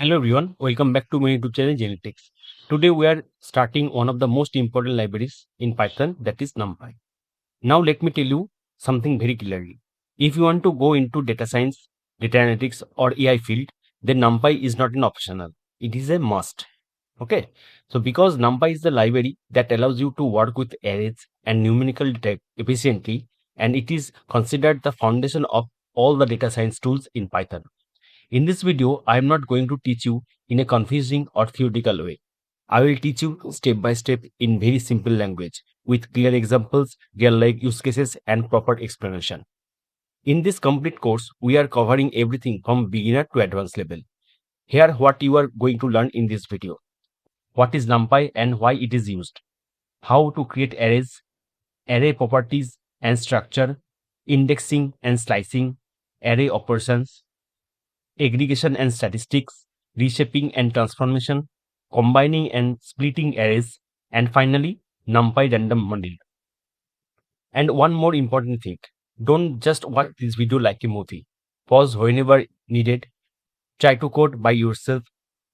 Hello everyone, welcome back to my YouTube channel Genetics. Today we are starting one of the most important libraries in Python, that is NumPy. Now let me tell you something very clearly. If you want to go into data science, data analytics or AI field, then NumPy is not an optional. It is a must. Okay. So because NumPy is the library that allows you to work with arrays and numerical data efficiently, and it is considered the foundation of all the data science tools in Python. In this video, I am not going to teach you in a confusing or theoretical way. I will teach you step by step in very simple language with clear examples, real-life use cases and proper explanation. In this complete course, we are covering everything from beginner to advanced level. Here what you are going to learn in this video. What is NumPy and why it is used? How to create arrays, array properties and structure, indexing and slicing, array operations, aggregation and statistics, reshaping and transformation, combining and splitting arrays, and finally, NumPy random model. And one more important thing, don't just watch this video like a movie. Pause whenever needed, try to code by yourself,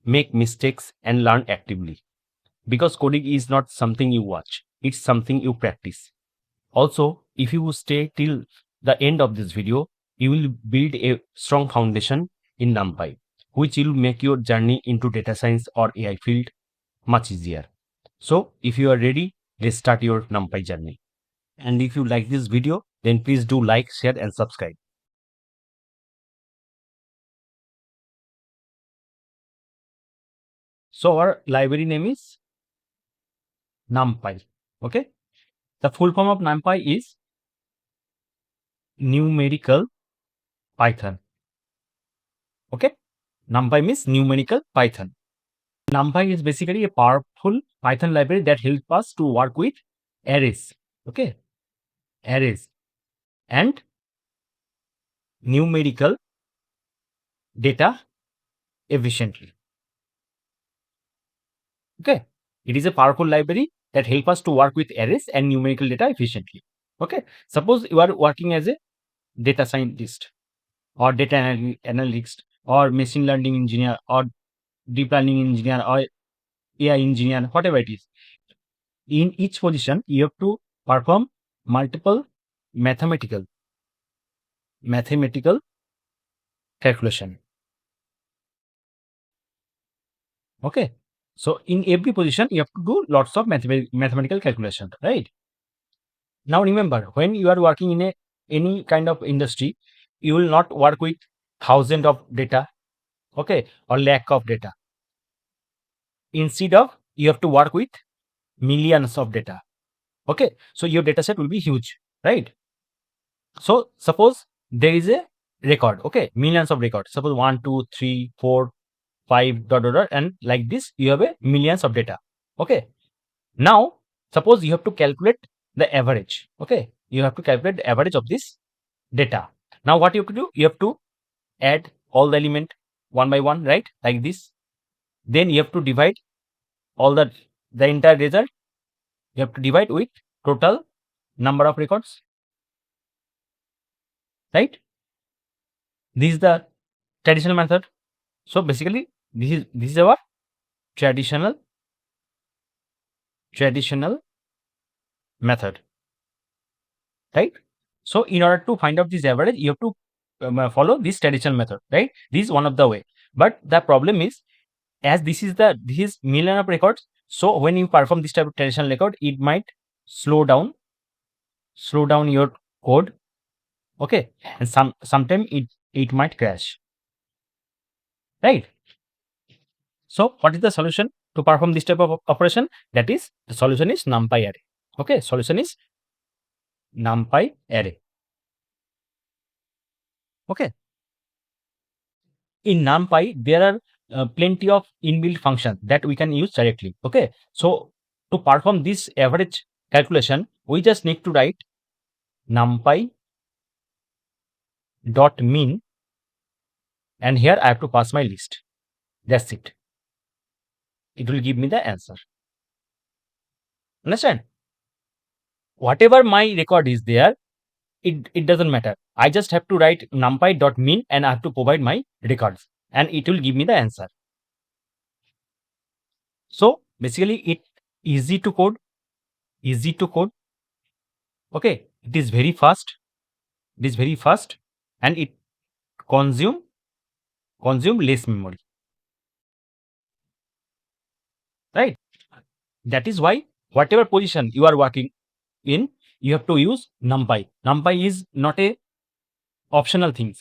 make mistakes and learn actively. Because coding is not something you watch, it's something you practice. Also, if you stay till the end of this video, you will build a strong foundation in NumPy, which will make your journey into data science or AI field much easier. So, if you are ready, let's start your NumPy journey. And if you like this video, then please do like, share and subscribe. So, our library name is NumPy. Okay. The full form of NumPy is Numerical Python. Okay. NumPy means Numerical Python. NumPy is basically a powerful Python library that helps us to work with arrays. Okay. Arrays and numerical data efficiently. Okay. It is a powerful library that helps us to work with arrays and numerical data efficiently. Okay. Suppose you are working as a data scientist or data analyst or machine learning engineer or deep learning engineer or AI engineer, whatever it is. In each position, you have to perform multiple mathematical calculation. Okay. So in every position, you have to do lots of mathematical calculation, right? Now remember, when you are working in any kind of industry, you will not work with thousands of data, okay, or lakh of data. Instead of, you have to work with millions of data. Okay, so your data set will be huge, right? So suppose there is a record, okay, millions of records. Suppose 1, 2, 3, 4, 5, dot, dot, dot, and like this, you have a millions of data. Okay. Now, suppose you have to calculate the average. Okay. You have to calculate the average of this data. Now, what you have to do? You have to add all the element one by one, right? Like this. Then you have to divide all the entire result. You have to divide with total number of records, right? This is the traditional method. So basically, this is our traditional method, right? So in order to find out this average, you have to follow this traditional method, right? This is one of the way. But the problem is, as this is million of records, so when you perform this type of traditional record, it might slow down your code, okay, and sometimes it might crash, right? So what is the solution to perform this type of operation? That is, the solution is NumPy array. Okay, solution is NumPy array. Okay. In NumPy, there are plenty of inbuilt functions that we can use directly. Okay, so to perform this average calculation, we just need to write NumPy dot mean, and here I have to pass my list. That's it. It will give me the answer. Understand? Whatever my record is there, it doesn't matter. I just have to write NumPy dot mean and I have to provide my records and it will give me the answer. So basically it easy to code, okay, it is very fast, and it consume less memory, right? That is why whatever position you are working in, you have to use NumPy. NumPy is not a optional thing,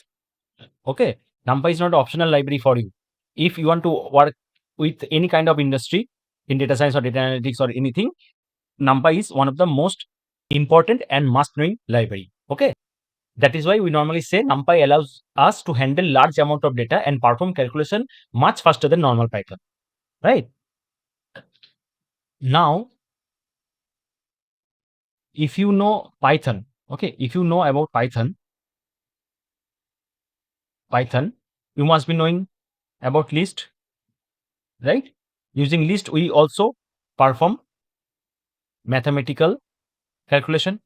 okay? NumPy is not an optional library for you. If you want to work with any kind of industry in data science or data analytics or anything, NumPy is one of the most important and must-knowing library, okay? That is why we normally say NumPy allows us to handle large amount of data and perform calculation much faster than normal Python, right? Now, if you know Python, okay, if you know about Python, you must be knowing about list, right? Using list, we also perform mathematical calculation.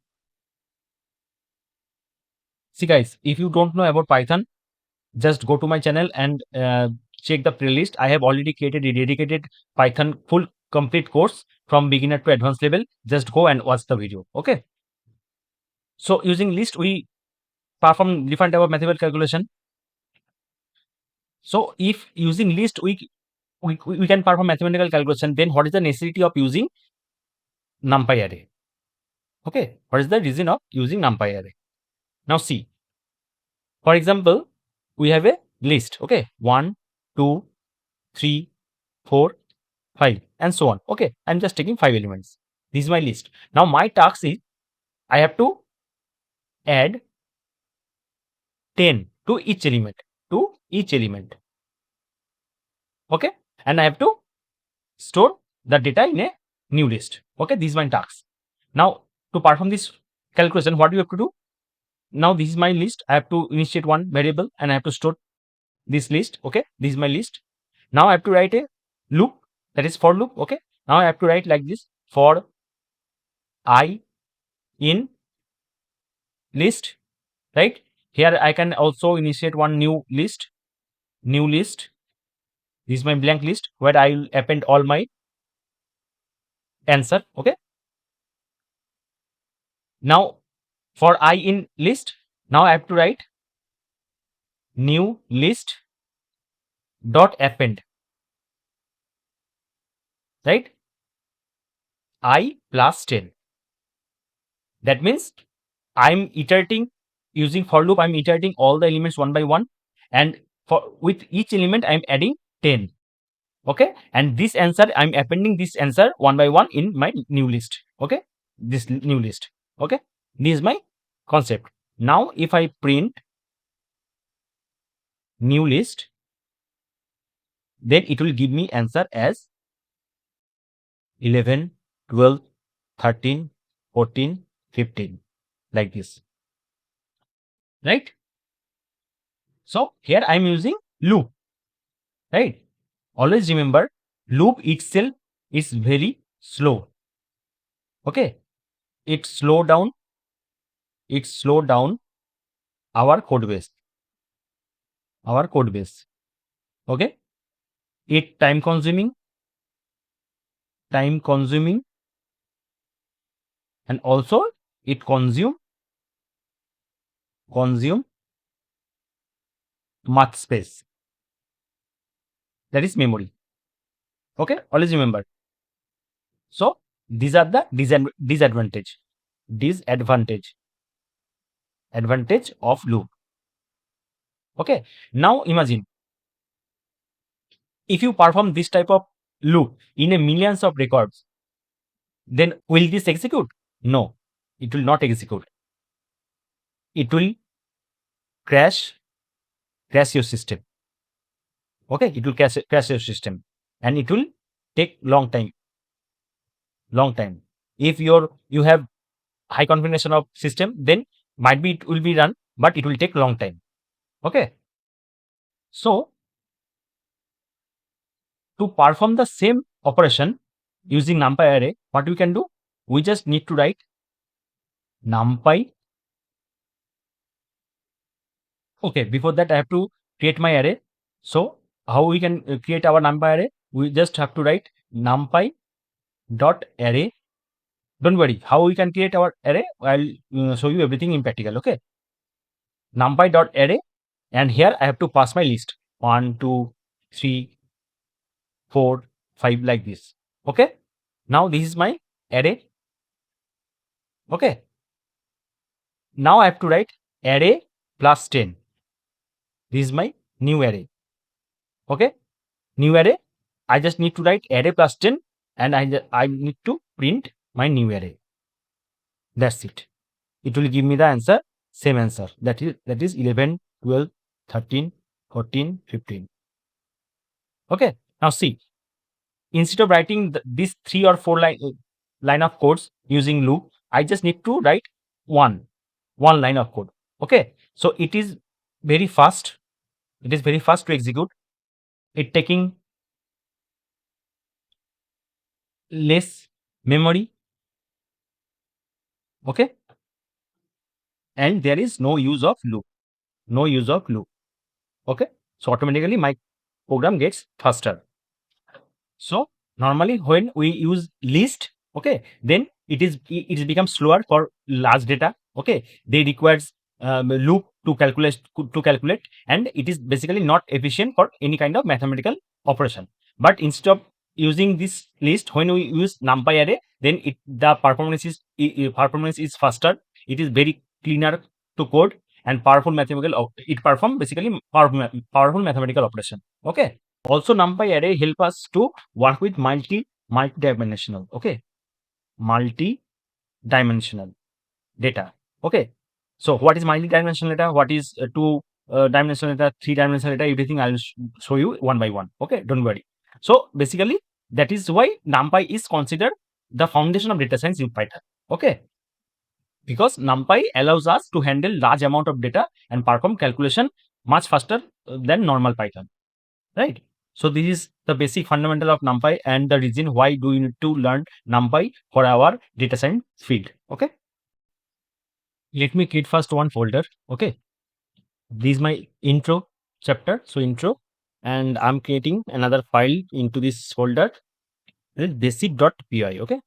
See guys, if you don't know about Python, just go to my channel and check the playlist. I have already created a dedicated Python full complete course from beginner to advanced level. Just go and watch the video, okay? So using list, we perform different type of mathematical calculation. So if using list, we can perform mathematical calculation, then what is the necessity of using NumPy array? Okay, what is the reason of using NumPy array? Now see, for example, we have a list, okay, 1, 2, 3, 4, 5 and so on, okay? I'm just taking 5 elements. This is my list. Now my task is I have to add 10 to each element, okay? And I have to store the data in a new list, okay? This is my task. Now to perform this calculation, what do you have to do? Now this is my list. I have to initiate one variable and I have to store this list, okay? This is my list. Now I have to write a loop, that is for loop, okay? Now I have to write like this: for I in list, right? Here I can also initiate one new list. This is my blank list where I will append all my answer, okay? Now for I in list, now I have to write new list dot append, right? I plus 10. That means I'm iterating using for loop. I'm iterating all the elements one by one, and for with each element I'm adding 10, okay? And this answer, I'm appending this answer one by one in my new list, okay? This new list, okay? This is my concept. Now if I print new list, then it will give me answer as 11, 12, 13, 14, 15, like this, right? So here I'm using loop, right? Always remember, loop itself is very slow, okay? It slow down our code base, okay? It time consuming, and also it consume much space, that is memory, okay? Always remember. So these are the disadvantage of loop, okay? Now imagine if you perform this type of loop in a millions of records, then will this execute? No, it will not execute. It will crash your system, okay? It will crash your system, and it will take long time. If you have high configuration of system, then might be it will be run, but it will take long time, okay? So to perform the same operation using NumPy array, what we can do? We just need to write NumPy. Okay, before that I have to create my array. So how we can create our NumPy array? We just have to write numpy dot array. Don't worry, how we can create our array, I'll show you everything in practical. Okay, numpy dot array, and here I have to pass my list 1 2 3 4 5 like this. Okay, now this is my array. Okay, now I have to write array plus 10. This is my new array. Okay, new array. I just need to write array plus 10, and I need to print my new array. That's it. It will give me the answer, same answer. That is 11, 12, 13, 14, 15. Okay. Now see, instead of writing this 3 or 4 line of codes using loop, I just need to write one line of code. Okay. So it is very fast. It is very fast to execute. It taking less memory. Okay. And there is no use of loop. Okay. So automatically my program gets faster. So normally when we use list, okay, then it becomes slower for large data. Okay, they requires loop to calculate, and it is basically not efficient for any kind of mathematical operation. But instead of using this list, when we use numpy array, then the performance is faster. It is very cleaner to code and powerful mathematical. It perform basically powerful mathematical operation. Okay. Also, NumPy array help us to work with multi-dimensional. Okay, multi-dimensional data. Okay, so what is multi-dimensional data? What is two-dimensional data? Three-dimensional data? Everything I'll show you one by one. Okay, don't worry. So basically, that is why NumPy is considered the foundation of data science in Python. Okay, because NumPy allows us to handle large amount of data and perform calculation much faster than normal Python. Right. So this is the basic fundamental of NumPy and the reason why do you need to learn NumPy for our data science field. Okay. Let me create first one folder. Okay. This is my intro chapter. So intro, and I'm creating another file into this folder, basic.py. Okay.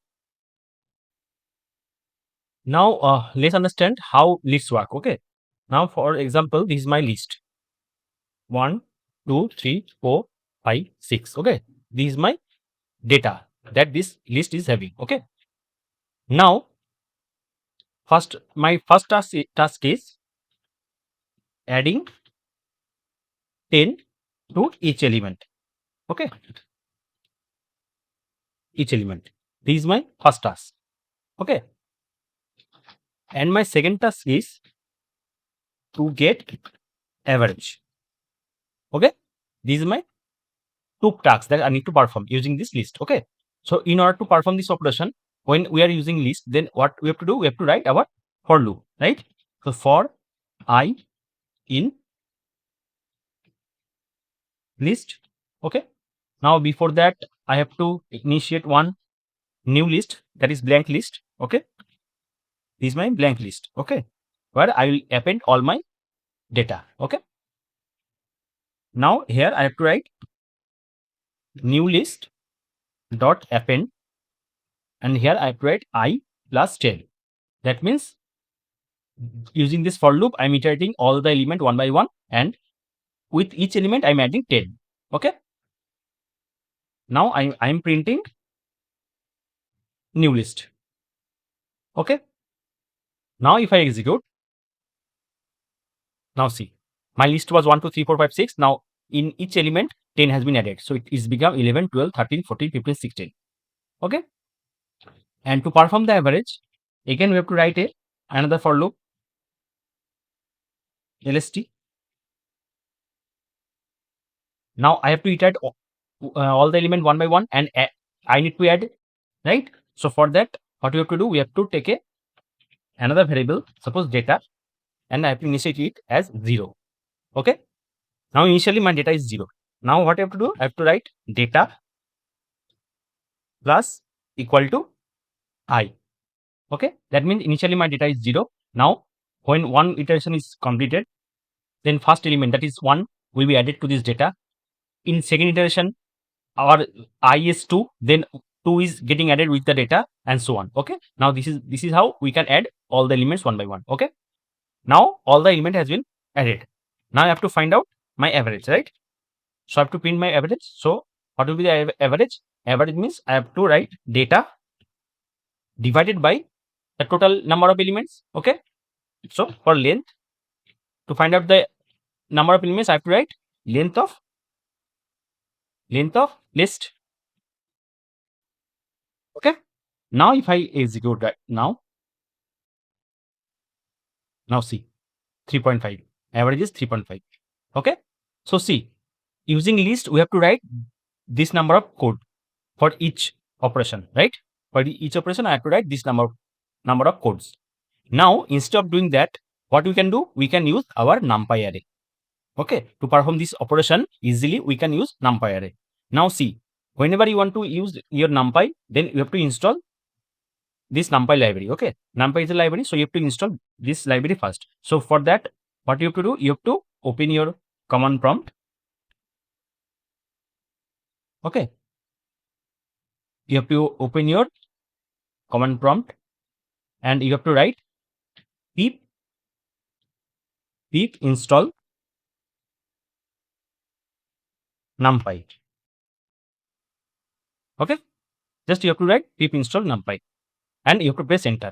Now let's understand how lists work. Okay. Now for example, this is my list. 1, 2, 3, 4, 5, 6. Okay. This is my data that this list is having. Okay. Now, my first task is adding 10 to each element. Okay. Each element. This is my first task. Okay. And my second task is to get average. Okay. This is my two tasks that I need to perform using this list. Okay. So in order to perform this operation, when we are using list, then what we have to do? We have to write our for loop, right? So for I in list. Okay. Now before that, I have to initiate one new list, that is blank list. Okay. This is my blank list. Okay. Where I will append all my data. Okay. Now here I have to write new list dot append, and here I have to write I plus 10. That means using this for loop, I'm iterating all the element one by one, and with each element I'm adding 10. Okay. Now I'm printing new list. Okay. Now if I execute, now see, my list was 1 2 3 4 5 6. Now in each element 10 has been added, so it is become 11 12 13 14 15 16. Okay. And to perform the average, again we have to write another for loop, lst. Now I have to iterate all the element one by one, and I need to add, right? So for that, what we have to do? We have to take another variable, suppose data, and I have to initiate it as 0. Okay. Now initially my data is 0. Now what I have to do? I have to write data plus equal to I. Okay. That means initially my data is 0. Now when one iteration is completed, then first element, that is 1, will be added to this data. In second iteration, our I is 2, then 2 is getting added with the data, and so on. Okay, now this is how we can add all the elements one by one. Okay, now all the element has been added. Now I have to find out my average, right? So I have to print my average. So what will be the average? Average means I have to write data divided by the total number of elements. Okay, so for length, to find out the number of elements, I have to write length of list. Okay, now if I execute that now see 3.5, average is 3.5. Okay, so see, using list we have to write this number of code for each operation, right? For each operation I have to write this number of codes. Now instead of doing that, what we can do, we can use our NumPy array. Okay, to perform this operation easily we can use NumPy array. Now see, whenever you want to use your NumPy, then you have to install this NumPy library. Okay, NumPy is a library, so you have to install this library first. So for that, what you have to do, you have to open your command prompt. Okay, you have to open your command prompt and you have to write pip install NumPy. Okay, just you have to write pip install NumPy and you have to press enter.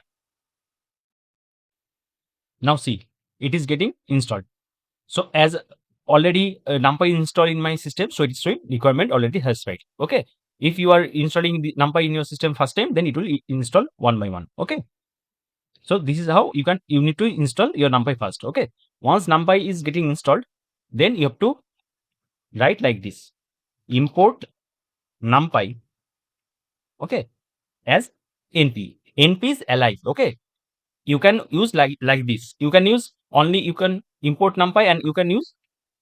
Now see, it is getting installed. So as already NumPy installed in my system, so it is showing requirement already has right. Okay, if you are installing the NumPy in your system first time, then it will install one by one. Okay, so this is how you need to install your NumPy first. Okay, once NumPy is getting installed, then you have to write like this: import NumPy. Okay, as np. Np is alive. Okay, you can use like this. You can use only, you can import NumPy and you can use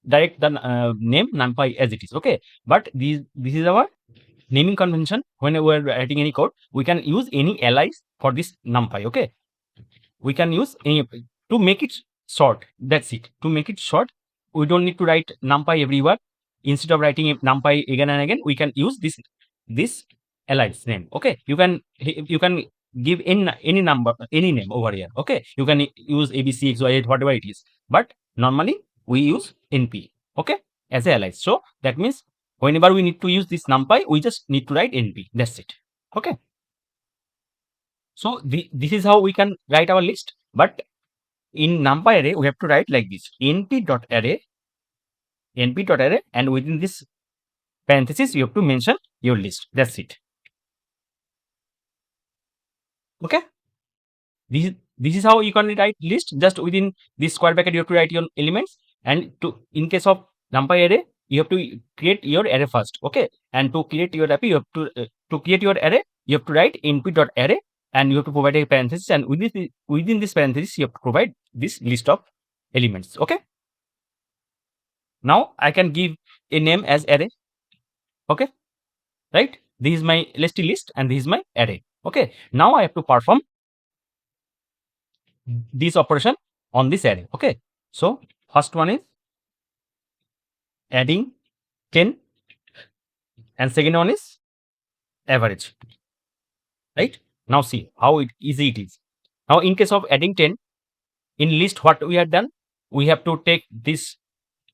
direct the name NumPy as it is. Okay, but this is our naming convention. When we are writing any code, we can use any allies for this NumPy. Okay, we can use any to make it short. That's it. To make it short, we don't need to write NumPy everywhere. Instead of writing NumPy again and again, we can use this allies name. Okay, you can give in any number, any name over here. Okay, you can use abc xy whatever it is, but normally we use np. Okay, as a allies. So that means whenever we need to use this NumPy, we just need to write np. That's it. Okay, so this is how we can write our list. But in NumPy array, we have to write like this: np.array, and within this parenthesis, you have to mention your list. That's it. Okay, this is how you can write list. Just within this square bracket, you have to write your elements. And to in case of NumPy array, you have to create your array first. Okay, and to create your array, you have to create your array, you have to write np.array, and you have to provide a parenthesis, and within this parenthesis, you have to provide this list of elements. Okay, now I can give a name as array. Okay, right? This is my list and this is my array. Okay, now I have to perform this operation on this array. Okay, so first one is adding 10 and second one is average, right? Now see how easy it is. Now in case of adding 10, in list what we have done, we have to take this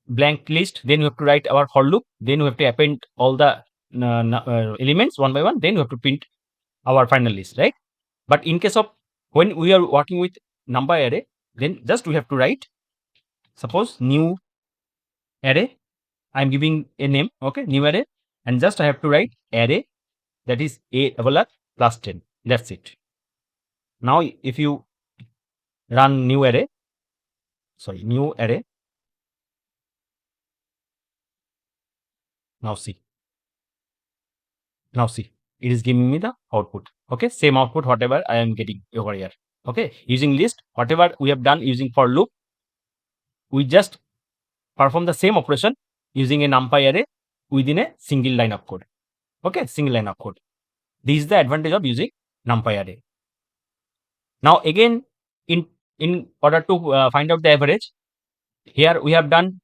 blank list, then we have to write our for loop, then we have to append all the elements one by one, then we have to print our final list, right? But in case of when we are working with NumPy array, then just we have to write, suppose new array, I'm giving a name. Okay, new array, and just I have to write array, that is a double r plus 10. That's it. Now if you run new array, now see, it is giving me the output. Okay, same output whatever I am getting over here. Okay, using list, whatever we have done using for loop, we just perform the same operation using a NumPy array within a single line of code. Okay, single line of code. This is the advantage of using NumPy array. Now again, in order to find out the average, here we have done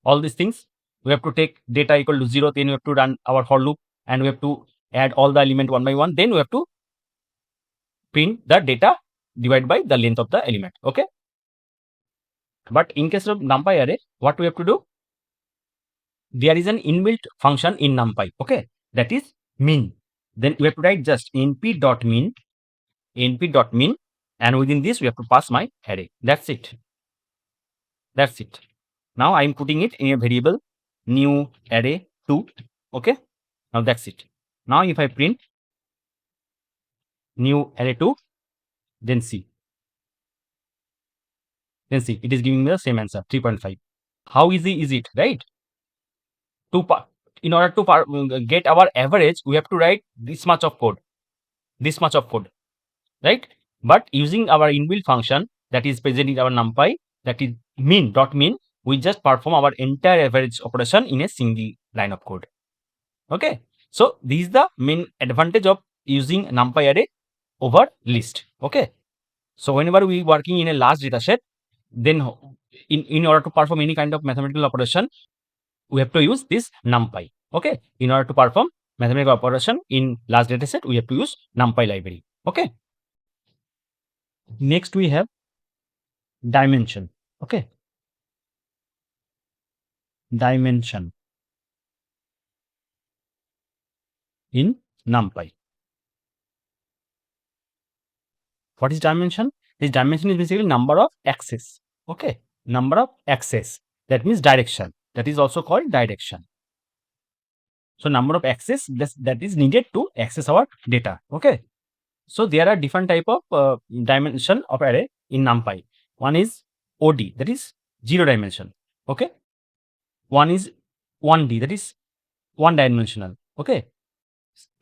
all these things. we have to take data equal to 0, then we have to run our for loop, and we have to add all the element one by one, then we have to print the data divided by the length of the element. Okay, but in case of NumPy array, what we have to do? There is an inbuilt function in NumPy, okay, that is min. Then we have to write just np.min, and within this we have to pass my array. That's it. That's it. Now I am putting it in a variable new array 2. Okay, now that's it. Now if I print new array 2, then see it is giving me the same answer, 3.5. How easy is it, right? In order to get our average, we have to write this much of code, right? But using our inbuilt function that is present in our NumPy, that is min, we just perform our entire average operation in a single line of code. Okay, so this is the main advantage of using NumPy array over list. Okay, so whenever we working in a large data set, then in order to perform any kind of mathematical operation, we have to use this NumPy. Okay, in order to perform mathematical operation in large data set, we have to use NumPy library. Okay, next we have dimension. Okay, dimension in NumPy. What is dimension? This dimension is basically number of axes. Okay, number of axes, that means direction. That is also called direction. So number of axes that is needed to access our data. Okay, so there are different type of dimension of array in NumPy. One is OD, that is 0 dimension. Okay, one is 1D, that is 1 dimensional. Okay,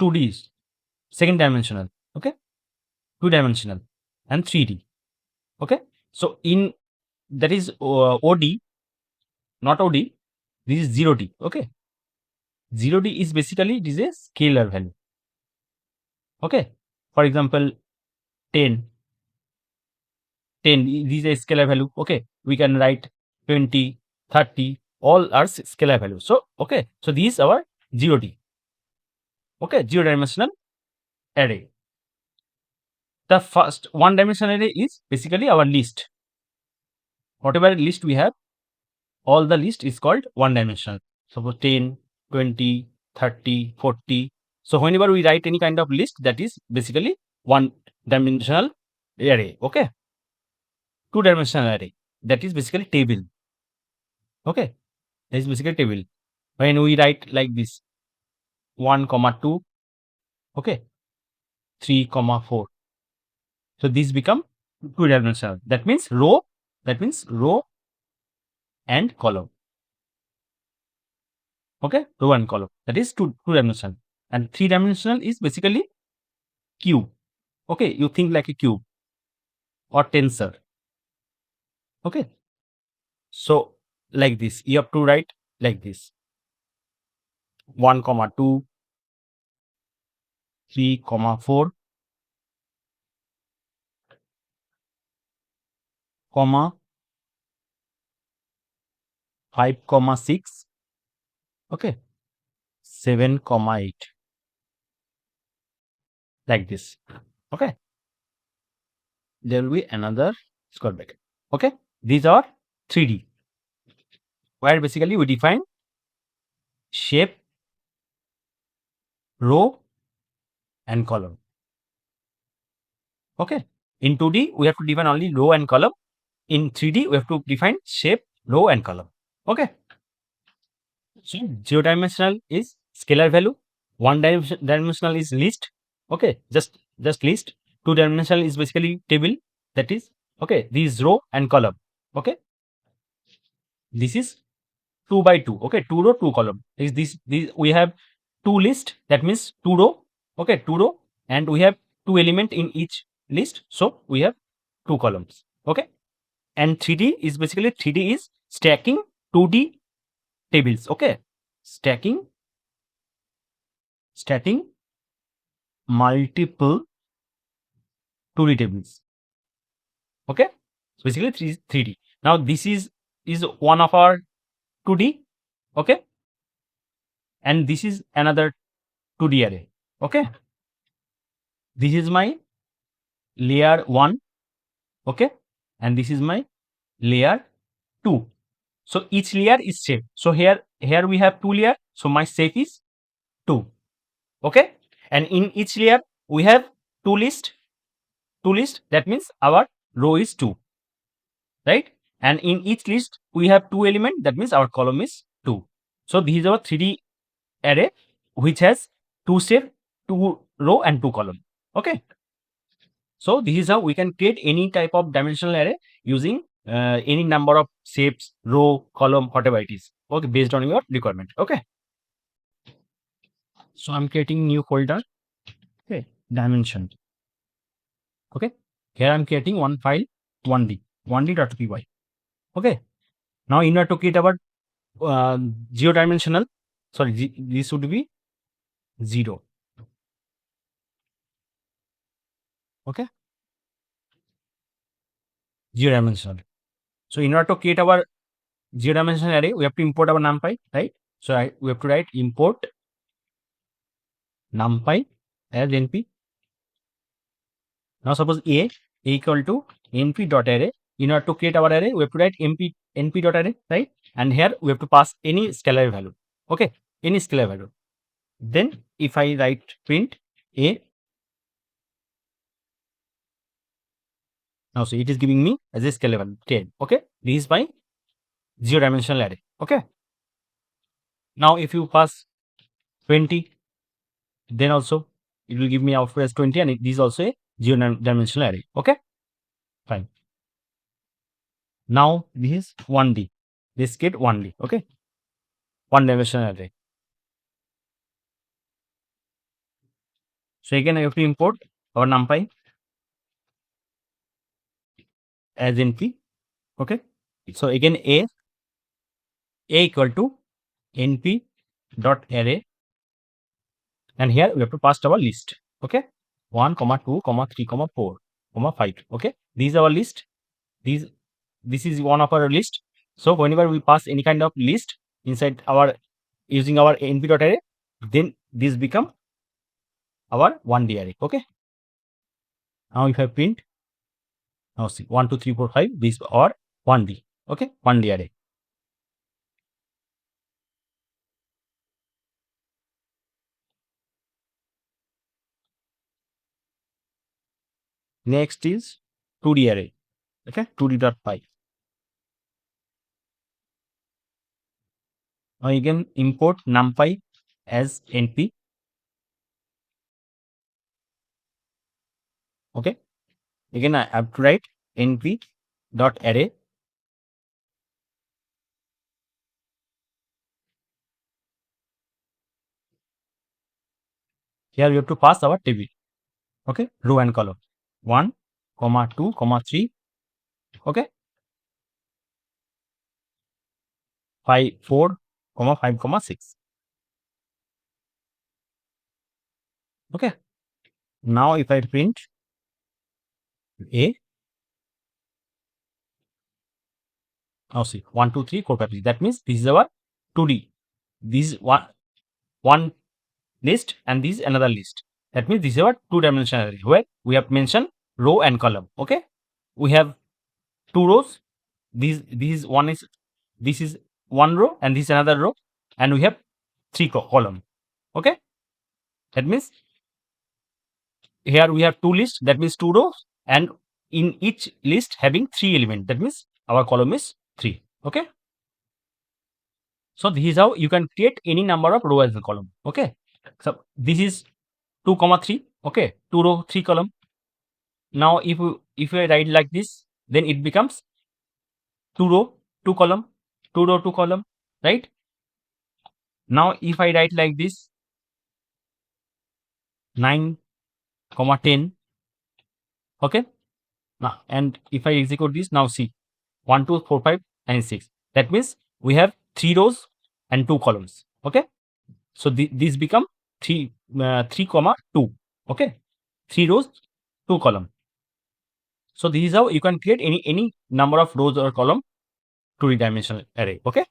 2D is second dimensional. Okay, 2 dimensional, and 3D. Okay, so in that is OD, not OD, this is 0D. Okay, 0D is basically, it is a scalar value. Okay, for example 10 this is a scalar value. Okay, we can write 20, 30, all are scalar value. So okay, so these are our 0D. Okay, 0 dimensional array. The first 1 dimensional array is basically our list. Whatever list we have, all the list is called 1 dimensional. Suppose 10, 20, 30, 40. So whenever we write any kind of list, that is basically 1 dimensional array. Okay, 2 dimensional array, that is basically table. Okay, that is basically table. When we write like this 1, 2, okay, 3, 4. So this become 2 dimensional. That means row and column. Okay, row and column, that is 2 dimensional. And 3 dimensional is basically cube. Okay, you think like a cube or tensor. Okay, so like this, you have to write like this 1, 2, 3, 4, comma 5, 6, okay, 7, 8, like this. Okay, there will be another square bracket. Okay, these are 3D, where basically we define shape, row and column. Okay, in 2D we have to define only row and column. In 3D we have to define shape, row and column. Okay, so 0 dimensional is scalar value, 1 dimensional is list. Okay, just list. 2 dimensional is basically table, that is okay, this row and column. Okay, this is 2 by 2. Okay, 2 row 2 column. This we have 2 list, that means 2 row. Okay, 2 row, and we have 2 element in each list, so we have 2 columns. Okay, and 3D is basically, 3D is stacking 2D tables. Okay, stacking multiple 2D tables. Okay, so basically 3D. Now this is one of our 2D. Okay, and this is another 2D array. Okay, this is my layer 1. Okay, and this is my layer 2. So each layer is shape. So here we have 2 layer. So my shape is 2. Okay, and in each layer we have 2 list. That means our row is 2, right? And in each list we have 2 element. That means our column is 2. So this is our 3D array which has 2 shape, 2 row and 2 column. Okay, so this is how we can create any type of dimensional array using any number of shapes, row, column, whatever it is. Okay, based on your requirement. Okay, so I'm creating new folder. Okay, dimension. Okay, here I'm creating one file 1d.py. Okay, now in order to create our zero dimensional, sorry, this would be 0. Okay, 0 dimensional. So in order to create our 0 dimensional array, we have to import our NumPy, right? So we have to write import NumPy as np. Now suppose a equal to np.array. In order to create our array, we have to write np.array, right? And here we have to pass any scalar value. Okay, any scalar value. Then if I write print a, now see it is giving me as a scalar value 10. Okay, this is my 0 dimensional array. Okay, now if you pass 20, then also it will give me output as 20, and this is also a 0 dimensional array. Okay, fine. Now this is 1D. This get 1D. Okay, 1 dimensional array. So again I have to import our NumPy as np. Okay, so again a equal to np.array, and here we have to pass our list. Okay, 1, 2, 3, 4, 5. Okay, these is our list. This is one of our list. So whenever we pass any kind of list inside our using our np.array, then this become our 1D array. Okay, now if I print, now see 1, 2, 3, 4, 5, this or 1D. Okay, 1D array. Next is 2D array. Okay, 2D.py. Now again import NumPy as np. Okay, again I have to write np.array. Here we have to pass our table. Okay, row and column 1, 2, 3. Okay, 5, 4, 5, 6. Okay, now if I print a, now see 1, 2, 3, 4, 5, 6. That means this is our 2D. This is one list and this is another list. That means this is our 2-dimensional array where we have mentioned row and column. Okay, we have 2 rows. This is one row and this is another row, and we have 3 column. Okay, that means here we have 2 lists. That means 2 rows, and in each list having 3 elements. That means our column is 3. Okay, so this is how you can create any number of row as a column. Okay, so this is 2, 3. Okay, 2 row 3 column. Now if I write like this, then it becomes 2 row 2 column, 2 row 2 column, right? Now if I write like this 9, 10. Okay, now and if I execute this, now see 1, 2, 4, 5 and 6. That means we have 3 rows and 2 columns. Okay, so this become 3, 2. Okay, 3 rows 2 column. So this is how you can create any number of rows or column 2D dimensional array. Okay,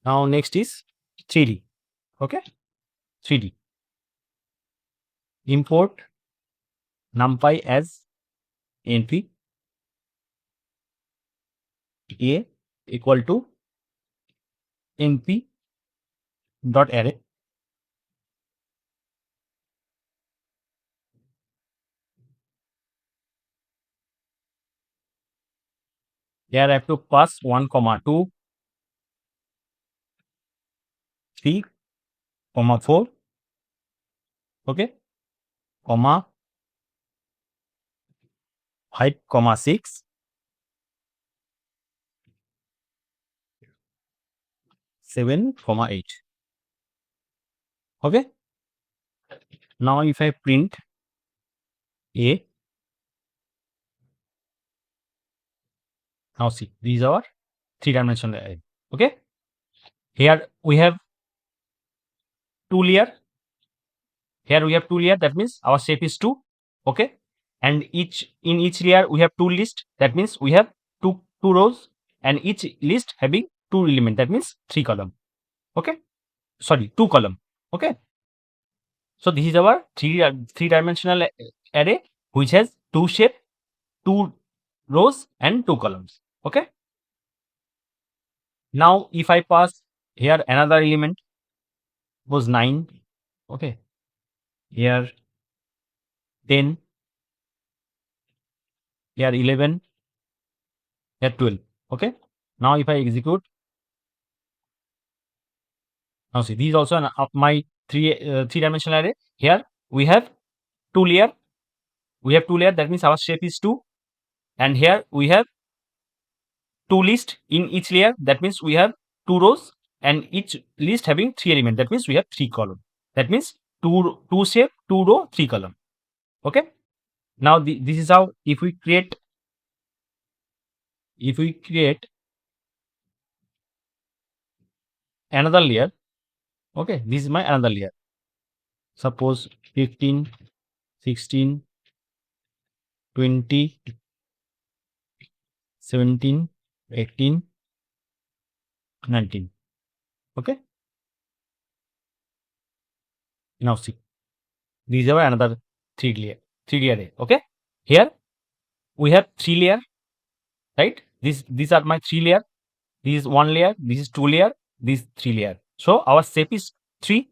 Now next is 3D. Okay, 3D. Import NumPy as entry a equal to np dot array. Here I have to pass 1, 2, 3, 4, okay, comma 5, 6, 7, 8. Okay. Now if I print a, now see, these are 3-dimensional array. Okay. Here we have 2 layer. Here we have 2 layer. That means our shape is 2. Okay. And in each layer we have 2 list. That means we have two rows, and each list having 2 element. That means 3 column. Okay. Sorry, 2 column. Okay. So this is our 3-dimensional array which has 2 shape, 2 rows and 2 columns. Okay. Now if I pass here another element was 9. Okay. Here 10. Here 11. Here 12. Okay. Now if I execute, now see, this is also my 3-dimensional array. Here we have 2 layer. We have 2 layer. That means our shape is 2. And here we have 2 list in each layer. That means we have 2 rows, and each list having 3 element. That means we have 3 column. That means 2 shape, 2 row, 3 column. Okay. Now this is how if we create another layer. Okay, this is my another layer. Suppose 15, 16, 20, 17, 18, 19. Okay. Now see, these are another 3 layer array. Okay. Here we have 3 layer, right? These are my 3 layer. This is 1 layer. This is 2 layer. This is 3 layer. So our shape is 3,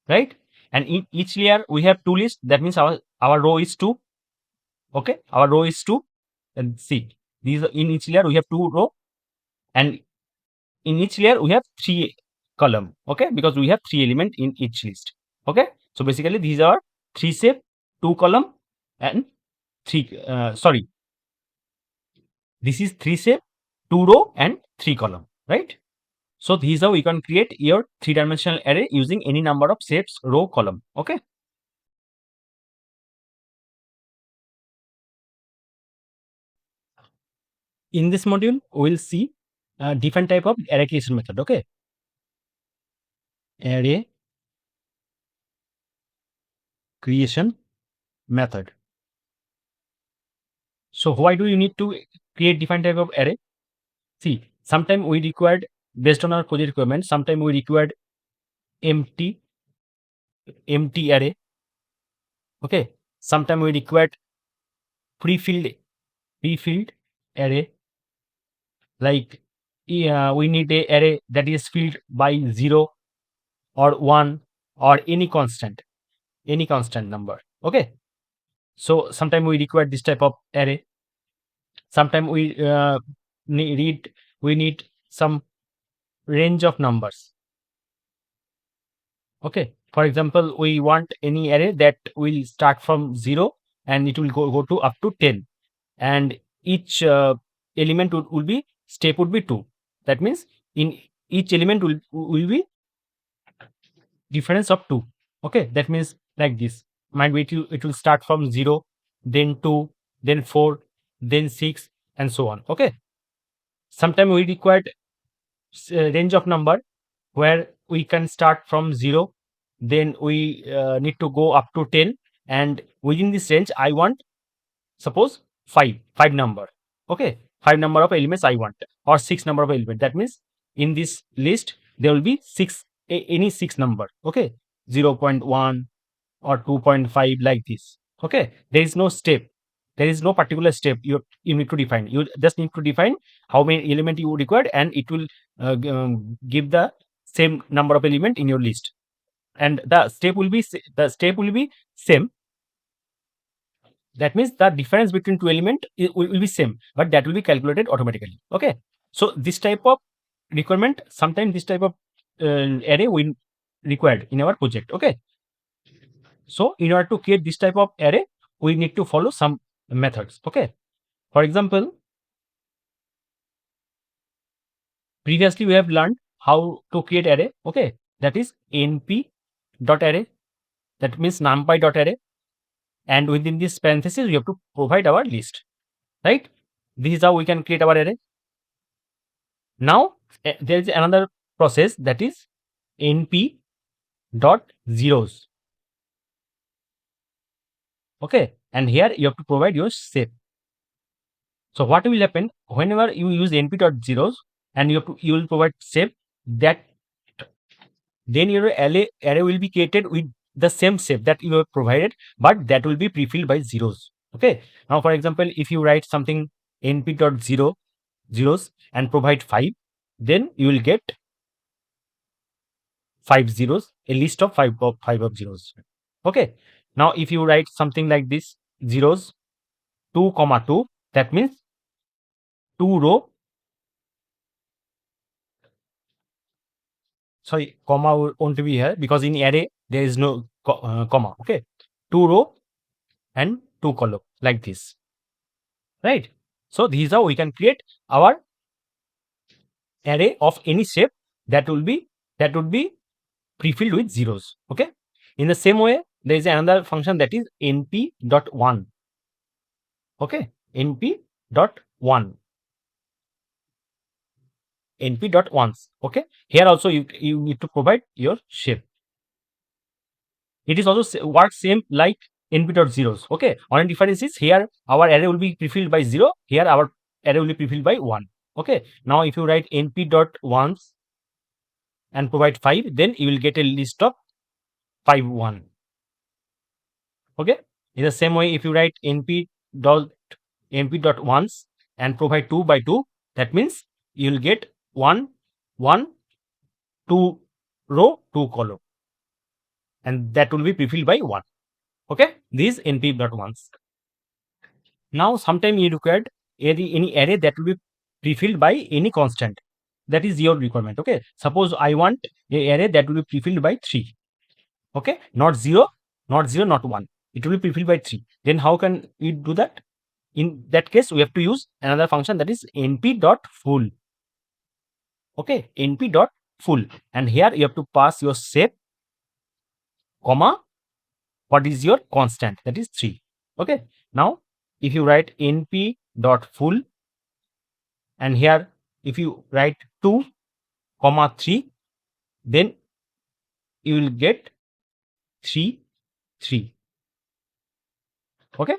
right? And in each layer we have 2 lists. That means our row is 2. Okay, our row is 2. And see, these in each layer we have 2 row, and in each layer we have 3 column. Okay, because we have 3 element in each list. Okay, so basically these are 3 shape, 2 column, and 3 sorry, this is 3 shape, 2 row and 3 column, right? So this is how you can create your 3-dimensional array using any number of shapes, row, column. Okay. In this module, we will see different type of array creation method. Okay. Array creation method. So why do you need to create different type of array? See, sometimes we required, based on our project requirement, sometimes we required empty array. Okay. Sometimes we required pre-filled array. Like we need a array that is filled by 0 or 1 or any constant number. Okay. So sometimes we require this type of array. Sometimes we need some range of numbers. Okay. For example, we want any array that will start from 0 and it will go to up to 10, and each element will be step would be 2. That means in each element will be difference of 2. Okay, that means like this. Might be it will start from 0, then 2, then 4, then 6, and so on. Okay. Sometimes we required range of number where we can start from 0, then we need to go up to 10, and within this range I want, suppose 5 number. Okay, 5 number of elements I want, or 6 number of elements. That means in this list there will be any six number. Okay, 0.1 or 2.5 like this. Okay, there is no step, there is no particular step you need to define. You just need to define how many element you required, and it will give the same number of element in your list, and the step will be same. That means the difference between two element will be same, but that will be calculated automatically. Okay, so this type of requirement, sometimes this type of array we required in our project. Okay, so in order to create this type of array, we need to follow some methods. Okay, for example, previously we have learned how to create array. Okay, that is np dot array, that means numpy dot array, and within this parenthesis we have to provide our list, right? This is how we can create our array. Now there is another process, that is np dot zeros. Okay, and here you have to provide your shape. So what will happen whenever you use np dot zeros and you will provide shape, that then your array will be created with the same shape that you have provided, but that will be prefilled by zeros. Okay, now for example, if you write something np dot zeros and provide 5, then you will get 5 zeros, a list of 5 of zeros. Okay, now if you write something like this, zeros 2 comma 2, that means 2 row, sorry, comma won't be here because in array there is no comma. Okay, 2 row and 2 column like this, right? So this is how we can create our array of any shape that would be prefilled with zeros. Okay, in the same way there is another function, that is np dot 1. Okay, np dot 1, np dot ones. Okay, here also you need to provide your shape. It is also works same like np dot zeros. Okay, only difference is here our array will be prefilled by 0, here our array will be prefilled by 1. Okay, now if you write np dot ones and provide 5, then you will get a list of 5 1. Okay, in the same way if you write np dot ones and provide 2 by 2, that means you will get 1 1 2 row 2 column, and that will be prefilled by 1. Okay, this np dot ones. Now sometime you required any array that will be prefilled by any constant, that is your requirement. Okay, suppose I want a array that will be prefilled by 3. Okay, not 0, not 1, it will be prefilled by 3. Then how can we do that? In that case we have to use another function, that is np dot full. Okay, np dot full, and here you have to pass your shape, comma, what is your constant, that is 3. Okay, now if you write np dot full, and here if you write 2 comma 3, then you will get 3 3. Okay,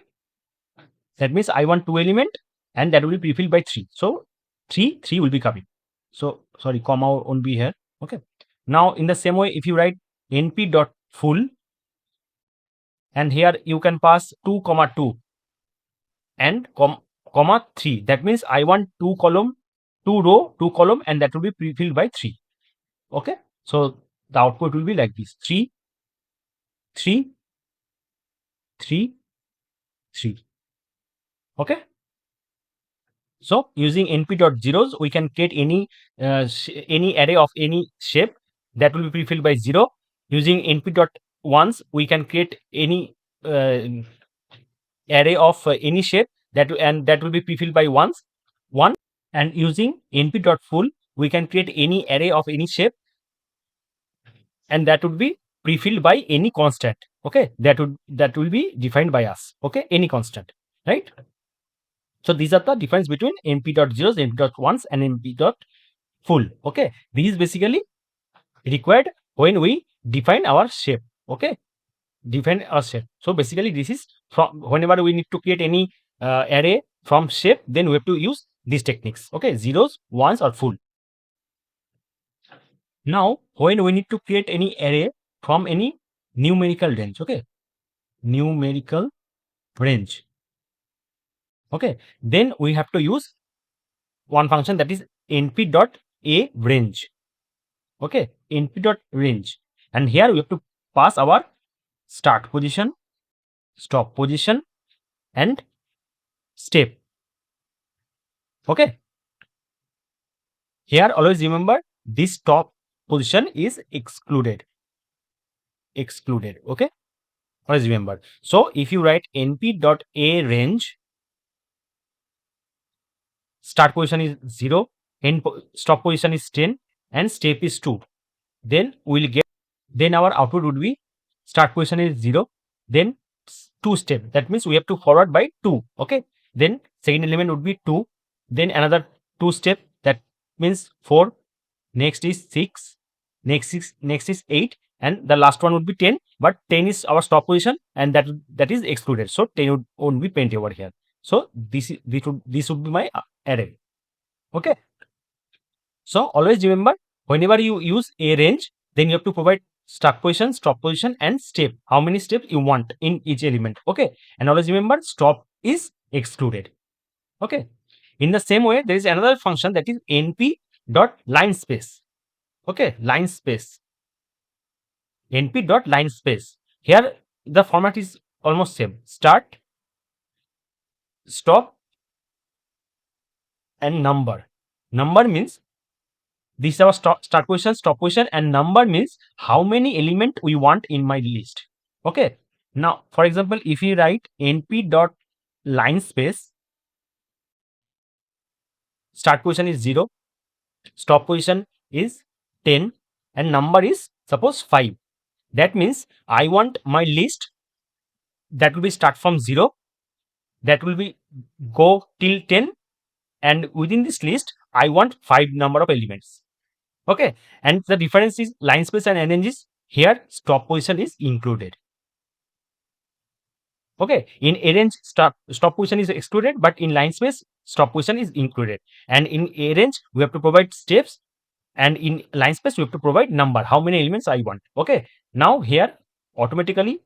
that means I want 2 element and that will be prefilled by 3, so 3 3 will be coming. So sorry, comma won't be here. Okay, now in the same way if you write np dot full, and here you can pass 2 comma 2 and comma 3, that means I want 2 column, 2 row 2 column, and that will be prefilled by 3. Okay, so the output will be like this: 3 3 3 3. Okay, so using np dot zeros we can create any array of any shape that will be prefilled by 0. Using np dot ones we can create any array of any shape that will be prefilled by 1. And using np dot full we can create any array of any shape, and that would be prefilled by any constant. Okay, that will be defined by us. Okay, any constant, right? So these are the difference between np dot zeros, np dot ones, and np dot full. Okay, this is basically required when we define our shape. Okay, define our shape. So basically this is from whenever we need to create any array from shape, then we have to use these techniques. Okay, zeros, ones, or full. Now, when we need to create any array from any numerical range, okay, numerical range, okay, then we have to use one function that is np.arange, okay, np.range, and here we have to pass our start position, stop position, and step, okay. Here always remember this stop position is excluded, okay, always remember. So if you write np.arange, start position is 0, stop position is 10, and step is 2, then we'll get, then our output would be start position is 0, then 2 step, that means we have to forward by 2, okay, then second element would be 2, then another 2 step, that means 4, next is 6, next is 8, and the last one would be 10, but 10 is our stop position, and that is excluded, so 10 won't be printed over here. So this would be my array, okay. So always remember, whenever you use a range, then you have to provide start position, stop position, and step, how many steps you want in each element, okay. And always remember, stop is excluded, okay. In the same way, there is another function that is np.linespace, okay, linespace, np.linespace. Here the format is almost same, start, stop, and number. Number means this is our start position, stop position, and number means how many element we want in my list, okay. Now for example, if you write np.linespace, start position is 0, stop position is 10, and number is suppose 5, that means I want my list that will be start from 0, that will be go till 10, and within this list I want 5 number of elements, okay. And the difference is line space and arrange is here stop position is included, okay. In arrange stop position is excluded, but in line space stop position is included, and in arrange we have to provide steps, and in line space we have to provide number, how many elements I want, okay. Now here automatically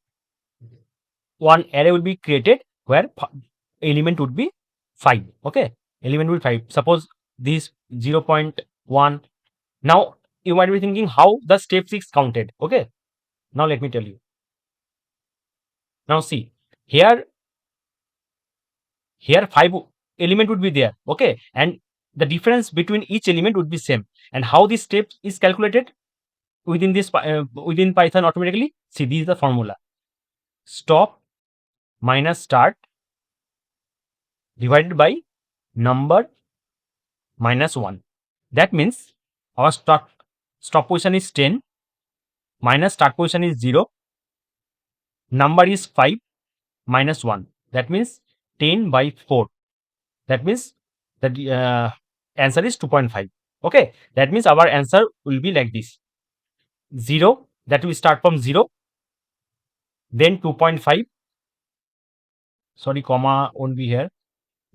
one array will be created where element would be 5, okay, element will be 5, suppose this 0.1. Now you might be thinking how the step 6 counted, okay. Now let me tell you. Now see, here 5 element would be there, okay, and the difference between each element would be same. And how this step is calculated within this within Python automatically, see, this is the formula, stop minus start divided by number minus 1. That means our stop position is 10 minus start position is 0, number is 5 minus 1, that means 10 by 4, that means the answer is 2.5, okay. That means our answer will be like this, 0, that will start from 0, then 2.5, sorry, comma won't be here,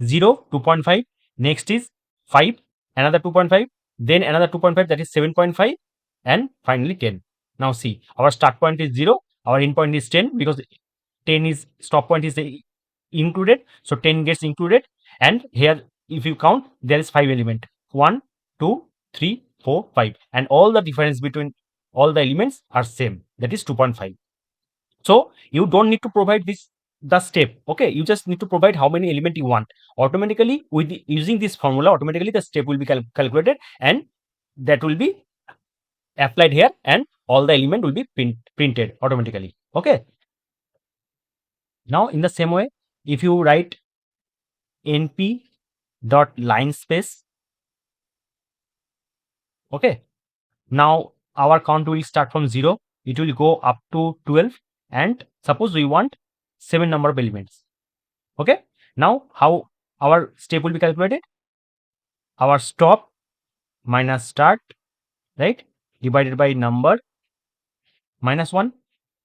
0, 2.5, next is 5, another 2.5, then another 2.5, that is 7.5, and finally 10. Now see, our start point is 0, our end point is 10, because 10 is stop point is included, so 10 gets included, and here if you count there is 5 element, 1, 2, 3, 4, 5, and all the difference between all the elements are same, that is 2.5. So you don't need to provide the step, okay, you just need to provide how many element you want. Automatically with using this formula, automatically the step will be calculated, and that will be applied here, and all the element will be printed automatically, okay. Now in the same way, if you write np.linespace, okay, now our count will start from 0, it will go up to 12, and suppose we want 7 number of elements, okay. Now how our step will be calculated, our stop minus start, right, divided by number minus 1,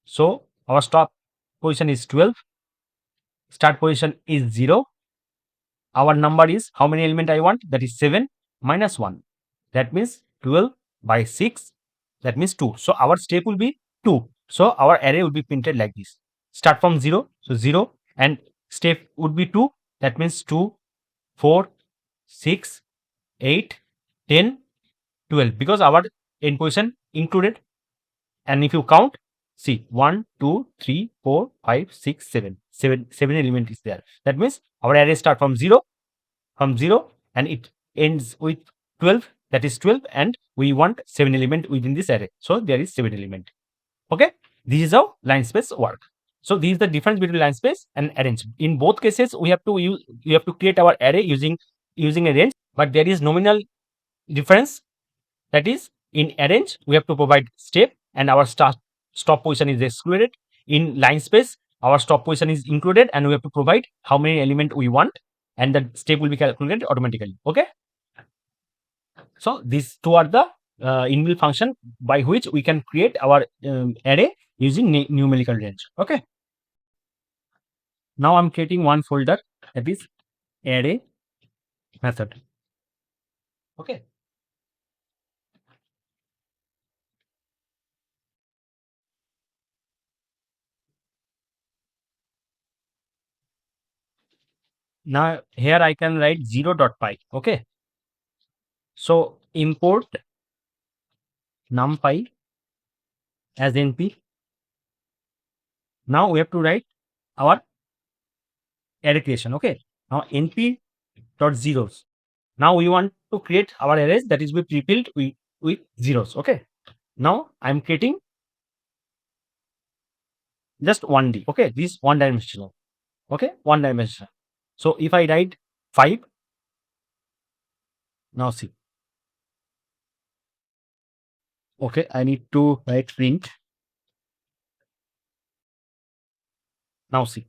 so our stop position is 12, start position is 0, our number is how many element I want, that is 7 minus 1, that means 12 by 6, that means 2. So our step will be 2. So our array will be printed like this. Start from 0, so 0, and step would be 2, that means 2, 4, 6, 8, 10, 12, because our end position included. And if you count, see 1, 2, 3, 4, 5, 6, 7. 7 element is there. That means our array start from 0, and it ends with 12, that is 12, and we want 7 element within this array. So there is 7 element. Okay, this is how line space work. So this is the difference between line space and arrange. In both cases, we have to create our array using a range, but there is nominal difference. That is, in arrange we have to provide step and our stop position is excluded. In line space, our stop position is included and we have to provide how many element we want, and the step will be calculated automatically. Okay, so these two are the inbuilt function by which we can create our array using numerical range. Okay, now I'm creating one folder, that is array method. Okay, now here I can write 0.py. Okay, so import NumPy as np. Now we have to write our array creation. Okay, now np dot zeros. Now we want to create our arrays that is be pre-filled with zeros. Okay, now I'm creating just 1D. Okay, this one dimensional. Okay, one dimensional. So if I write 5, now see. Okay, I need to write print. Now see,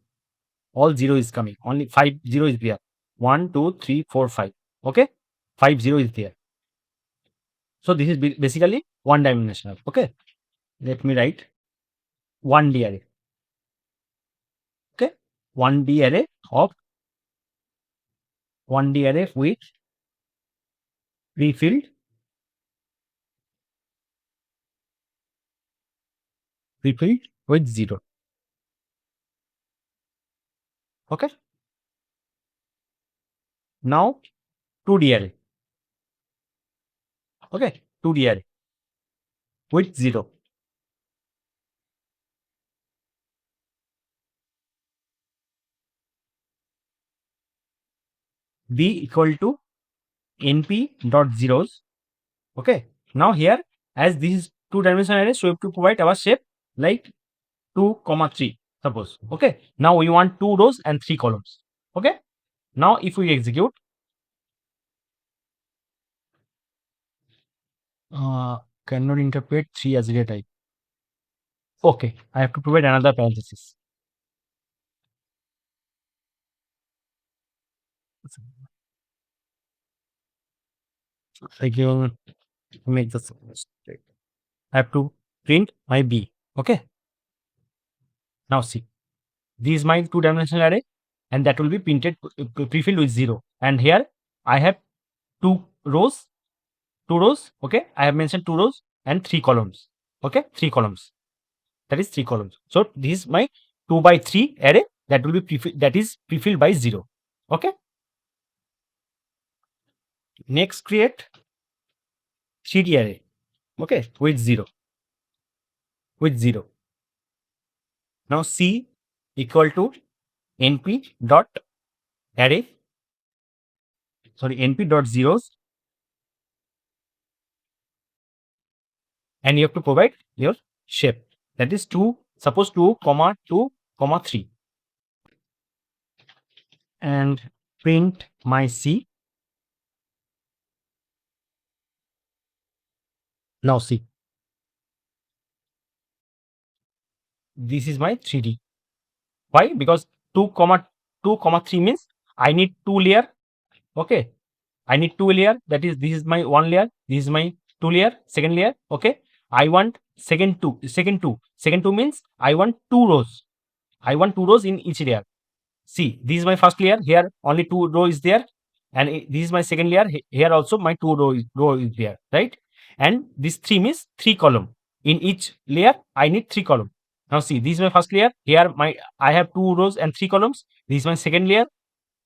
all 0 is coming, only 5 0 is there. 1 2 3 4 5. Okay, 5 0 is there. So this is basically one dimensional. Okay, let me write 1D array. Okay, 1D array of 1D array with pre-filled with 0. Okay, now 2D array. Okay, 2D array with 0. B equal to np dot zeros. Okay, now here, as this is 2-dimensional array, so we have to provide our shape like 2, 3, suppose. Okay, now we want 2 rows and 3 columns. Okay, now if we execute, cannot interpret 3 as data type. Okay, I have to provide another parenthesis. I can make this. I have to print my B. Okay, now see, this is my 2-dimensional array, and that will be printed pre-filled with 0. And here I have 2 rows. Okay, I have mentioned 2 rows and 3 columns. Okay, 3 columns. That is 3 columns. So this is my 2 by 3 array that will be pre-filled by 0. Okay. Next, create 3D array. Okay, with 0. Now C equal to np dot array. Sorry, np dot zeros, and you have to provide your shape, that is 2, suppose 2, 2, 3, and print my C. Now see, this is my 3D. Why? Because 2, 3 means I need 2 layer. Okay, I need 2 layer, that is, this is my 1 layer, this is my 2 layer, second layer. Okay, I want second 2 means I want 2 rows. I want 2 rows in each layer. See, this is my first layer, here only 2 row is there, and this is my second layer, here also my 2 row is there, right? and this 3 means 3 column. In each layer I need 3 column. Now see, this is my first layer. Here I have 2 rows and 3 columns. This is my second layer.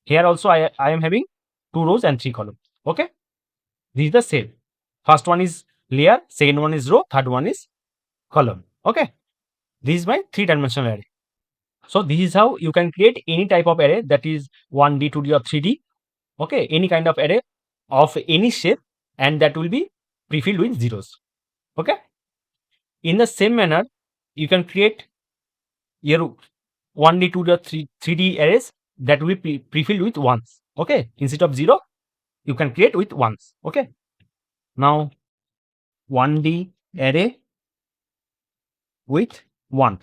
Here also I am having 2 rows and 3 columns. Okay, this is the same. First one is layer, second one is row, third one is column. Okay, this is my 3-dimensional array. So this is how you can create any type of array, that is 1D, 2D or 3D. Okay, any kind of array of any shape, and that will be prefilled with zeros. Okay, in the same manner you can create your 1D, 2D or 3D arrays that will be prefilled with ones. Okay, instead of 0 you can create with ones. Okay, now 1D array with 1.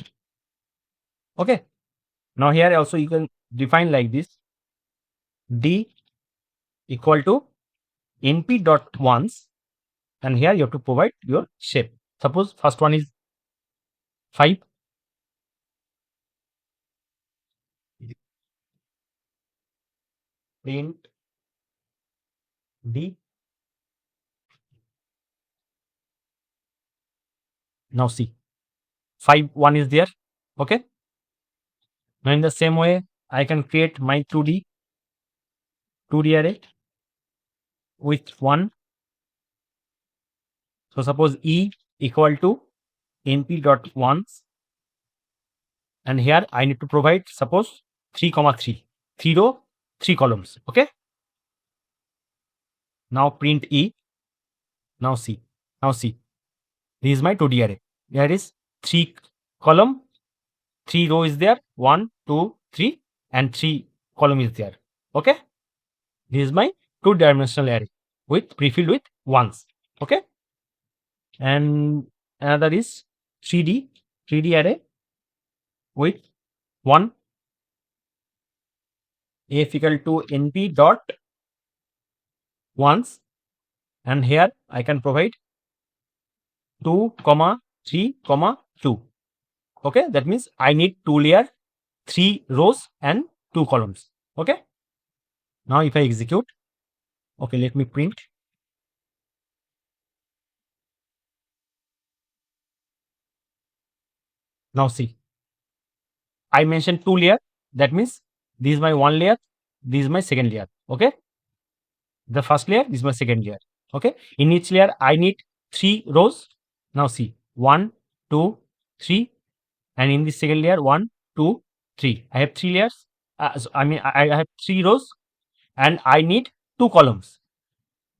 Okay, now here also you can define like this: D equal to np dot ones, and here you have to provide your shape. Suppose first one is 5, print D. Now see, 5, 1 is there. Okay, now in the same way I can create my 2D array with 1. So suppose E equal to np dot ones, and here I need to provide suppose 3, 3 row, 3 columns. Okay, now print E. Now see, this is my 2D array. There is 3 column, 3 row is there, 1, 2, 3, and 3 column is there. Okay, this is my 2-dimensional array with prefilled with ones. Okay, and another is 3D array with 1. F equal to np dot ones, and here I can provide 2, 3, 2. Okay, that means I need 2 layer, 3 rows and 2 columns. Okay, now if I execute, okay, let me print. Now see, I mentioned 2 layer, that means this is my 1 layer, this is my second layer. Okay, the first layer, this is my second layer. Okay, in each layer I need 3 rows. Now see, 1, 2, 3, and in the second layer 1, 2, 3. I have 3 layers. So I have 3 rows, and I need 2 columns.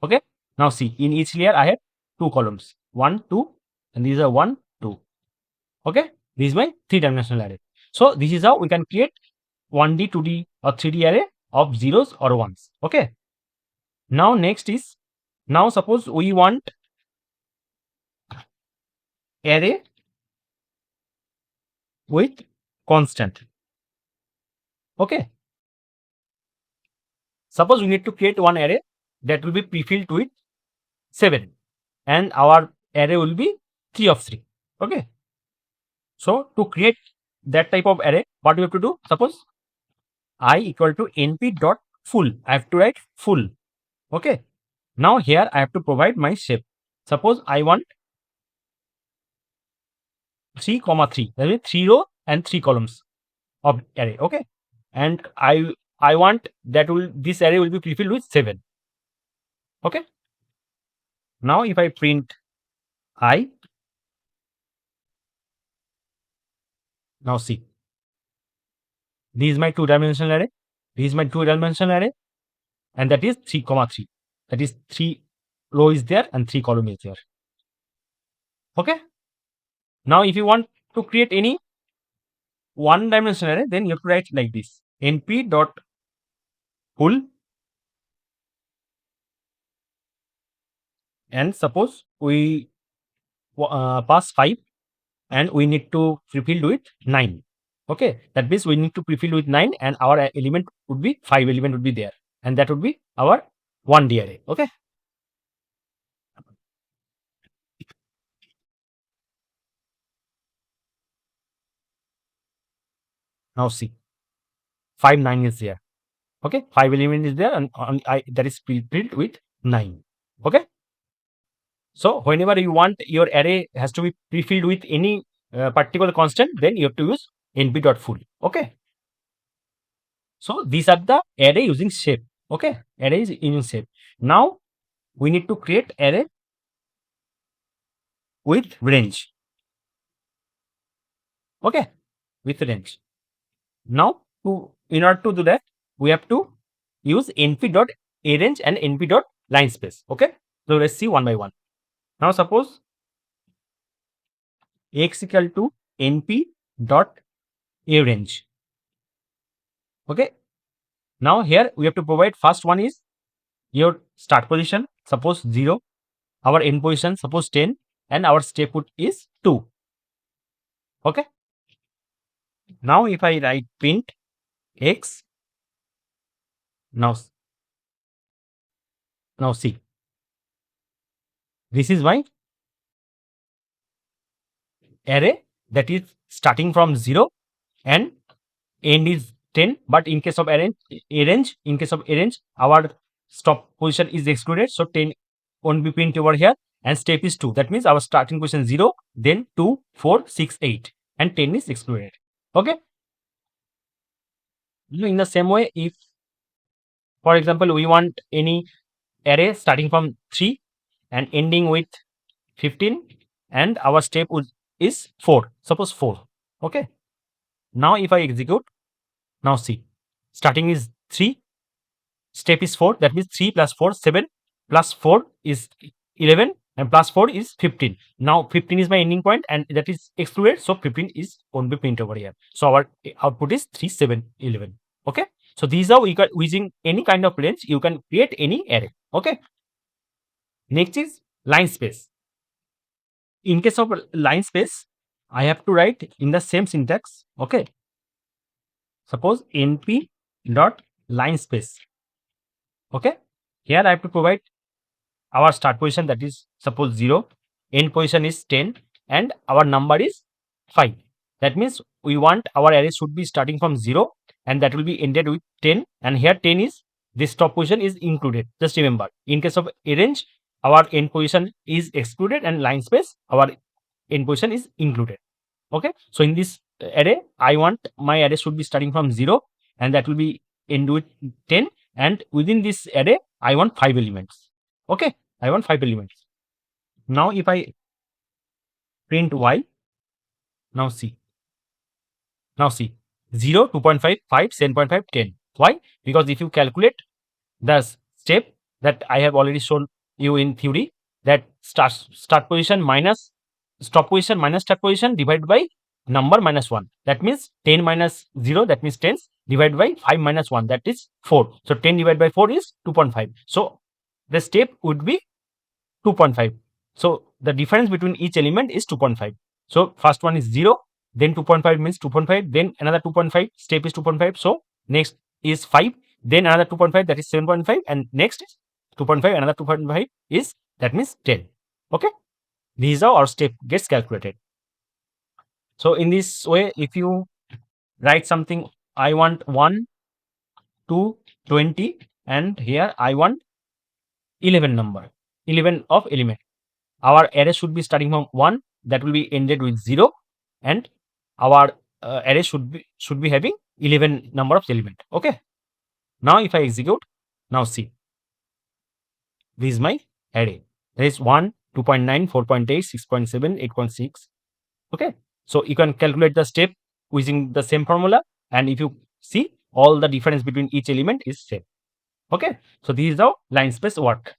Okay, now see, in each layer I have 2 columns, 1, 2, and these are 1, 2. Okay, this is my 3-dimensional array. So this is how we can create 1D, 2D or 3D array of zeros or ones. Okay, now next is, now suppose we want array with constant. Okay, suppose we need to create one array that will be prefilled with 7, and our array will be 3 of 3. Okay, so to create that type of array, what we have to do? Suppose I equal to np dot full. I have to write full. Okay, now here I have to provide my shape. Suppose I want 3, 3. That means 3 row and 3 columns of array. Okay, and I want that this array will be prefilled with 7. Okay, now if I print I, now see, this is my 2-dimensional array, this is my 2-dimensional array, and that is 3, 3. That is 3 row is there and 3 column is there. Okay, now if you want to create any 1-dimensional array, then you have to write like this: np dot full, and suppose we pass 5, and we need to prefill with 9. Okay, that means we need to prefill with 9, and our element would be 5 element would be there, and that would be our 1D array. Okay, now see, 5, 9 is there. Okay, 5 element is there, and that is filled with 9. Okay, So whenever you want your array has to be pre-filled with any particular constant, then you have to use np.full. Okay. So these are the array using shape. Okay, array is using shape. Now we need to create array with range. Okay, with range. Now in order to do that, we have to use np.arange and np.linespace. Okay, so let's see one by one. Now suppose x equal to np.arange. Okay, now here we have to provide first one is your start position, suppose 0, our end position suppose 10, and our step is 2. Okay, now if I write print x, now see, this is my array that is starting from 0 and end is 10, but in case of arrange, our stop position is excluded, so 10 won't be print over here, and step is 2. That means our starting position 0, then 2, 4, 6, 8, and 10 is excluded. Okay, in the same way, if for example we want any array starting from 3 and ending with 15, and our step is 4, suppose 4. Okay, now if I execute, now see, starting is 3, step is 4, that means 3 plus 4, 7, plus 4 is 11, and plus 4 is 15. Now 15 is my ending point and that is excluded, so 15 is won't be print over here. So our output is 3, 7, 11. Okay, so these are using any kind of range you can create any array. Okay, next is line space. In case of line space, I have to write in the same syntax. Okay, suppose np dot line space. Okay, here I have to provide our start position, that is suppose 0, end position is 10, and our number is 5. That means we want our array should be starting from 0 and that will be ended with 10, and here 10 is this top position is included. Just remember, in case of arrange, our end position is excluded, and line space, our end position is included. Okay, so in this array, I want my array should be starting from 0 and that will be end with 10, and within this array I want 5 elements. Okay, I want 5 elements. Now if I print y, now see 0, 2.5, 5, 7.5, 10. Why? Because if you calculate the step that I have already shown you in theory, that start position minus stop position minus start position divided by number minus 1, that means 10 minus 0, that means 10, divided by 5 minus 1, that is 4. So 10 divided by 4 is 2.5. So the step would be 2.5. So the difference between each element is 2.5. So first one is 0, then 2.5 means 2.5, then another 2.5, step is 2.5. So next is 5, then another 2.5, that is 7.5, and next is 2.5, another 2.5 is, that means 10. Okay, these are our step gets calculated. So in this way, if you write something, I want 1, 2, 20, and here I want 11 number, 11 of element. Our array should be starting from 1, that will be ended with 0, and our array should be having 11 number of element. Okay, now if I execute, now see, this is my array. There is 1, 2.9, 4.8, 6.7, 8.6. Okay, so you can calculate the step using the same formula, and if you see, all the difference between each element is same. Okay, so this is how line space work.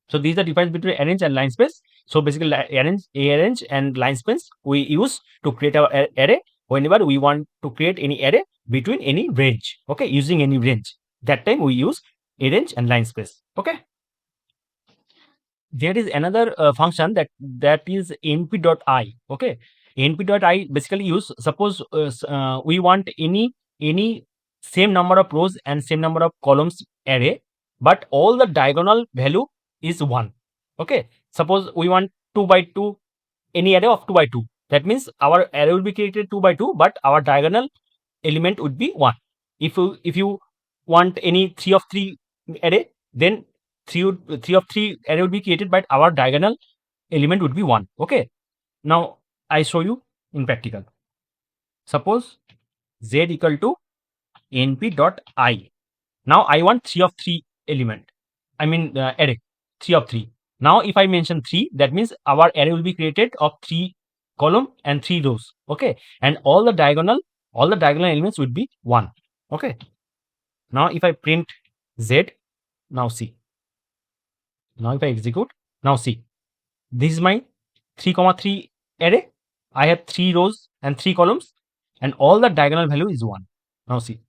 So these are the difference between arrange and line space. So basically arrange and line space we use to create our array whenever we want to create any array between any range. Okay, using any range, that time we use arrange and line space. Okay, there is another function that is np.I. Okay, np.I basically use, suppose we want any same number of rows and same number of columns array, but all the diagonal value is 1. Okay, suppose we want 2 by 2, any array of 2 by 2, that means our array will be created 2 by 2, but our diagonal element would be 1. If you want any 3 of 3 array, then 3 of 3 array will be created, but our diagonal element would be 1. Okay, now I show you in practical. Suppose z equal to np dot I. Now I want 3 of 3 element, I mean array 3 of 3. Now if I mention 3, that means our array will be created of 3 column and 3 rows. Okay, and all the diagonal elements would be 1. Okay, now if I print z, now see, now if I execute, now see, this is my 3 comma 3 array. I have 3 rows and 3 columns, and all the diagonal value is 1. Now see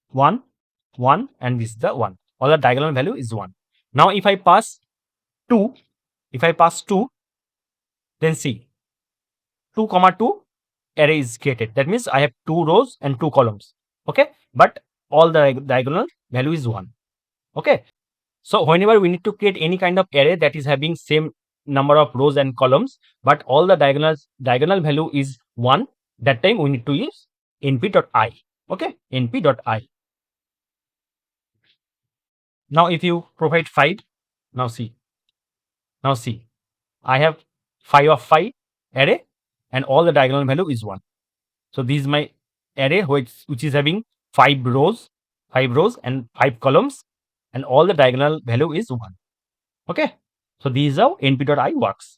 1 1 and this is the 1, all the diagonal value is 1. Now if I pass 2, then see 2 comma 2 array is created. That means I have 2 rows and 2 columns. Okay, but all the diagonal value is 1. Okay, so whenever we need to create any kind of array that is having same number of rows and columns, but all the diagonal value is 1, that time we need to use np.I. Okay, np.I. Now if you provide 5, now see, I have 5 of 5 array and all the diagonal value is 1. So this is my array which is having 5 rows and 5 columns, and all the diagonal value is 1. Okay, so this is how np.I works.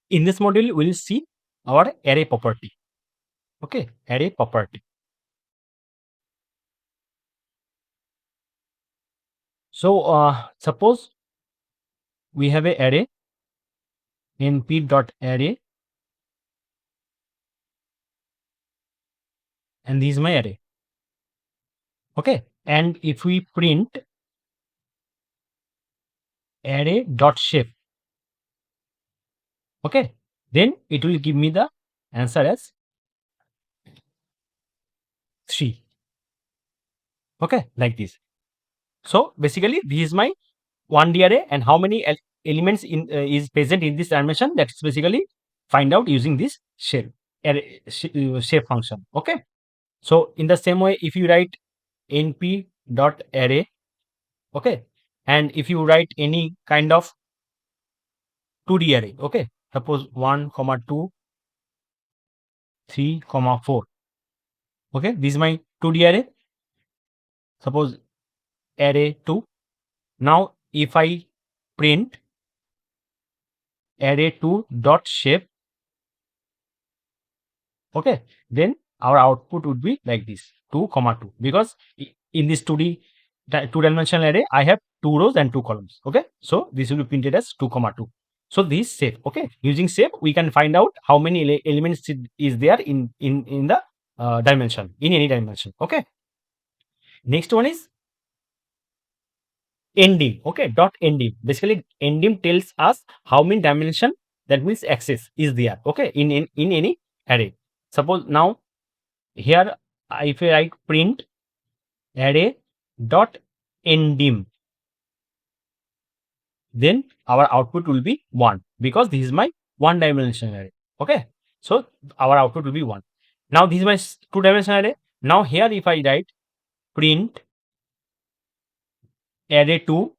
In this module we will see our array property. Okay, array property. So suppose we have a array np.array, and this is my array. Okay, and if we print array.shape, okay, then it will give me the answer as 3. Okay, like this. So basically this is my 1D array, and how many elements is present in this dimension, that's basically find out using this shape array shape function. Okay, so in the same way, if you write np.array, okay, and if you write any kind of 2D array, okay, suppose 1 comma 2 3 comma 4, okay, this is my 2D array, suppose array 2. Now if I print array2 dot shape, okay, then our output would be like this, 2 comma 2, because in this 2D 2-dimensional array I have 2 rows and 2 columns. Okay, so this will be printed as 2 comma 2. So this shape, okay, using shape we can find out how many elements is there in the dimension, in any dimension. Okay, next one is ndim. Okay, dot ndim, basically ndim tells us how many dimension, that means axis, is there, okay, in any array. Suppose now here if I write print array dot ndim, then our output will be 1, because this is my 1-dimensional array. Okay, so our output will be 1. Now this is my 2-dimensional array. Now here if I write print array2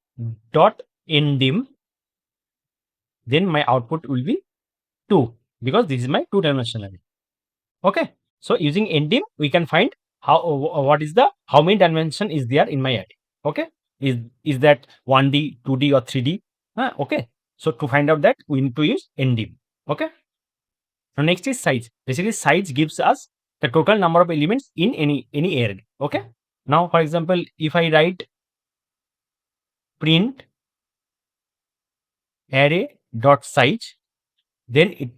dot ndim, then my output will be 2, because this is my 2-dimensional array. Okay, so using ndim we can find what is the how many dimension is there in my array. Okay, is that 1D, 2D or 3D? Okay, so to find out that we need to use ndim. Okay, now next is size. Basically size gives us the total number of elements in any array. Okay, now for example if I write print array dot size, then it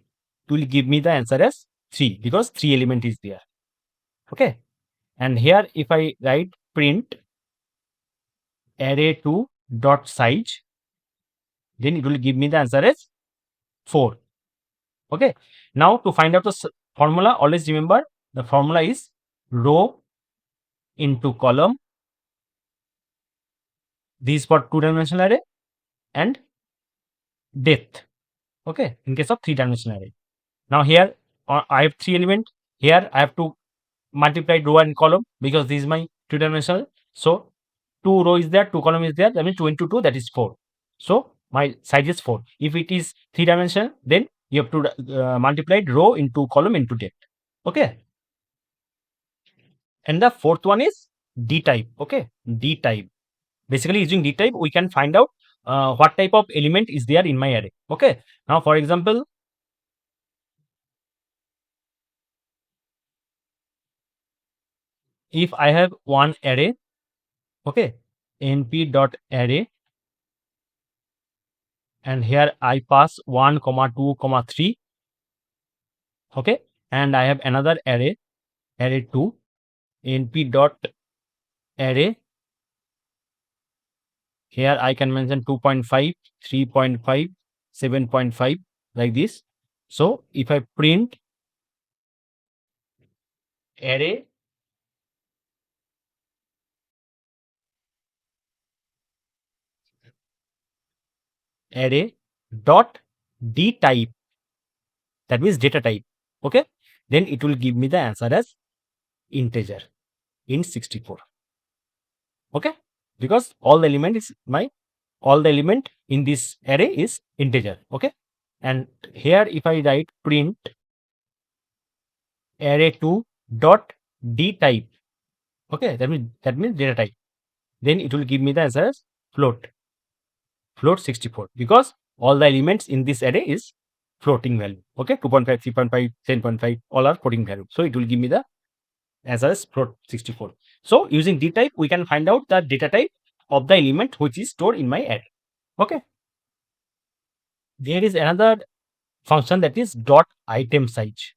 will give me the answer as 3, because 3 element is there. Okay, and here if I write print array2 dot size, then it will give me the answer as 4. Okay, now to find out the formula, always remember the formula is row into column. This for 2-dimensional array, and depth, okay, in case of 3-dimensional array. Now here I have 3 elements, here I have to multiply row and column, because this is my 2-dimensional. So 2 row is there, 2 column is there, that means 2 into 2, that is 4. So my size is 4. If it is 3 dimension, then you have to multiply row into column into depth. Okay. And the fourth one is D type. Okay, D type. Basically, using D type, we can find out what type of element is there in my array. Okay. Now, for example, if I have one array, okay, np.array, and here I pass 1, 2, 3, okay, and I have another array, array2, np.array. Here I can mention 2.5, 3.5, 7.5, like this. So if I print array dot D type, that means data type, okay, then it will give me the answer as integer in 64. Okay, because all the element in this array is integer. Okay, and here if I write print array2 dot D type, okay, that means data type, then it will give me the answer as float 64, because all the elements in this array is floating value. Okay, 2.5, 3.5, 10.5, all are floating value. So it will give me the answer as float 64. So using D type, we can find out the data type of the element which is stored in my array. Okay. There is another function, that is dot item size.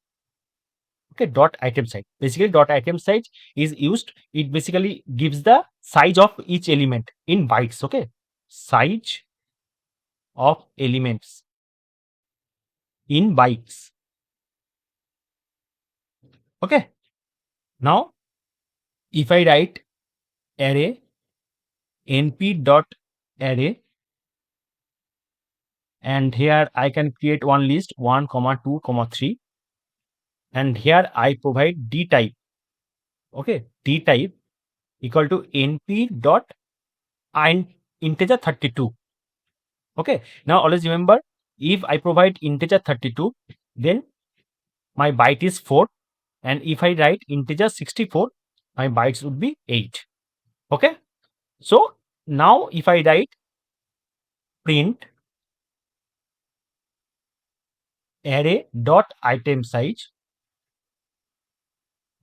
Okay, dot item size. Basically, dot item size is used. It basically gives the size of each element in bytes. Okay, size of elements in bytes. Okay. Now, if I write array np dot array, and here I can create one list 1, 2, 3, and here I provide D type. Okay, D type equal to np dot integer 32. Okay, now always remember, if I provide integer 32, then my byte is 4, and if I write integer 64, my bytes would be 8. Okay, so now if I write print array dot item size,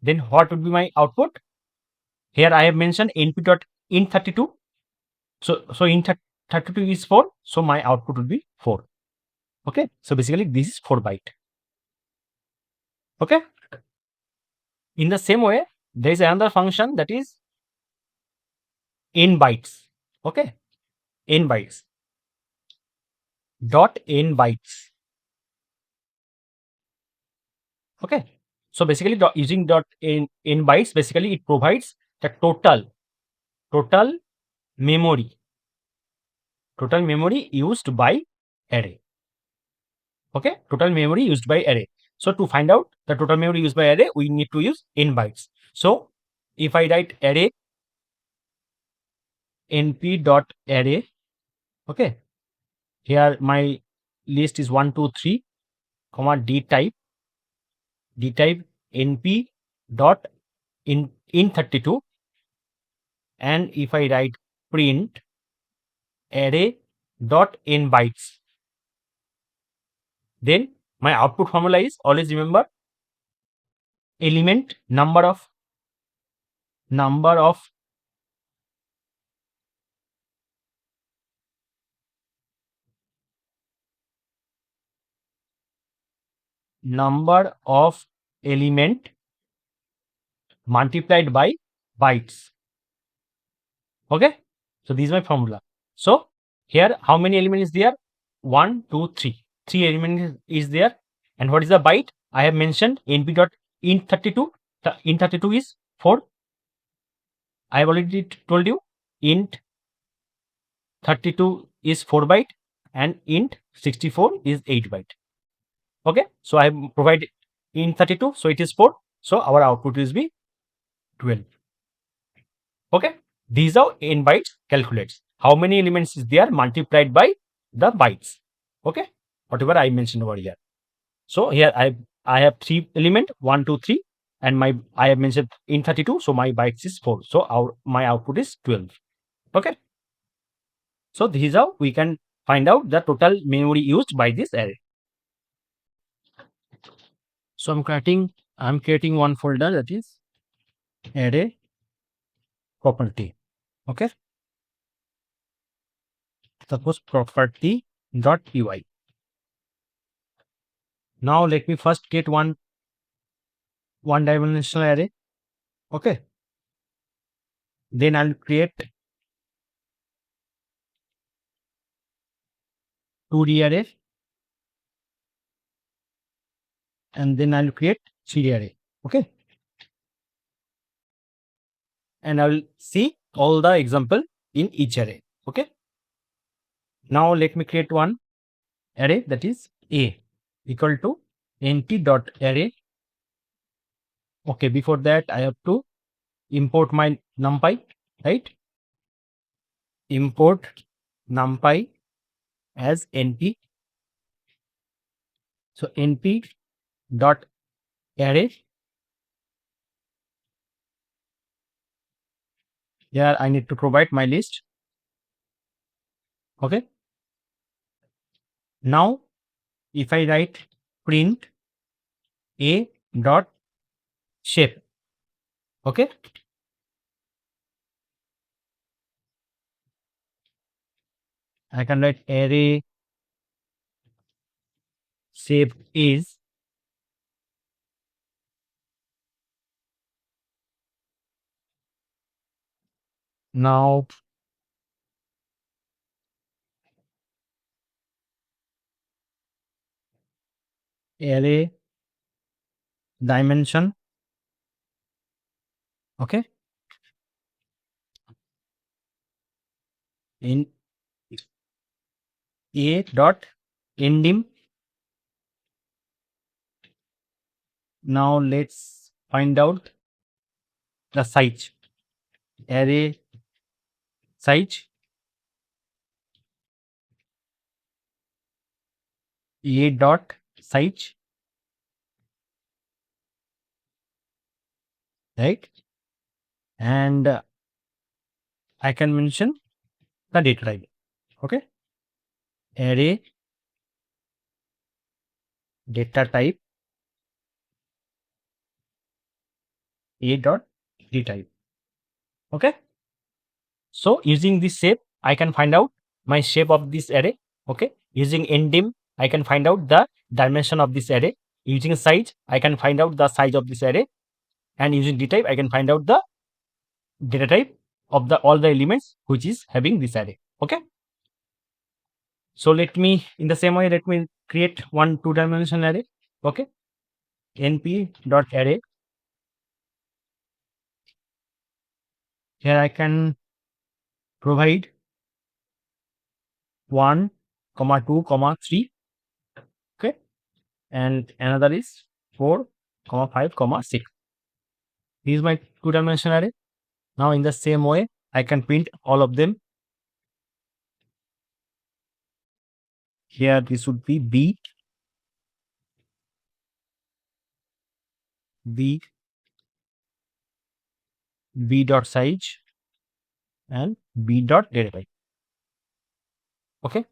then what would be my output? Here I have mentioned np dot int 32. So int 32 is 4. So my output will be 4. Okay. So basically this is 4 byte. Okay. In the same way, there is another function, that is n bytes. Okay. N bytes. Dot n bytes. Okay. So basically using dot n bytes, basically it provides the total memory used by array. Okay, total memory used by array. So to find out the total memory used by array, we need to use n bytes. So if I write array np dot array, okay, here my list is 1, 2, 3, comma D type np dot in 32, and if I write print array dot n bytes, then my output formula is, always remember, element number of element multiplied by bytes. Okay, so this is my formula. So here how many elements is there? 1, 2, 3. 3 elements is there. And what is the byte? I have mentioned np dot int 32. The int 32 is 4. I have already told you int 32 is 4 byte and int 64 is 8 byte. Okay, so I have provided int 32, so it is 4. So our output is be 12. Okay, This is how n bytes calculates. How many elements is there multiplied by the bytes. Okay, whatever I mentioned over here. So here I have 3 element 1, 2, 3, and my I have mentioned in 32. So my bytes is 4. So my output is 12. Okay. So this is how we can find out the total memory used by this array. So I'm creating one folder, that is array property. Okay. Suppose property.py. Now let me first get one dimensional array. Okay. Then I'll create 2D array, and then I'll create 3D array. Okay. And I will see all the example in each array. Okay. Now let me create one array, that is a equal to nt.array. Okay, before that I have to import my NumPy, right? Import NumPy as np. So np dot array. Here I need to provide my list. Okay. Now if I write print a dot shape. Okay. I can write array shape is now array dimension. Okay. In a dot ndim. Now let's find out the size. Array size a dot size, right? And I can mention the data type. Okay. Array data type a dot d type. Okay. So using this shape, I can find out my shape of this array. Okay. Using ndim, I can find out the dimension of this array. Using size, I can find out the size of this array. And using dtype, I can find out the data type of the all the elements which is having this array. Okay. So let me, in the same way, let me create one two-dimensional array. Okay. np dot array. Here I can provide 1, 2, 3. Okay. And another is 4, 5, 6. This is my two-dimensional array. Now in the same way, I can print all of them. Here this would be b dot size and b dot data type. Okay.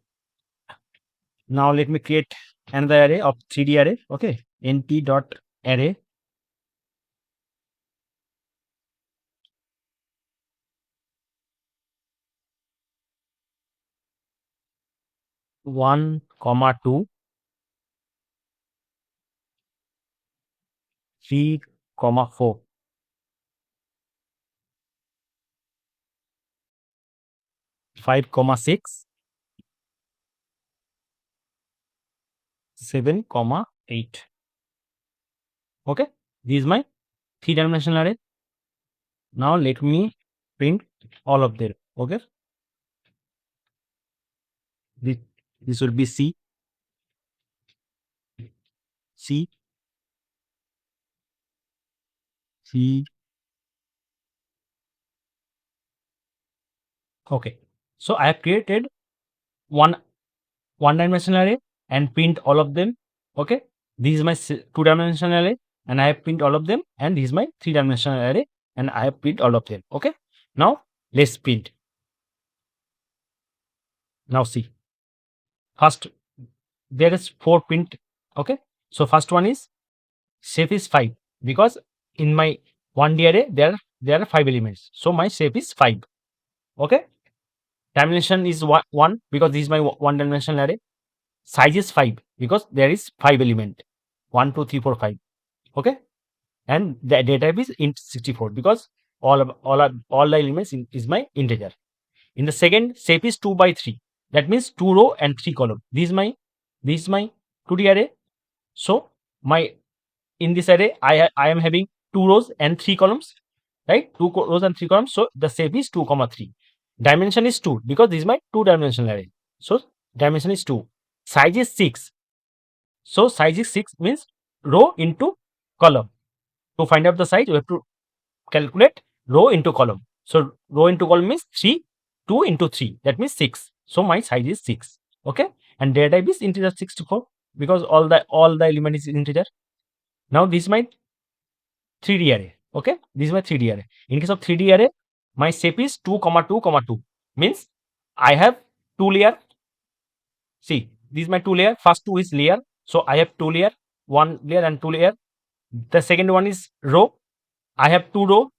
Now let me create another array of 3D array. Okay. np dot array. One, 2, 3, 4. 5, 6, 7, 8. Okay. This is my 3-dimensional array. Now let me print all of them. Okay. This will be C C Okay, so I have created one dimensional array and print all of them. Okay, this is my two dimensional array and I have print all of them, and this is my three dimensional array and I have print all of them. Okay, now let's print. Now see, first there is 4 print. Okay, so first one is shape is 5 because in my 1D array there are 5 elements, so my shape is 5. Okay, dimension is 1 because this is my one dimensional array. Size is 5 because there is 5 element, 1 2 3 4 5. Okay, and the data type is int 64 because all the elements is my integer. In the second, shape is 2 by 3, that means 2 row and 3 column. This is my 2D array. So my in this array I am having 2 rows and 3 columns, right? 2 rows and 3 columns. So the shape is 2 comma 3. Dimension is 2 because this is my 2 dimensional array. So dimension is 2. Size is 6. So size is 6 means row into column. To find out the size, you have to calculate row into column. So row into column means 3, 2 into 3, that means 6. So my size is 6. Okay, and data type is integer 64 because all the element is integer. Now this is my 3D array. Okay, this is my 3D array. In case of 3D array, my shape is 2 comma 2 comma 2 means I have 2 layer. See, this is my 2 layer. First 2 is layer, so I have 2 layer, 1 layer and 2 layer. The second one is row. I have 2 row.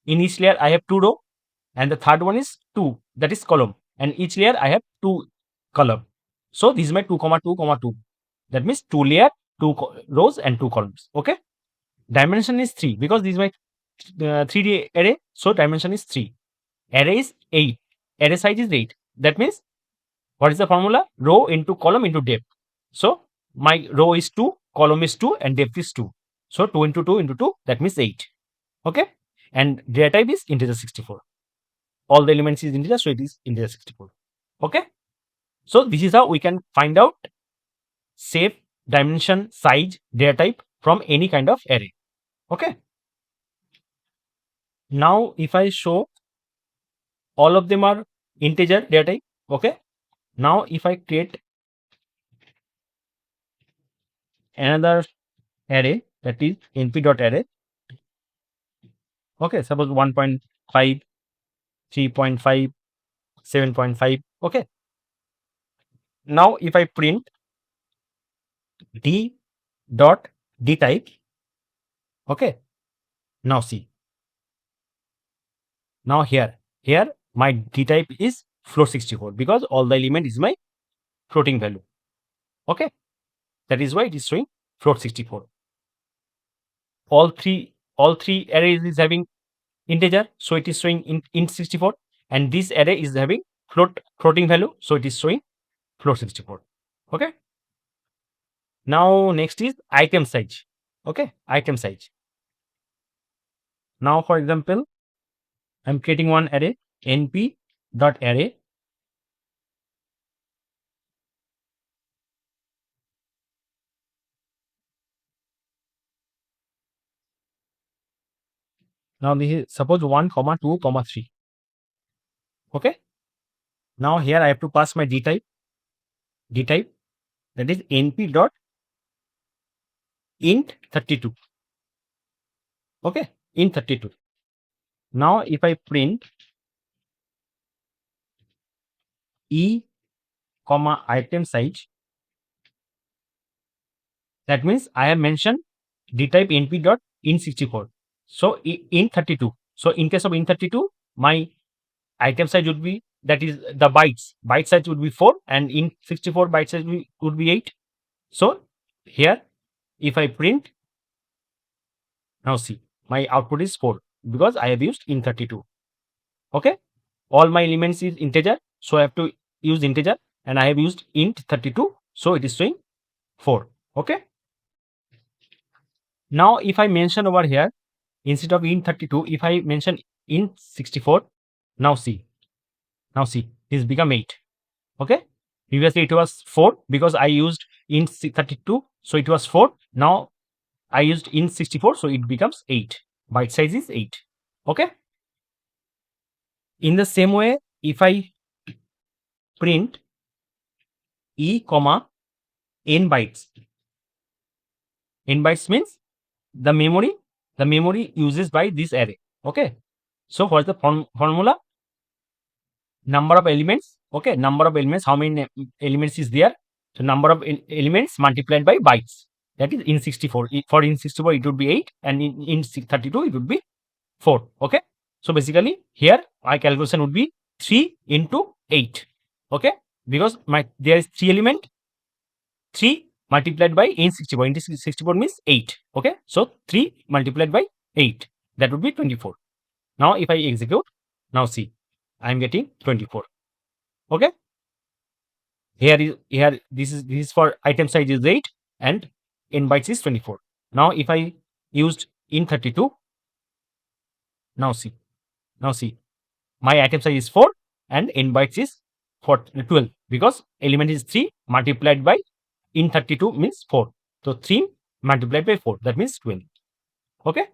In each layer I have 2 row, and the third one is 2, that is column, and each layer I have 2 column. So this is my 2 comma 2 comma 2, that means 2 layer, 2 rows and 2 columns. Okay, dimension is 3 because this is my 3D array, so dimension is 3. Array is 8, array size is 8. That means what is the formula? Row into column into depth. So my row is 2, column is 2 and depth is 2. So 2 into 2 into 2, that means 8. Okay, and data type is integer 64. All the elements is integer, so it is integer 64. Okay, so this is how we can find out shape, dimension, size, data type from any kind of array. Okay, now if I show all of them are integer data type. Okay, now if I create another array, that is np.array. Okay, suppose 1.5, 3.5, 7.5. Okay, now if I print d dot d type. Okay, now see, now here my d type is float 64 because all the element is my floating value. Okay, that is why it is showing float 64. All three arrays is having integer, so it is showing int 64, and this array is having floating value, so it is showing float 64. Okay, now next is item size. Okay, item size. Now for example, I'm creating one array, np.array. Now this is suppose 1 comma 2 comma 3. Okay, now here I have to pass my d type, that is np dot int 32. Okay, int 32. Now if I print e comma item size, that means I have mentioned d type np dot int 64. So int 32. So in case of int 32, my item size would be, that is the byte size would be 4, and int 64 byte size would be 8. So here if I print, now see, my output is 4 because I have used int 32. Okay, all my elements is integer, so I have to use integer, and I have used int 32, so it is showing 4. Okay, now if I mention over here, instead of int 32, if I mention int 64, now see, this become 8. Okay, previously it was 4 because I used int 32, so it was 4. Now I used int 64, so it becomes 8. Byte size is 8. Okay, In the same way, if I print e comma n bytes means the memory uses by this array. Okay, so what's the formula? Number of elements. Okay, number of elements, how many elements is there? So number of elements multiplied by bytes, that is in 64. For in 64 it would be 8, and in 32 it would be 4. Okay, so basically here my calculation would be 3 into 8. Okay, because there is 3 element, 3 multiplied by in 64. In 64 means 8. Okay, so 3 multiplied by 8, that would be 24. Now if I execute, now see, I am getting 24. Okay, here this is for item size is 8 and n bytes is 24. Now if I used in 32, now see my item size is 4 and n bytes is 12, because element is 3 multiplied by in 32 means 4. So 3 multiplied by 4, that means 12. Okay,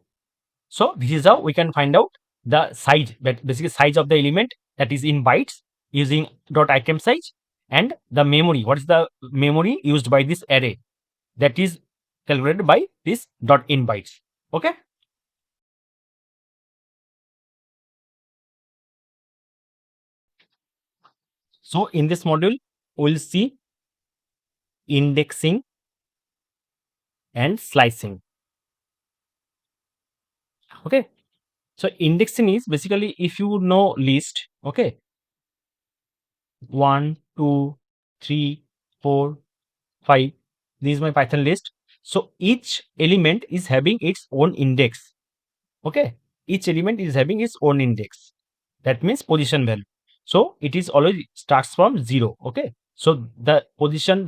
so this is how we can find out the size, basically size of the element, that is in bytes, using dot item size, and the memory, what is the memory used by this array, that is calculated by this dot in bytes. Okay, so in this module we'll see indexing and slicing. Okay, so indexing is basically, if you know list, okay, 1 2 3 4 5, this is my Python list. So each element is having its own index. Okay, each element is having its own index, that means position value. So it is always starts from 0. Okay, so the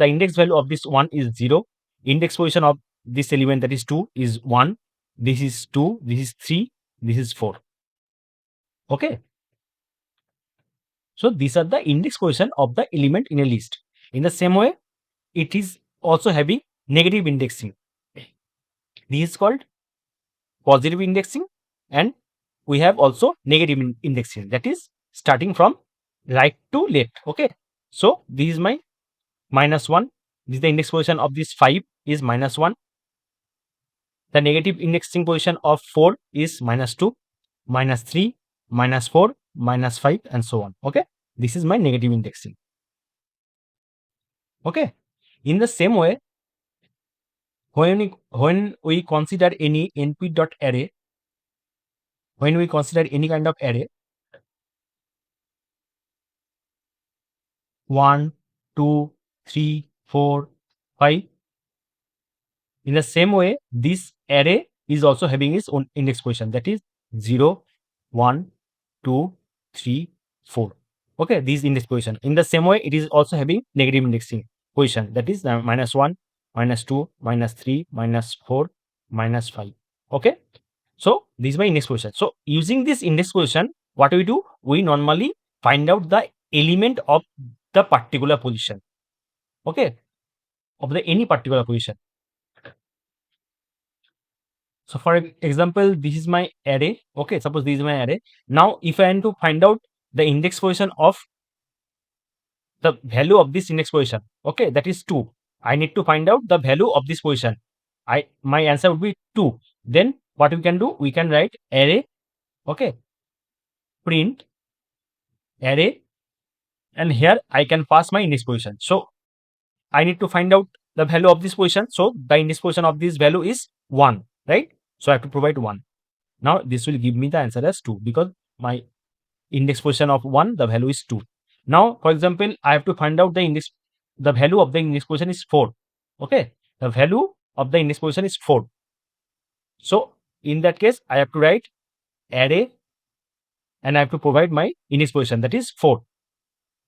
index value of this 1 is 0. Index position of this element, that is 2, is 1. This is 2, this is 3, this is 4. Okay, so these are the index position of the element in a list. In the same way, it is also having negative indexing. This is called positive indexing, and we have also negative indexing, that is starting from right to left. Okay, so this is my -1. This is the index position of this 5 is -1. The negative indexing position of 4 is -2, -3, -4, -5, and so on. Okay, this is my negative indexing. Okay, in the same way, when we consider any np.array, when we consider any kind of array, 1 2 3 4 5, in the same way this array is also having its own index position, that is 0 1 2 3 4. Okay, this index position. In the same way, it is also having negative indexing position, that is -1 -2 -3 -4 -5. Okay, so this is my index position. So using this index position, what we do, we normally find out the element of the particular position. Okay, of the any particular position. So for example, this is my array. Okay, suppose this is my array. Now if I want to find out the index position of the value of this index position, okay, that is 2. I need to find out the value of this position. My answer would be 2. Then what we can do, we can write array, okay, print array, and here I can pass my index position. So I need to find out the value of this position. So the index position of this value is 1, right? So I have to provide 1. Now this will give me the answer as 2, because my index position of 1, the value is 2. Now for example, I have to find out the value of the index position is 4. Okay, the value of the index position is 4. So in that case, I have to write array, and I have to provide my index position, that is 4.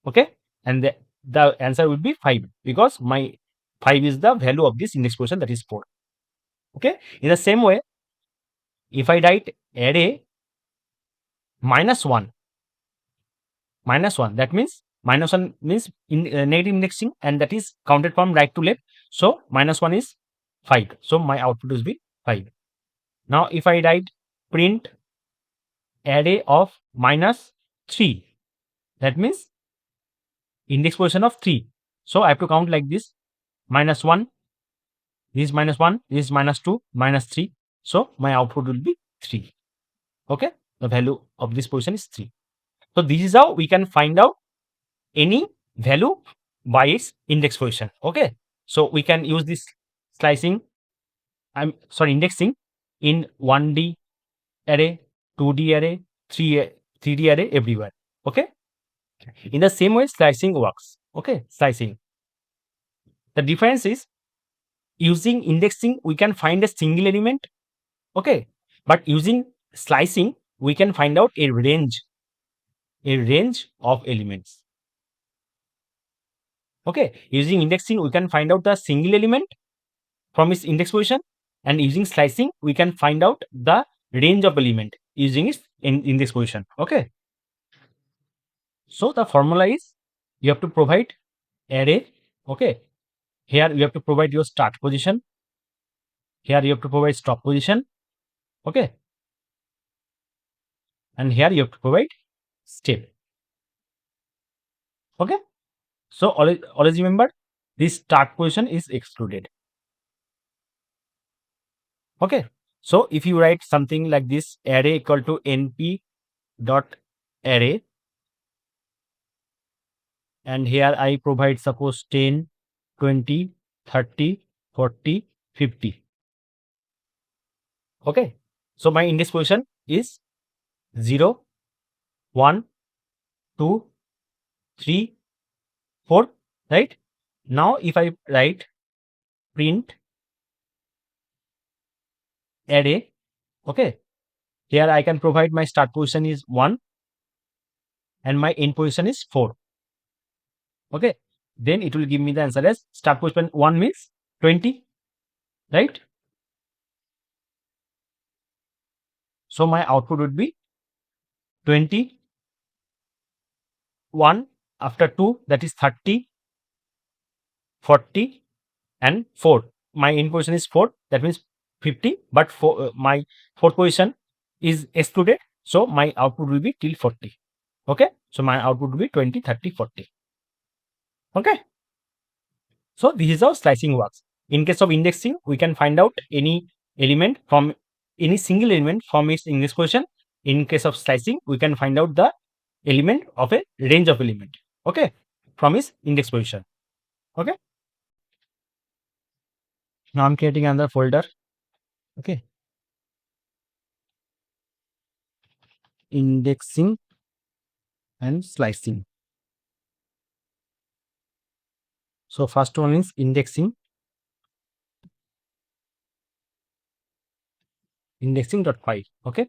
Okay, and the answer will be 5, because my 5 is the value of this index position, that is 4. Okay, in the same way, if I write array -1, that means -1 means negative indexing, and that is counted from right to left. So -1 is 5. So my output will be 5. Now if I write print array of -3, 3. That means index position of 3. So I have to count like this: minus 1, this is minus 1, this is minus 2, minus 3. So my output will be 3. Okay, the value of this position is 3. So this is how we can find out any value by its index position. Okay, so we can use this slicing, indexing in 1D array, 2D array, 3D array, everywhere. Okay, in the same way slicing works. Okay, slicing, the difference is using indexing we can find a single element. Okay, but using slicing we can find out a range of elements. Okay, using indexing we can find out the single element from its index position, and using slicing we can find out the range of element using its index position. Okay, so the formula is you have to provide array. Okay, here you have to provide your start position, here you have to provide stop position. Okay, and here you have to provide step. Okay, so always remember this start position is excluded. Okay, so if you write something like this, array equal to np dot array, and here I provide suppose 10, 20, 30, 40, 50. Okay, so my index position is 0, 1, 2, 3, 4, right? Now if I write print array, okay, here I can provide my start position is 1 and my end position is 4. Okay, then it will give me the answer as start position 1 means 20, right? So my output would be 20, 1 after 2, that is 30, 40 and 4. My end position is 4, that means 50, but my fourth position is excluded, so my output will be till 40. Okay, so my output will be 20, 30, 40. Okay, so this is how slicing works. In case of indexing we can find out any element from any single element from its index position. In case of slicing we can find out the element of a range of element, okay, from its index position. Okay, now I'm creating another folder. Okay, indexing and slicing. So first one is indexing, indexing.py. Okay,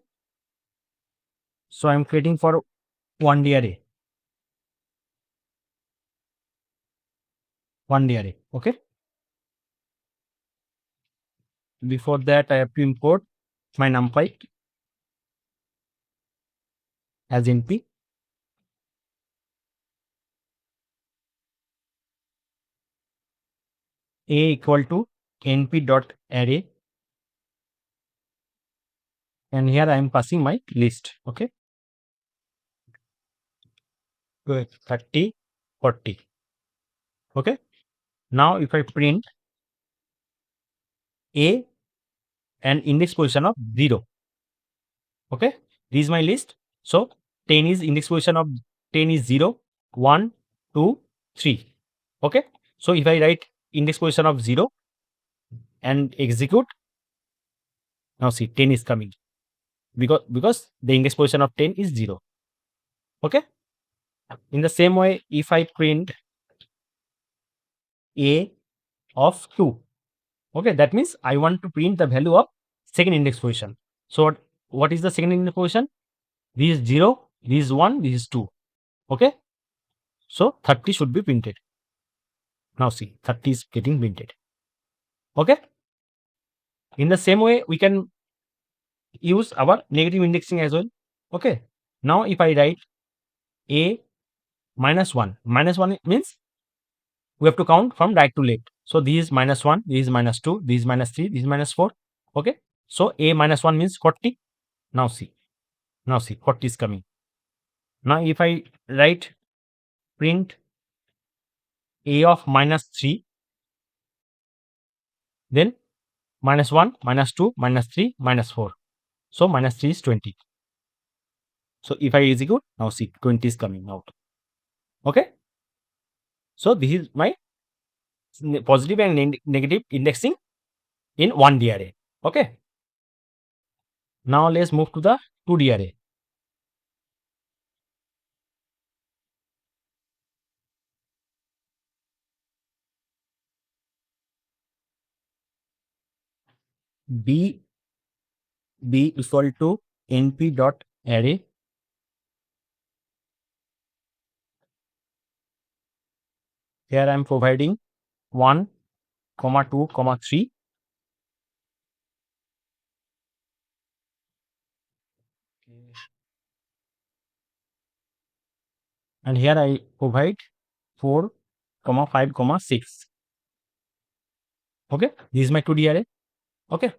so I'm creating for 1D array, 1D array. Okay, before that I have to import my NumPy as np. A equal to np dot array, and here I am passing my list. Okay, 30, 40. Okay, now if I print a and index position of 0. Okay, this is my list. So 10 is index position of 10 is 0, 1, 2, 3. Okay, so if I write index position of 0 and execute, now see 10 is coming because the index position of 10 is 0. Okay, in the same way if I print a of 2, okay, that means I want to print the value of second index position. So what is the second index position? This is 0, this is 1, this is 2. Okay, so 30 should be printed. Now see 30 is getting printed. Okay, in the same way we can use our negative indexing as well. Okay, now if I write a minus 1 means we have to count from right to left. So this is minus 1, this is minus 2, this is minus 3, this is minus 4. Okay, so a minus 1 means 40. Now see 40 is coming. Now if I write print a of -3, then -1, -2, -3, -4. So -3 is 20. So if I execute, now see 20 is coming out. Okay. So this is my positive and negative indexing in 1D array. Okay. Now let's move to the 2D array. B equal to np dot array. Here I am providing 1, 2, 3. And here I provide 4, 5, 6. Okay, this is my 2D array. Okay.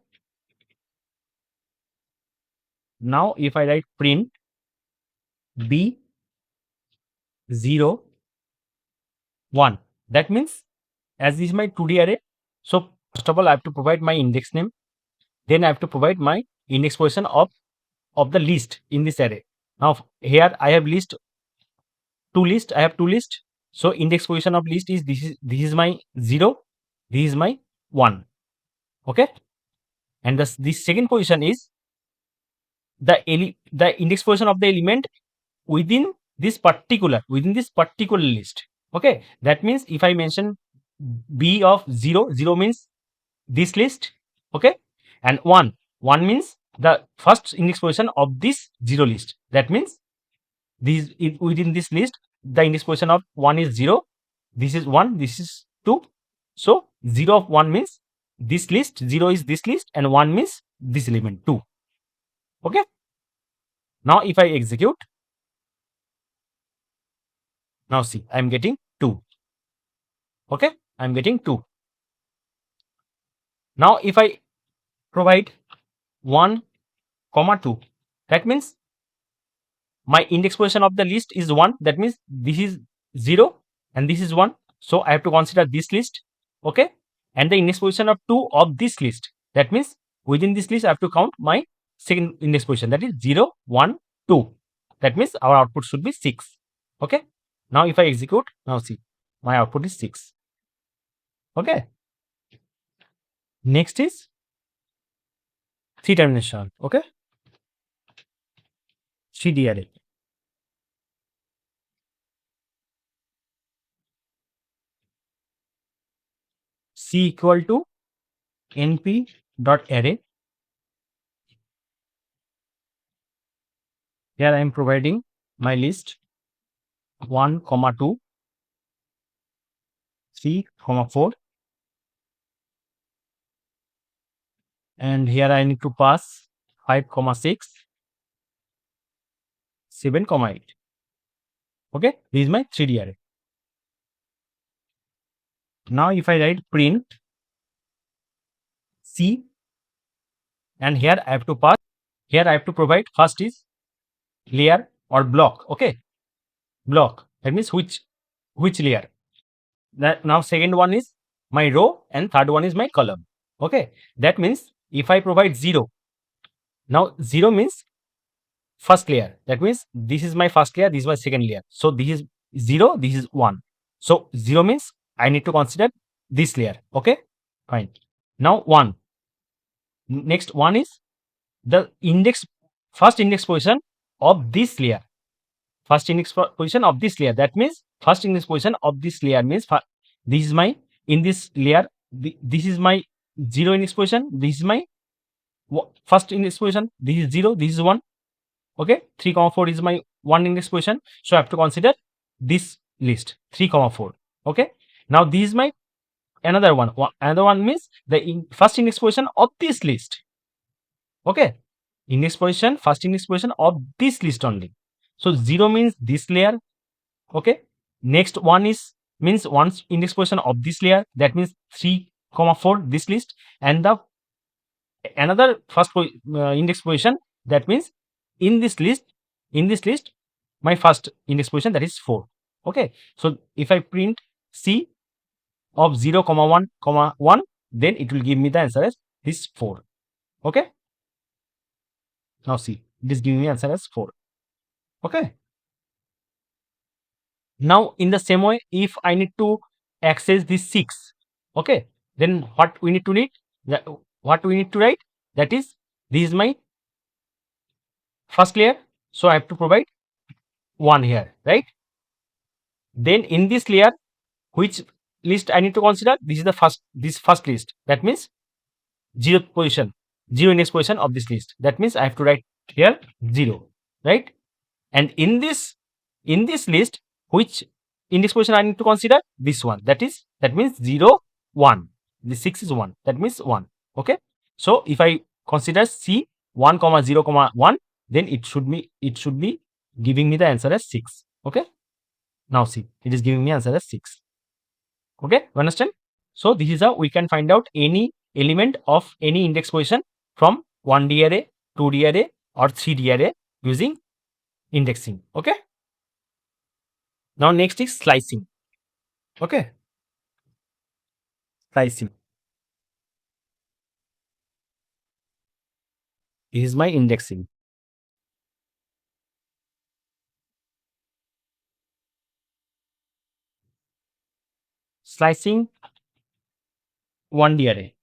Now if I write print b 0, 1, that means as this is my 2D array, so first of all I have to provide my index name, then I have to provide my index position of the list in this array. Now here I have two lists. So index position of list is this is my 0, this is my 1. Okay, and this second position is the index position of the element within this particular list. Okay, that means if I mention b of 0, 0 means this list. Okay, and 1 means the first index position of this 0 list. That means within this list the index position of 1 is 0, this is 1, this is 2. So 0 of 1 means this list, 0 is this list, and 1 means this element 2. Okay, now if I execute, now see I am getting 2. Okay, I am getting 2. Now if I provide 1, 2, that means my index position of the list is 1, that means this is 0 and this is 1, so I have to consider this list. Okay, and the index position of 2 of this list, that means within this list I have to count my second index position, that is 0, 1, 2. That means our output should be 6. Okay, now if I execute, now see my output is 6. Okay, next is 3-dimensional. Okay, 3D array. C equal to np dot array. Here I am providing my list 1, 2, 3, 4, and here I need to pass 5, 6, 7, 8. Okay, this is my 3D array. Now if I write print C, and here I have to pass, here I have to provide first is layer or block. Okay, block, that means which layer. That now second one is my row and third one is my column. Okay, that means if I provide 0, now 0 means first layer, that means this is my first layer, this is my second layer, so this is 0, this is 1, so 0 means I need to consider this layer. Okay, fine. Now 1, next one is the first index position of this layer, first index position of this layer, that means first index position of this layer means this is my, in this layer, this is my 0 index position, this is my first index position, this is 0, this is 1. Okay, 3, 4 is my 1 index position, so I have to consider this list 3, 4. Okay, now this is my another one means the first index position of this list. Okay, index position, first index position of this list only, so 0 means this layer. Okay, next one is means one index position of this layer, that means 3, 4 this list, and the another first index position, that means in this list my first index position, that is 4. Okay, so if I print C of 0, 1, 1, then it will give me the answer as this 4. Okay, now see, it is giving me answer as 4. Okay, now in the same way, if I need to access this 6, okay, then what we need to read, what we need to write, that is, this is my first layer, so I have to provide 1 here, right? Then in this layer, which list I need to consider, this is the first list, that means 0th position, 0 index position of this list, that means I have to write here 0, right? And in this list, which index position I need to consider, this one, that means 0, 1, the 6 is 1, that means 1. Okay, so if I consider C 1, 0, 1, then it should be giving me the answer as 6. Okay, now see, it is giving me answer as 6. Okay, you understand? So this is how we can find out any element of any index position from 1D array, 2D array, or 3D array using indexing. Okay, now next is slicing. Okay, slicing. This is my indexing. Slicing 1D array.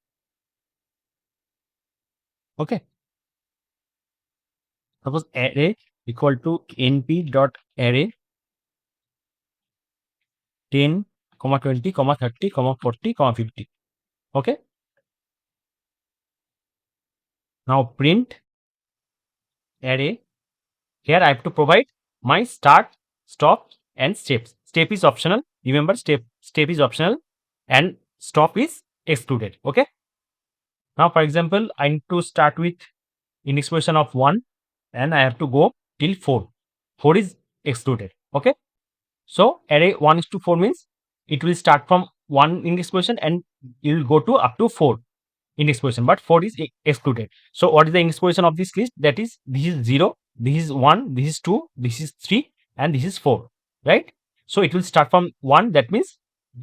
Okay, suppose array equal to np dot array 10, 20, 30, 40, 50. Okay, now print array. Here I have to provide my start, stop, and steps. Step is optional. Remember, step is optional, and stop is excluded. Okay, now for example, I need to start with index position of 1 and I have to go till 4. 4 is excluded. Okay, so array 1 is to 4 means it will start from 1 index position and it will go to up to 4 index position, but 4 is excluded. So what is the index position of this list? That is, this is 0, this is 1, this is 2, this is 3, and this is 4, right? So it will start from 1, that means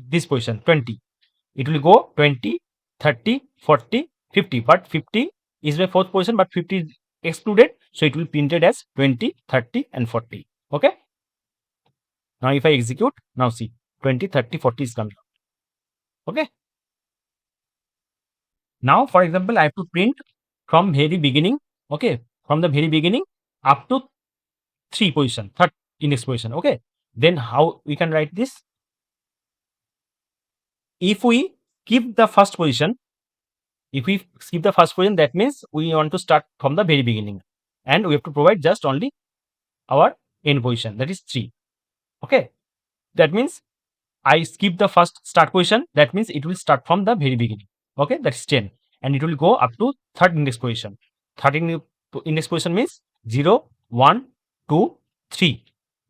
this position 20. It will go 20, 30, 40, 50, but 50 is my fourth position, but 50 is excluded, so it will be printed as 20, 30, and 40. Okay, now if I execute, now see, 20, 30, 40 is coming out. Okay, now for example, I have to print from very beginning. Okay, from the very beginning up to 3 position, third index position. Okay, then how we can write this? If we keep the first position, that means we want to start from the very beginning and we have to provide just only our end position, that is 3. Okay, that means I skip the first start position, that means it will start from the very beginning. Okay, that is 10, and it will go up to third index position. Third index position means 0, 1, 2, 3,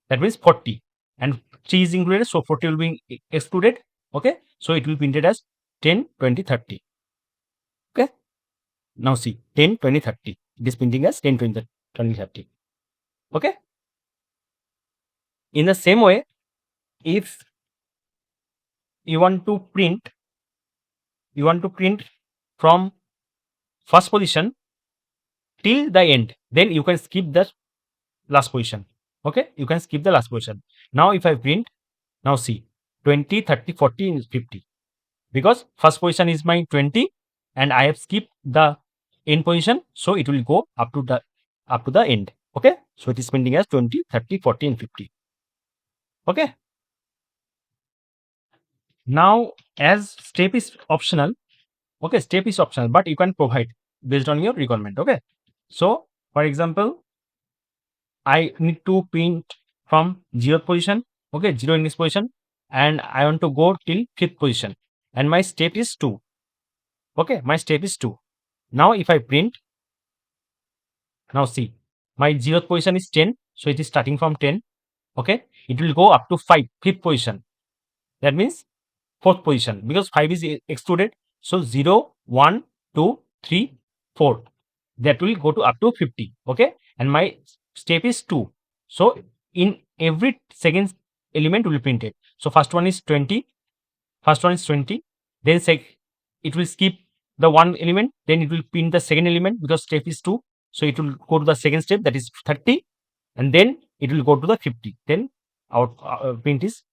that means 40, and 3 is included, so 40 will be excluded. Okay, so it will be printed as 10, 20, 30. Okay, now see, 10, 20, 30, it is printing as 10, 20, 30. Okay, in the same way, if you want to print from first position till the end, then you can skip the last position. Okay, you can skip the last position. Now if I print, now see, 20, 30, 40, and 50, because first position is my 20 and I have skipped the end position, so it will go up to the end. Okay, so it is printing as 20, 30, 40, and 50. Okay, now as step is optional, okay, step is optional, but you can provide based on your requirement. Okay, so for example, I need to print from 0th position, okay, 0 index position, and I want to go till 5th position, and my step is 2. Okay, my step is 2. Now if I print, now see, my 0th position is 10, so it is starting from 10. Okay, it will go up to 5th position, that means 4th position, because 5 is excluded, so 0, 1, 2, 3, 4, that will go to up to 50. Okay, and my step is 2, so in every second element will be printed. So first one is 20, then it will skip the one element, then it will print the second element because step is 2. So it will go to the second step, that is 30, and then it will go to the 50. Then our print is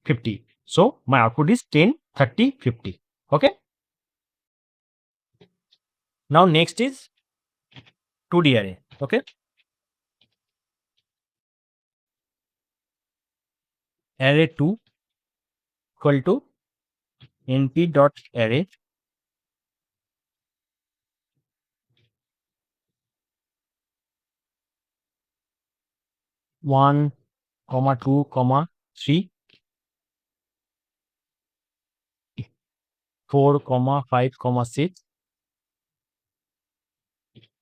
50. So my output is 10, 30, 50. Okay. Now next is 2D array. Okay. Array 2 equal to np dot array 1, 2, 3, 4, 5, 6.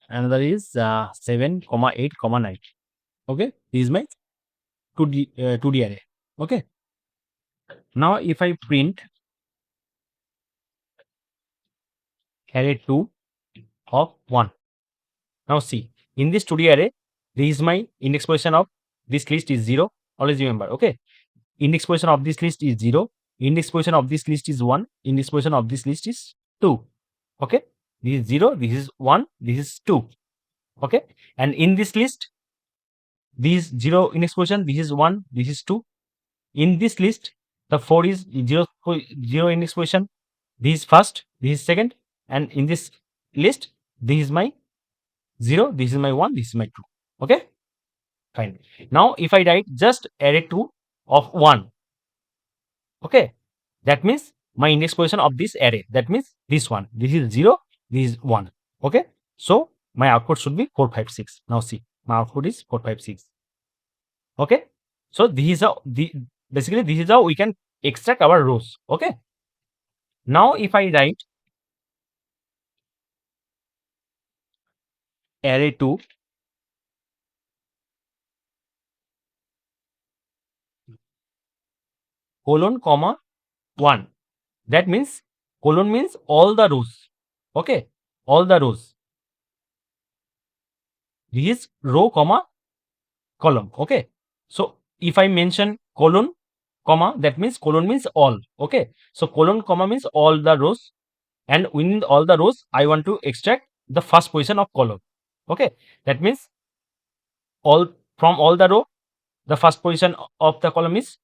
Another is 7, 8, 9. Okay, this is my 2D array. Okay. Now if I print array 2 of 1. Now see, in this 2D array, this is my index position of this list is 0. Always remember, okay? Index position of this list is 0. Index position of this list is 1. Index position of this list is 2. Okay? This is 0, this is 1, this is 2. Okay? And in this list, this 0 index position, this is 1, this is 2. In this list, the 4 is 0, 0 index position. This is first, this is second. And in this list, this is my 0, this is my 1, this is my 2. Okay? Fine. Now, if I write just array 2 of 1, okay, that means my index position of this array, that means this one, this is 0, this is 1. Okay? So, my output should be 4, 5, 6. Now, see, my output is 4, 5, 6. Okay? So, this is how, basically, this is how we can extract our rows. Okay? Now, if I write array 2 colon comma 1, that means colon means all the rows. Okay, all the rows. This is row comma column. Okay, so if I mention colon comma, that means colon means all. Okay, so colon comma means all the rows, and within all the rows I want to extract the first position of column. Okay, that means all from all the row, the first position of the column is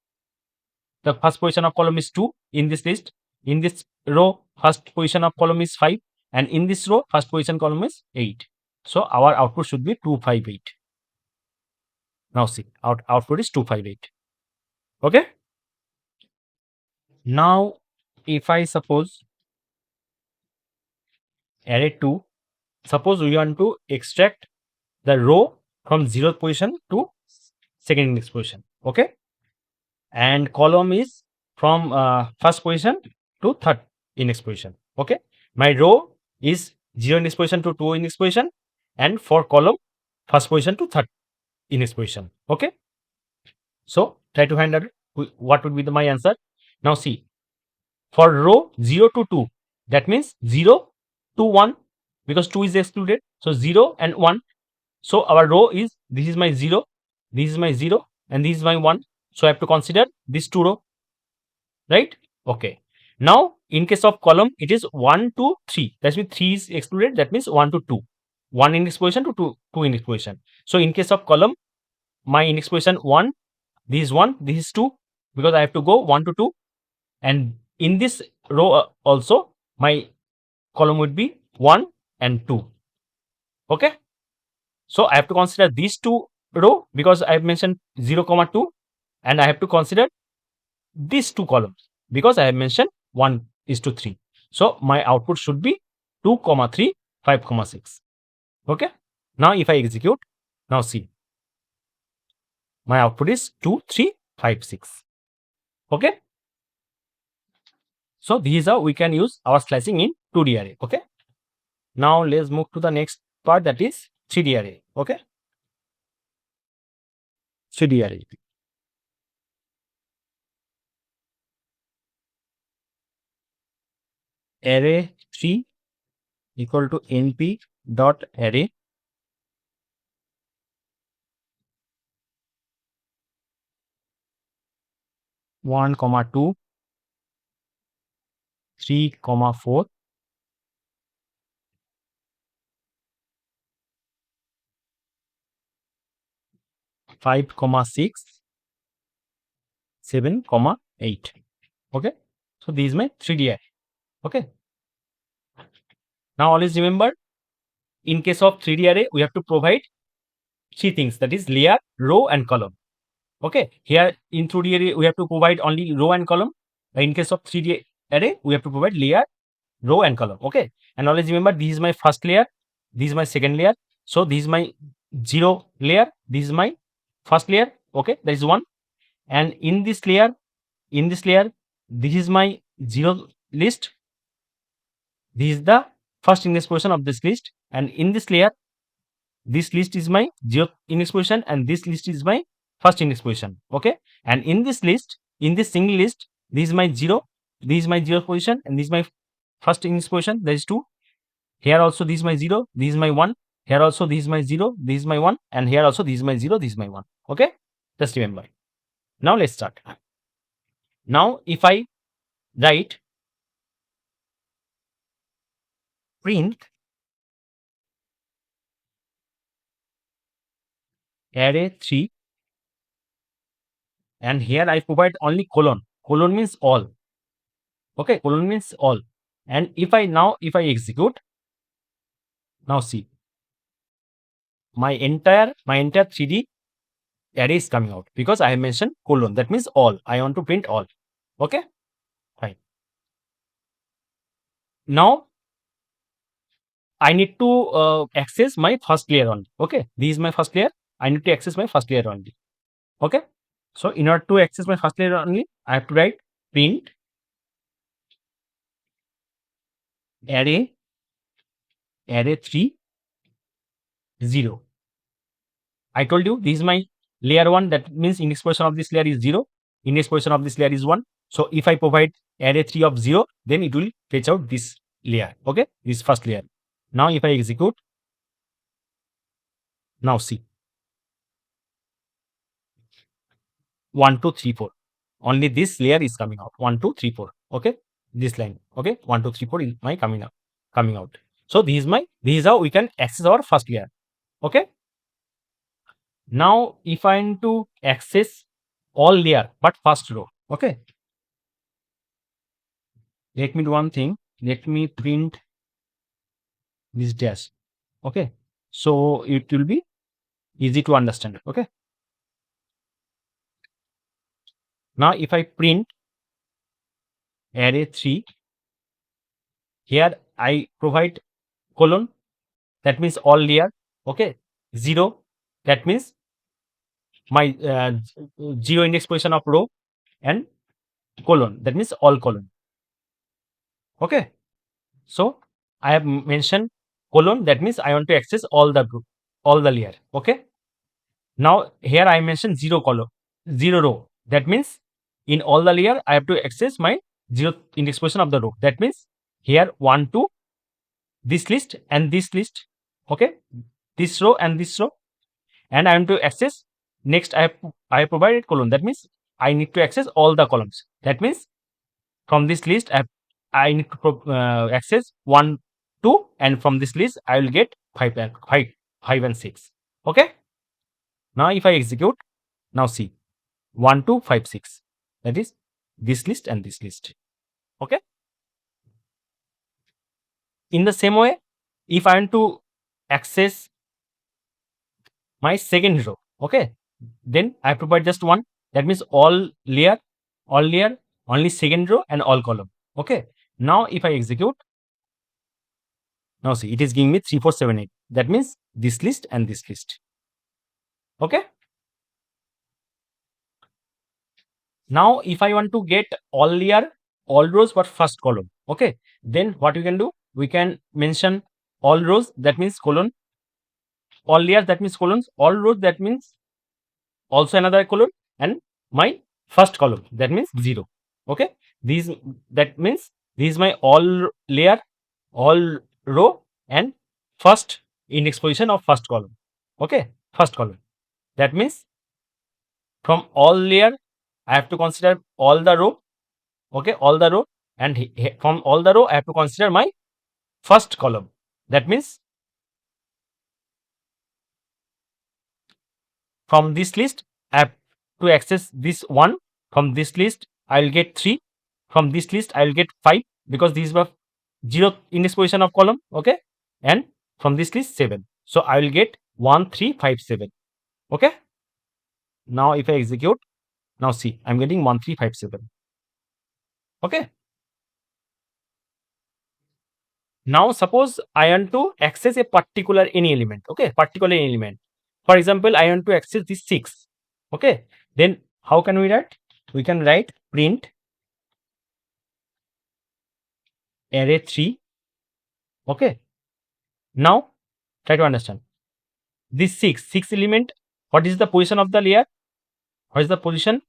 2 in this list. In this row, first position of column is 5, and in this row, first position column is 8. So our output should be 258. Now see, output is 258. Okay. Now, if I suppose array 2, suppose we want to extract the row from 0th position to second index position. Okay. And column is from first position to third index position. Okay, my row is 0 index position to 2 index position, and for column first position to third index position. Okay, so try to find out what would be my answer. Now see, for row 0 to 2, that means 0 to 1, because 2 is excluded, so 0 and 1. So our row is, this is my 0, this is my 0, and this is my 1. So I have to consider this 2 row, right? Okay. Now, in case of column, it is 1 to 3. That means 3 is excluded. That means 1 to 2. 1 index position to 2 index position. So, in case of column, my index position 1, this is 1, this is 2, because I have to go 1 to 2. And in this row also, my column would be 1 and 2. Okay. So, I have to consider these 2 row because I have mentioned 0, 2, and I have to consider these 2 columns because I have mentioned 1 is to 3. So my output should be 2, 3, 5, 6. Okay. Now if I execute, now see, my output is 2, 3, 5, 6. Okay. So this is how we can use our slicing in 2D array. Okay. Now let's move to the next part, that is 3D array. Okay. 3D array. Array 3 equal to np dot array 1, 2, 3, 4, 5, 6, 7, 8. Okay, so this is my 3D array. Okay, now always remember, in case of 3D array, we have to provide three things, that is layer, row, and column. Okay, here in 2D array, we have to provide only row and column. In case of 3D array, we have to provide layer, row, and column. Okay, and always remember, this is my first layer, this is my second layer. So this is my 0 layer, this is my first layer. Okay, that is 1. And in this layer, this is my 0 list. This is the first index position of this list. And in this layer, this list is my 0th index position, and this list is my first index position. Okay, and in this list, in this single list, this is my 0, this is my 0th position, and this is my first index position, that is 2. Here also this is my 0, this is my 1. Here also this is my 0, this is my 1, and here also this is my 0, this is my 1. Okay, just remember. Now let's start. Now if I write print array 3, and here I provide only colon. Colon means all. Okay, colon means all. And if I execute, now see, my entire 3D array is coming out because I have mentioned colon. That means all. I want to print all. Okay, fine. Now I need to access my first layer only. Okay, this is my first layer. I need to access my first layer only. Okay, so in order to access my first layer only, I have to write print array 3 0. I told you this is my layer 1. That means index position of this layer is 0. Index position of this layer is 1. So if I provide array 3 of 0, then it will fetch out this layer. Okay, this first layer. Now if I execute, now see, 1, 2, 3, 4. Only this layer is coming out. 1, 2, 3, 4. Okay, this line. Okay, 1, 2, 3, 4 is my coming out. So this is how we can access our first layer. Okay. Now if I want to access all layer but first row. Okay, let me do one thing. Let me print this dash. Okay, so it will be easy to understand. Okay, now if I print array 3, here I provide colon, that means all layer. Okay, 0, that means my 0 index position of row, and colon, that means all colon. Okay, so I have mentioned colon, that means I want to access all the group, all the layer. Okay, now here I mentioned 0 column, 0 row, that means in all the layer I have to access my 0th index position of the row. That means here 1, 2, this list and this list. Okay, this row and this row, and I am to access next. I have provided column, that means I need to access all the columns. That means from this list I need to access 1, 2, and from this list I will get 5 and 6. Okay, now if I execute, now see, 1, 2, 5, 6, that is this list and this list. Okay, in the same way, if I want to access my second row, okay, then I provide just 1, that means all layer, only second row and all column. Okay, now if I execute, now see, it is giving me 3, 4, 7, 8. That means this list and this list. Okay, now if I want to get all layer, all rows but first column, okay, then what we can do, we can mention all rows, that means colon, all layers, that means columns, all rows, that means also another column, and my first column, that means 0. Okay, that means this is my all layer, all row, and first index position of first column. Okay, first column, that means from all layer I have to consider all the row, okay, all the row, and from all the row I have to consider my first column. That means from this list I have to access this 1. From this list I will get 3. From this list I will get 5 because these were 0 index position of column, okay, and from this list 7. So I will get 1 3 5 7, okay. Now if I execute, now see, I'm getting 1 3 5 7, okay. Now suppose I want to access a particular any element, okay, particular any element. For example, I want to access this 6, okay. Then how can we write? We can write print array 3, okay. Now try to understand this 6 element. What is the position of the layer? What is the position?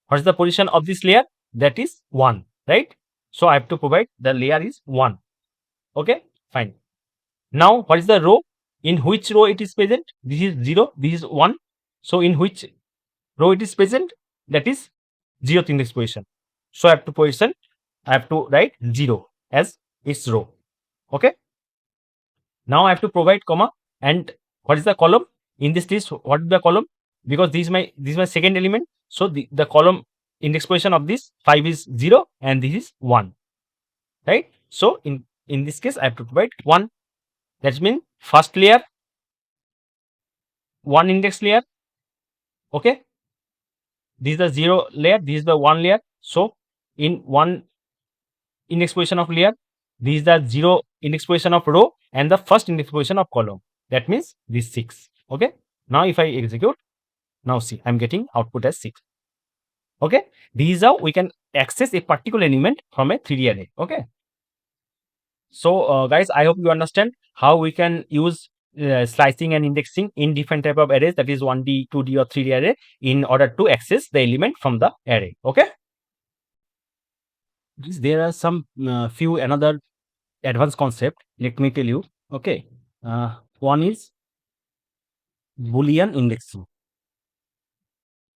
What is the position of this layer? That is 1, right? So I have to provide the layer is 1, okay, fine. Now what is the row? In which row it is present? This is 0, this is 1. So in which row it is present? That is 0th index position. So I have to write 0 as its row, okay. Now I have to provide comma, and what is the column in this list? What is the column? Because this is my second element, so the column index position of this 5 is 0 and this is 1, right? So in this case I have to provide 1. That means first layer 1 index layer, okay. This is the 0 layer, this is the 1 layer. So in 1 index position of layer, this is the 0 index position of row and the first index position of column. That means this 6, okay. Now if I execute, now see, I'm getting output as 6, okay. This is how we can access a particular element from a 3D array, okay. So guys, I hope you understand how we can use slicing and indexing in different type of arrays, that is 1D, 2D or 3D array, in order to access the element from the array, okay. There are some few another advanced concept, let me tell you, okay. One is Boolean indexing,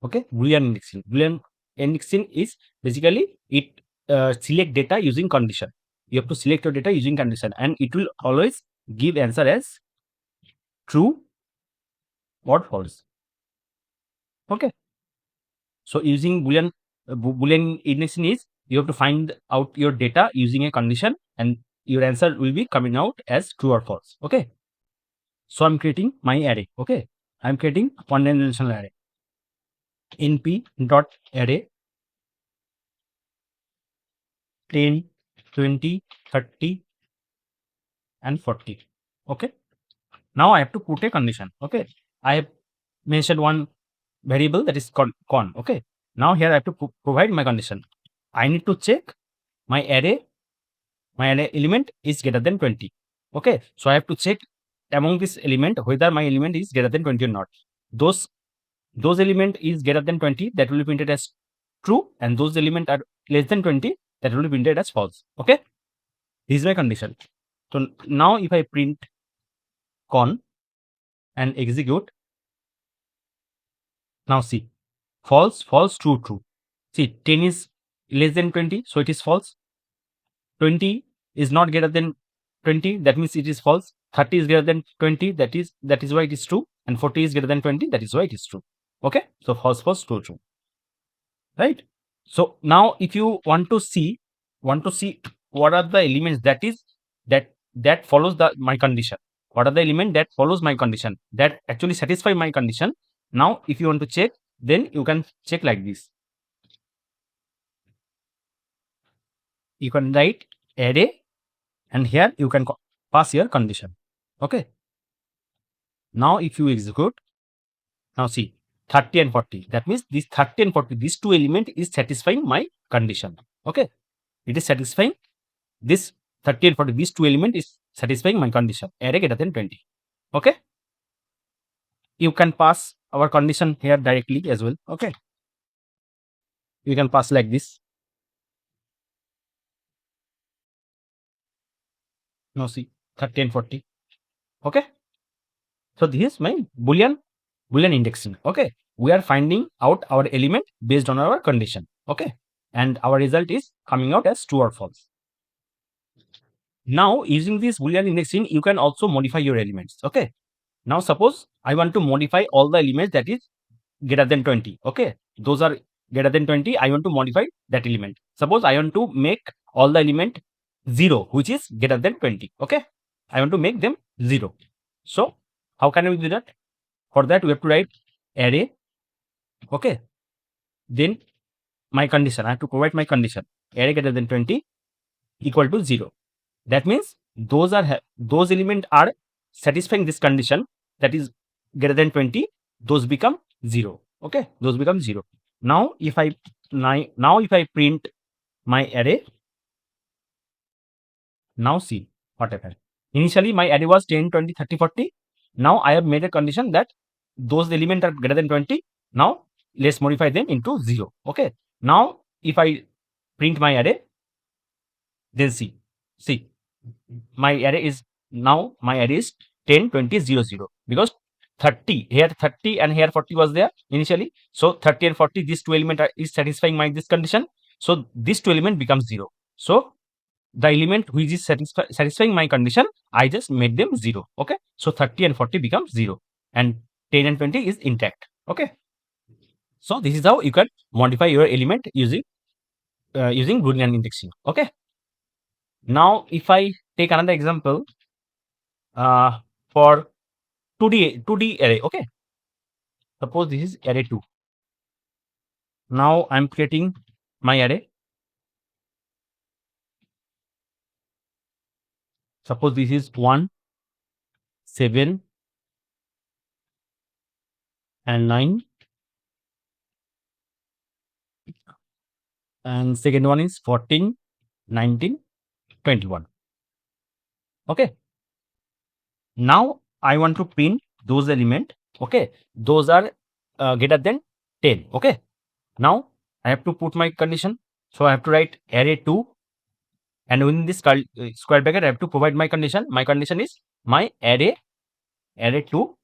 okay. Boolean indexing is basically it select data using condition. You have to select your data using condition and it will always give answer as true or false, okay. So using Boolean indexing is you have to find out your data using a condition and your answer will be coming out as true or false, okay. So I'm creating my array, okay. I'm creating one dimensional array, np dot array 10 20 30 and 40, okay. Now I have to put a condition, okay. I have mentioned one variable that is con, okay. Now here I have to provide my condition. I need to check my array element is greater than 20, okay. So I have to check among this element whether my element is greater than 20 or not. Those element is greater than 20, that will be printed as true, and those element are less than 20, that will be printed as false, okay. This is my condition. So now if I print con and execute, now see, false false true true. See, 10 is less than 20, so it is false. 20 is not greater than 20, that means it is false. 30 is greater than 20, that is why it is true, and 40 is greater than 20, that is why it is true, okay. So false false true true, right. So now if you want to see what are the elements that follows my condition, what are the element that follows my condition, that actually satisfy my condition. Now if you want to check, then you can check like this. You can write array and here you can pass your condition, okay. Now if you execute, now see, 30 and 40, that means this 30 and 40, these two element is satisfying my condition, okay. It is satisfying this 30 and 40, these two element is satisfying my condition, array greater than 20, okay. You can pass our condition here directly as well, okay. You can pass like this. Now see, 30 and 40, okay. So this is my Boolean Boolean indexing. Okay, we are finding out our element based on our condition. Okay, and our result is coming out as true or false. Now using this Boolean indexing, you can also modify your elements. Okay, now suppose I want to modify all the elements that is greater than 20. Okay, those are greater than 20. I want to modify that element. Suppose I want to make all the element 0 which is greater than 20. Okay, I want to make them 0. So how can we do that? For that we have to write array. Okay, then my condition, I have to provide my condition, array greater than 20 equal to 0. That means those elements are satisfying this condition, that is greater than 20, those become 0. Okay, those become 0. Now if I print my array, now see what happened. Initially my array was 10, 20, 30, 40. Now I have made a condition that those elements are greater than 20. Now let's modify them into 0. Okay, now if I print my array, then see my array is 10, 20, 0, 0, because 30 here, 30 and here 40 was there initially. So 30 and 40, these two elements is satisfying my this condition. So this two element becomes 0. So the element which is satisfying my condition, I just made them 0. Okay, so 30 and 40 becomes 0 and 10 and 20 is intact. Okay, so this is how you can modify your element using Boolean indexing. Okay, now if I take another example for 2D array. Okay, suppose this is array 2. Now I'm creating my array. Suppose this is 1, 7 and 9, and second one is 14, 19, 21. Okay, now I want to print those element. Okay, those are greater than 10. Okay, now I have to put my condition. So I have to write array 2, and within this square bracket I have to provide my condition. My condition is my array 2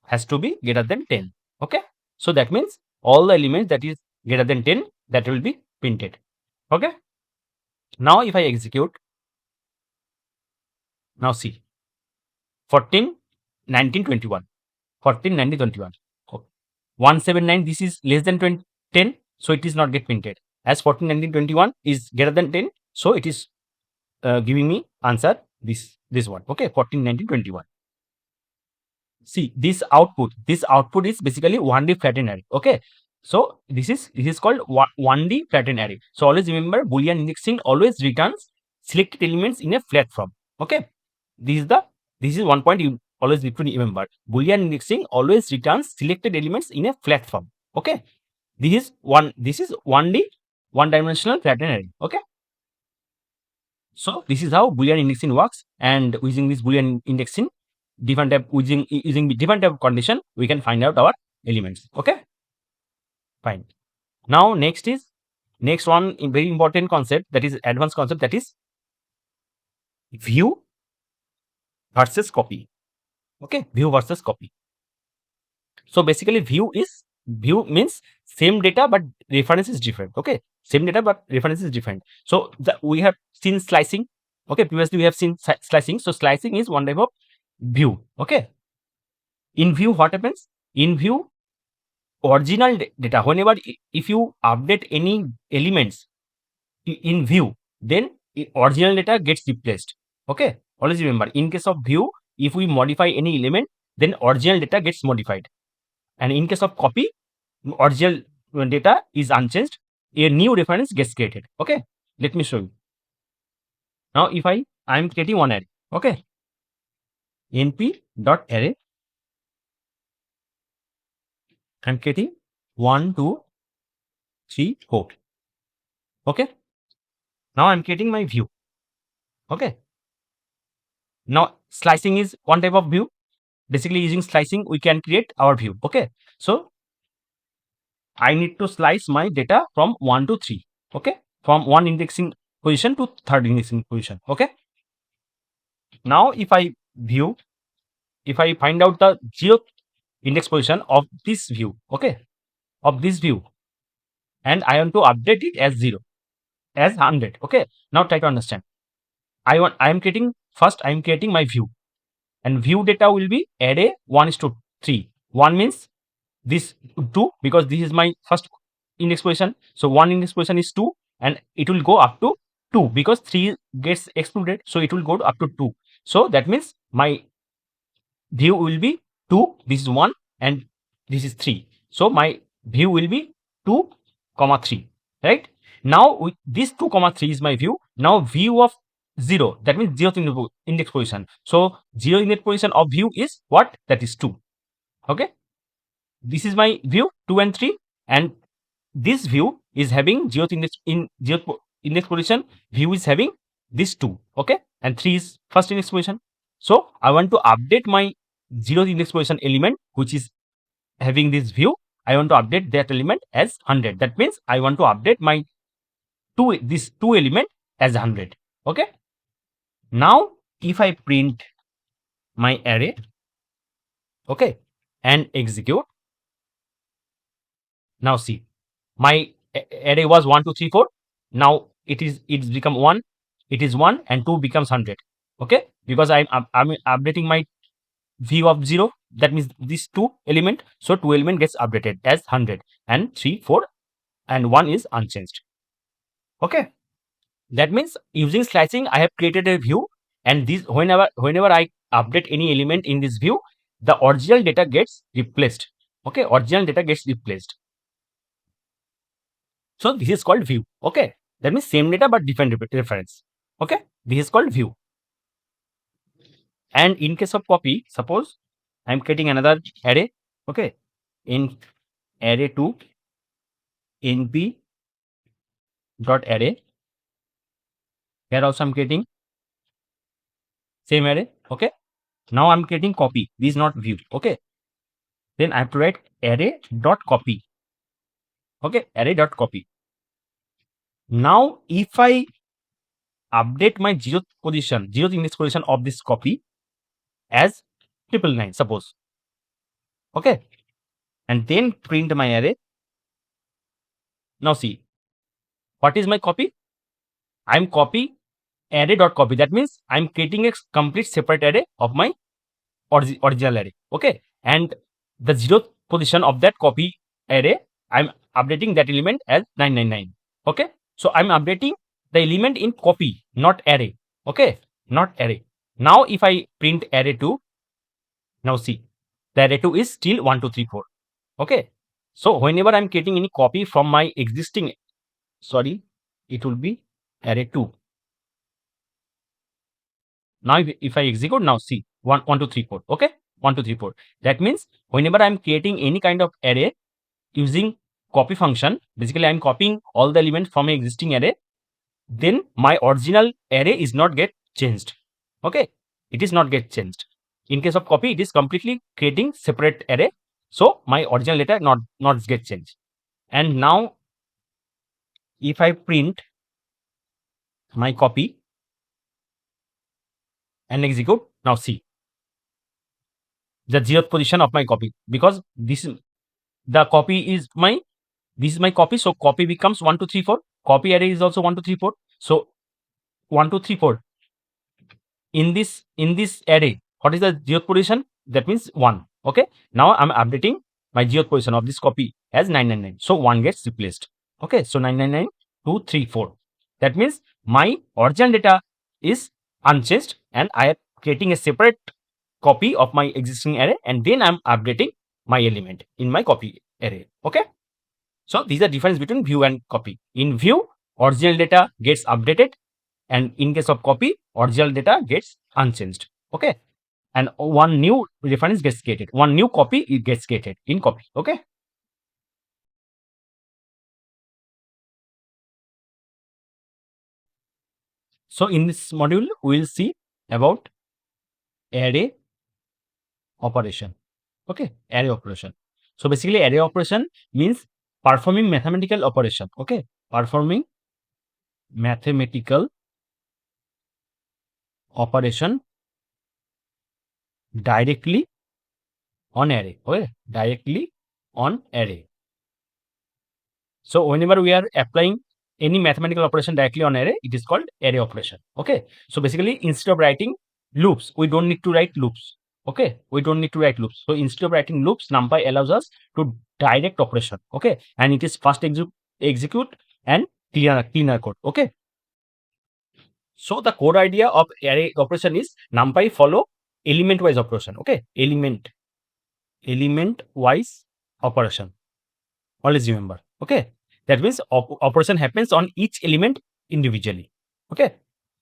has to be greater than 10. Okay, so that means all the elements that is greater than 10, that will be printed. Okay, now if I execute, now see 14, 19, 21, 14, 19, 21. 179, this is less than 20, 10, so it is not get printed. As 14, 19, 21 is greater than 10, so it is giving me answer this one. Okay, 14, 19, 21. See this output is basically 1D flatten array. Okay, so this is called 1D flatten array. So always remember, Boolean indexing always returns selected elements in a flat form. Okay, this is one point you always need to remember. Boolean indexing always returns selected elements in a flat form. Okay, this is 1D, one dimensional flatten array. Okay, so this is how Boolean indexing works, and using this Boolean indexing, different type using different type of condition, we can find out our elements. Okay, fine. Now next one very important concept, that is advanced concept, that is view versus copy. Okay, view versus copy. So basically view means same data but reference is different. Okay, same data but reference is different. So we have seen slicing. Okay, previously we have seen slicing. So slicing is one type of view. Okay, in view what happens? In view, original data, whenever if you update any elements in view, then original data gets replaced. Okay, always remember, in case of view, if we modify any element, then original data gets modified, and in case of copy, original data is unchanged, a new reference gets created. Okay, let me show you. Now if I am creating one array. Okay, np.array, I'm creating 1, 2, 3, 4. Okay, now I'm creating my view. Okay, now slicing is one type of view. Basically using slicing we can create our view. Okay, so I need to slice my data from 1 to 3. Okay, from 1 indexing position to 3rd indexing position. Okay, now if I find out the 0th index position of this view, okay, of this view, and I want to update it as 0, as 100. Okay, now try to understand. I am creating, first I am creating my view, and view data will be array 1:3. 1 means this 2, because this is my first index position, so 1 index position is 2, and it will go up to 2 because 3 gets excluded, so it will go up to 2. So that means my view will be 2, this is 1, and this is 3, so my view will be 2 comma 3, right? Now with this 2 comma 3 is my view. Now view of 0, that means 0th index position, so 0 index position of view is what? That is 2. Okay, this is my view 2 and 3, and this view is having 0th index position, view is having this 2, okay, and 3 is first index position. So I want to update my 0th index position element, which is having this view. I want to update that element as 100. That means I want to update my this 2 element as 100. Okay, now if I print my array, okay, and execute, now see, my array was 1 2 3 4, now it's become 1, it is 1, and 2 becomes 100. Okay, because I'm updating my view of 0, that means this 2 element, so 2 element gets updated as 100, and 3 4 and 1 is unchanged. Okay, that means using slicing I have created a view, and this whenever I update any element in this view, the original data gets replaced. Okay, original data gets replaced. So this is called view. Okay, that means same data but different reference. Okay, this is called view. And in case of copy, suppose I am creating another array. Okay, in array2 np dot array, here also I am creating same array. Okay, now I am creating copy. This is not view. Okay, then I have to write array dot copy. Okay, array dot copy. Now if I update my 0th index position of this copy as 999, suppose. Okay, and then print my array. Now see, what is my copy? I'm copy array dot copy. That means I'm creating a complete separate array of my original array. Okay, and the 0th position of that copy array, I'm updating that element as 999. Okay, so I'm updating the element in copy, not array. Okay, not array. Now if I print array2, now see, the array2 is still 1 2 3 4. Okay, so whenever I'm creating any copy from my existing, sorry, it will be array2. Now if I execute, now see, 1 2 3 4. Okay, 1 2 3 4. That means whenever I'm creating any kind of array using copy function, basically I'm copying all the elements from an existing array, then my original array is not get changed. Okay, it is not get changed. In case of copy, it is completely creating separate array, so my original data not get changed. And now if I print my copy and execute, now see the 0th position of my copy, because this is the copy is my, this is my copy, so copy becomes 1 2 3 4. Copy array is also 1 2 3 4, so 1 2 3 4 in this array, what is the 0th position? That means 1. Okay, now I'm updating my 0th position of this copy as 999, so 1 gets replaced. Okay, so 999 2 3 4. That means my original data is unchanged, and I am creating a separate copy of my existing array, and then I'm updating my element in my copy array. Okay, so these are difference between view and copy. In view, original data gets updated, and in case of copy, original data gets unchanged. Okay, and one new reference gets created, one new copy it gets created in copy. Okay, so in this module we will see about array operation. Okay, array operation. So basically array operation means performing mathematical operation. Okay, performing mathematical operation directly on array. Okay, directly on array. So whenever we are applying any mathematical operation directly on array, it is called array operation. Okay, so basically instead of writing loops, we don't need to write loops. Okay, we don't need to write loops. So instead of writing loops, NumPy allows us to direct operation. Okay, and it is fast execute and cleaner code. Okay, so the core idea of array operation is NumPy follow element wise operation. Okay, element wise operation. Always remember. Okay, that means operation happens on each element individually. Okay,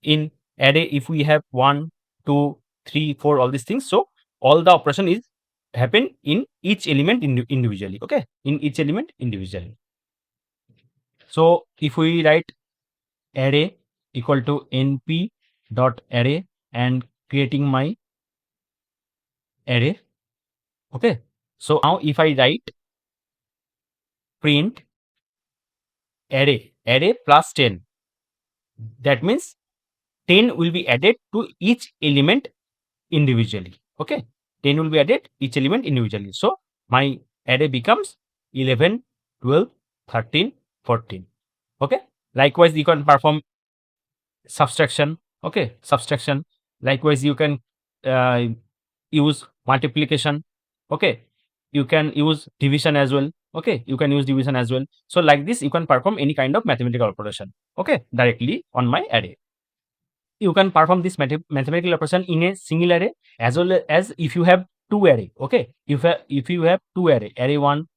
in array if we have 1 2 3 4 all these things, so all the operation is happen in each element individually. Okay, in each element individually. So if we write array equal to np dot array and creating my array. Okay, so now if I write print array plus 10, that means 10 will be added to each element individually. Okay, 10 will be added each element individually. So my array becomes 11 12 13 14. Okay, likewise you can perform subtraction. Okay, subtraction. Likewise you can use multiplication. Okay, you can use division as well. Okay, you can use division as well. So like this you can perform any kind of mathematical operation. Okay, directly on my array. You can perform this mathematical operation in a single array as well as if you have two array. Okay, if you have two array 1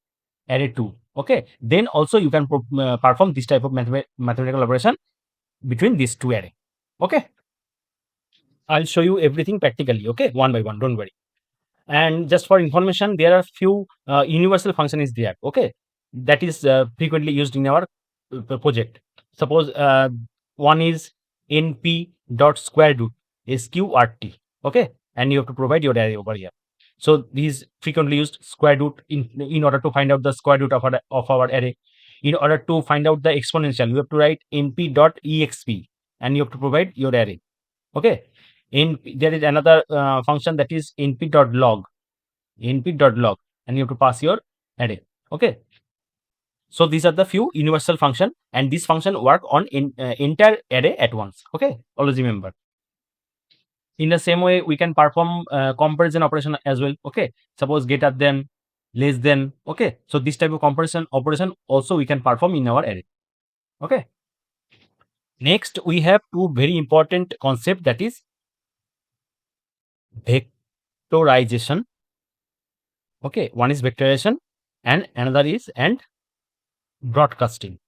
array 2, okay, then also you can perform this type of mathematical operation between these two array. Okay, I'll show you everything practically. Okay, one by one, don't worry. And just for information, there are few universal function is there. Okay, that is frequently used in our project. Suppose one is np dot square root sqrt. Okay, and you have to provide your array over here. So these frequently used square root in order to find out the square root of our array. In order to find out the exponential, you have to write np dot exp and you have to provide your array. Okay, there is another function that is np.log and you have to pass your array. Okay, so these are the few universal function and this function work on entire array at once. Okay, always remember. In the same way we can perform comparison operation as well. Okay, suppose greater than, less than. Okay, so this type of comparison operation also we can perform in our array. Okay, next we have two very important concept, that is vectorization. Okay, one is vectorization and another is broadcasting.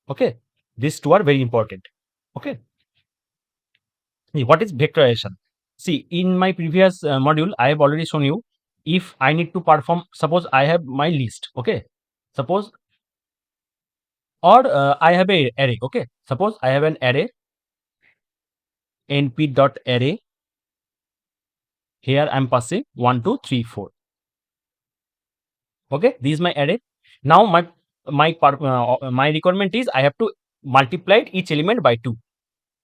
Okay, these two are very important. Okay, what is vectorization? See, in my previous module I have already shown you, if I need to perform, suppose I have my list. Okay, suppose, or I have a array. Okay, suppose I have an array np.array. Here I'm passing 1 2 3 4. Okay, this is my array. Now my requirement is I have to multiply each element by 2.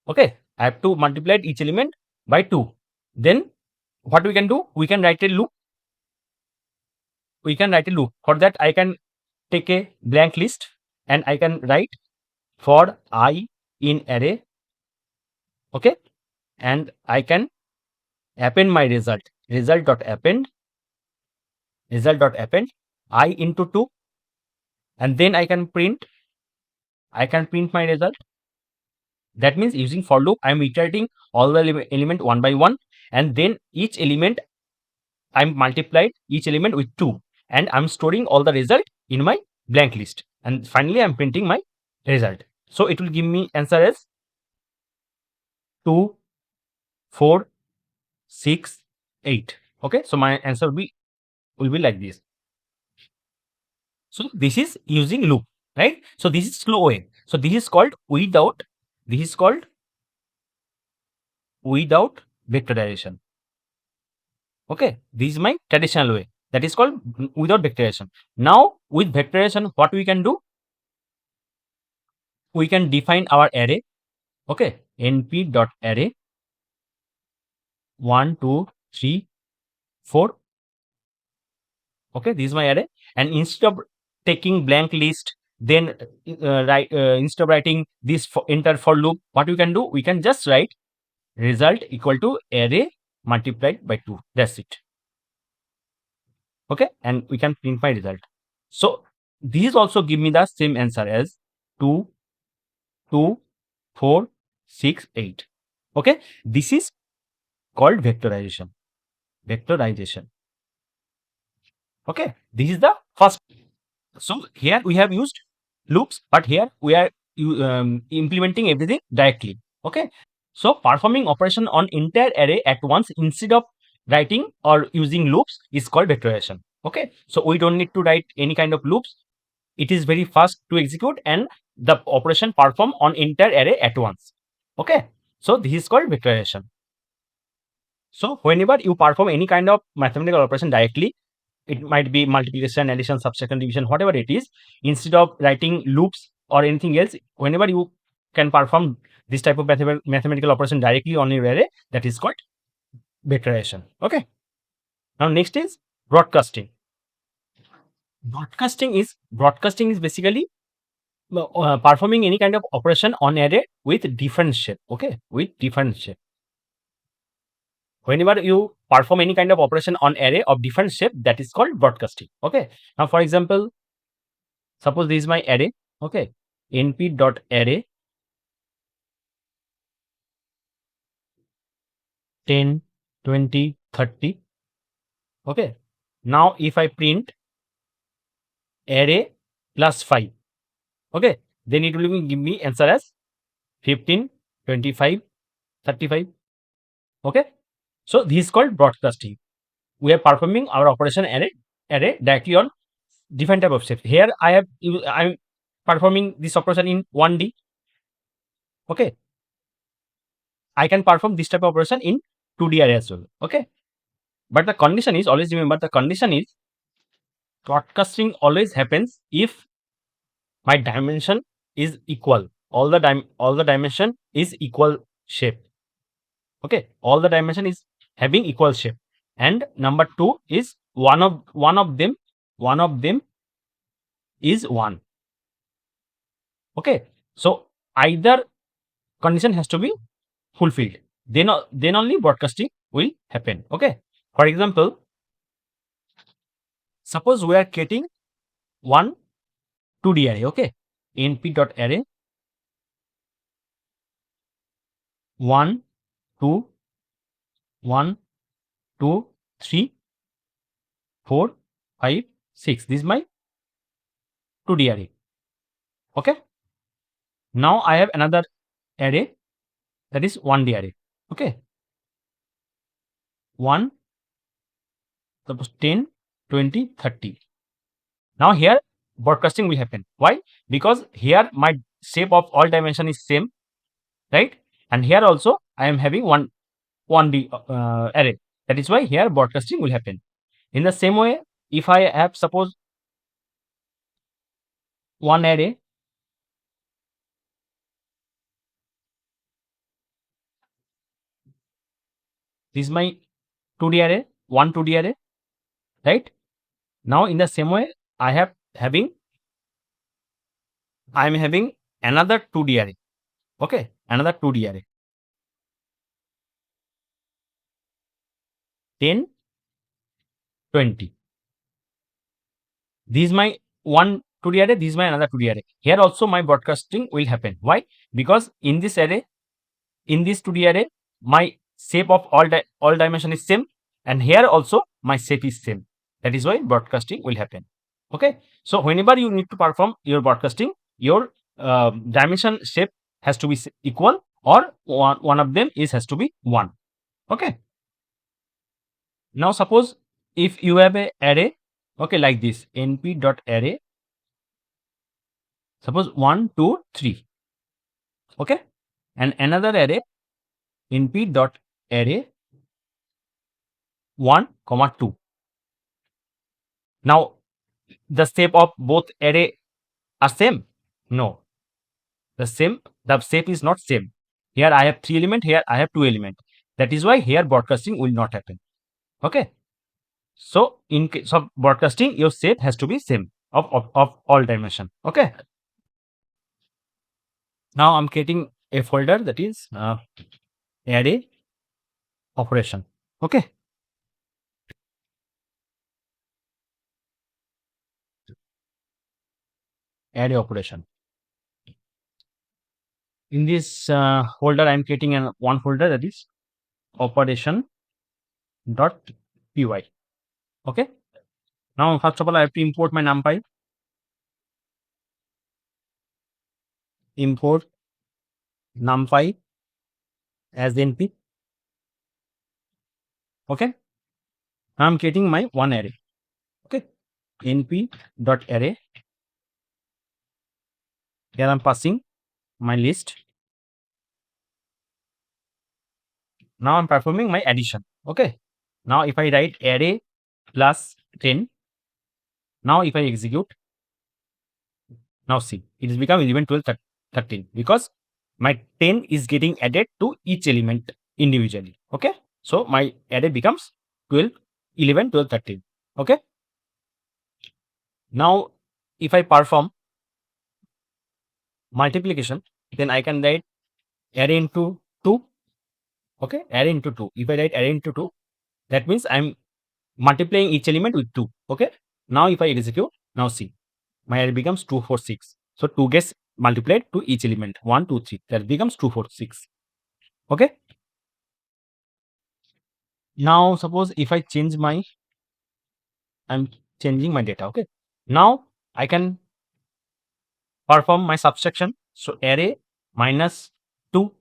Okay, I have to multiply each element by 2. Then what we can do, we can write a loop. For that I can take a blank list and I can write for I in array. Okay, and I can append my result dot append I into 2, and then I can print my result. That means using for loop I am iterating all the element one by one, and then each element I am multiplied each element with 2, and I'm storing all the result in my blank list, and finally I'm printing my result. So it will give me answer as 2 4 6 8. Okay, so my answer will be like this. So this is using loop, right? So this is slow way. So this is called without vectorization. Okay, this is my traditional way, that is called without vectorization. Now with vectorization, what we can do, we can define our array. Okay, np.array 1 2 3, 4. Okay, this is my array. And instead of taking blank list, then instead of writing this enter for loop, what we can do? We can just write result equal to array multiplied by 2. That's it. Okay, and we can print my result. So these also give me the same answer as 2, 2, 4, 6, 8. Okay, this is called vectorization. Okay, this is the first. So here we have used loops, but here we are implementing everything directly. Okay, so performing operation on entire array at once instead of writing or using loops is called vectorization. Okay, so we don't need to write any kind of loops. It is very fast to execute and the operation perform on entire array at once. Okay, so this is called vectorization. So whenever you perform any kind of mathematical operation directly, it might be multiplication, addition, subtraction, division, whatever it is, instead of writing loops or anything else, whenever you can perform this type of mathematical operation directly on your array, that is called vectorization. Okay, now next is broadcasting. Broadcasting is basically performing any kind of operation on array with different shape. Okay, with different shape. Whenever you perform any kind of operation on array of different shape, that is called broadcasting. Okay, now for example, suppose this is my array. Okay, np.array 10, 20, 30. Okay, now if I print array plus 5, okay, then it will give me answer as 15, 25, 35. Okay, so this is called broadcasting. We are performing our operation array directly on different type of shapes. Here I'm performing this operation in 1D. Okay, I can perform this type of operation in 2D array as well. Okay, but the condition is, always remember, the condition is broadcasting always happens if my dimension is equal. All the dimension is equal shape. Okay, all the dimension is having equal shape. And number 2 is one of them is 1. Okay, so either condition has to be fulfilled, then only broadcasting will happen. Okay, for example, suppose we are getting one 2D array. Okay, np.array 1, 2, 1, 2, 3, 4, 5, 6. This is my 2D array. Okay, now I have another array, that is 1D array. Okay, 1, suppose 10, 20, 30. Now here broadcasting will happen. Why? Because here my shape of all dimension is same, right? And here also I am having 1D array. That is why here broadcasting will happen. In the same way, if I have suppose one array, this is my 2D array, one 2D array, right? Now in the same way, I am having another 2D array. Okay, another 2D array. 10, 20. This is my one 2D array, this is my another 2D array. Here also my broadcasting will happen. Why? Because in this array, in this 2D array, my shape of all dimension is same, and here also my shape is same. That is why broadcasting will happen. Okay, so whenever you need to perform your broadcasting, your dimension shape has to be equal, or one of them has to be 1. Okay, now suppose if you have a array, okay, like this, np.array, suppose 1, 2, 3. Okay, and another array, np.array 1, 2. Now the shape of both array are same? No, the shape is not same. Here I have 3 element, here I have 2 element. That is why here broadcasting will not happen. Okay. So in case of broadcasting, your set has to be same of all dimension. Okay. Now I'm creating a folder that is array operation. Okay. Array operation. In this folder, I'm creating one folder that is operation dot py. Okay. Now first of all, I have to import my NumPy. Import NumPy as np. Okay. Now I'm creating my one array. Okay. np dot array. Here I'm passing my list. Now I'm performing my addition. Okay. Now if I write array plus 10, now if I execute, now see, it has become 11, 12, 13 because my 10 is getting added to each element individually. Okay. So my array becomes 12, 11, 12, 13. Okay. Now if I perform multiplication, then I can write array into 2. Okay. Array into 2. If I write array into 2, that means I'm multiplying each element with 2. Okay. Now if I execute, now see, my array becomes 2, 4, 6. So 2 gets multiplied to each element 1, 2, 3. That becomes 2, 4, 6. Okay. Now suppose if I change my, I'm changing my data. Okay. Now I can perform my subtraction. So array minus 2.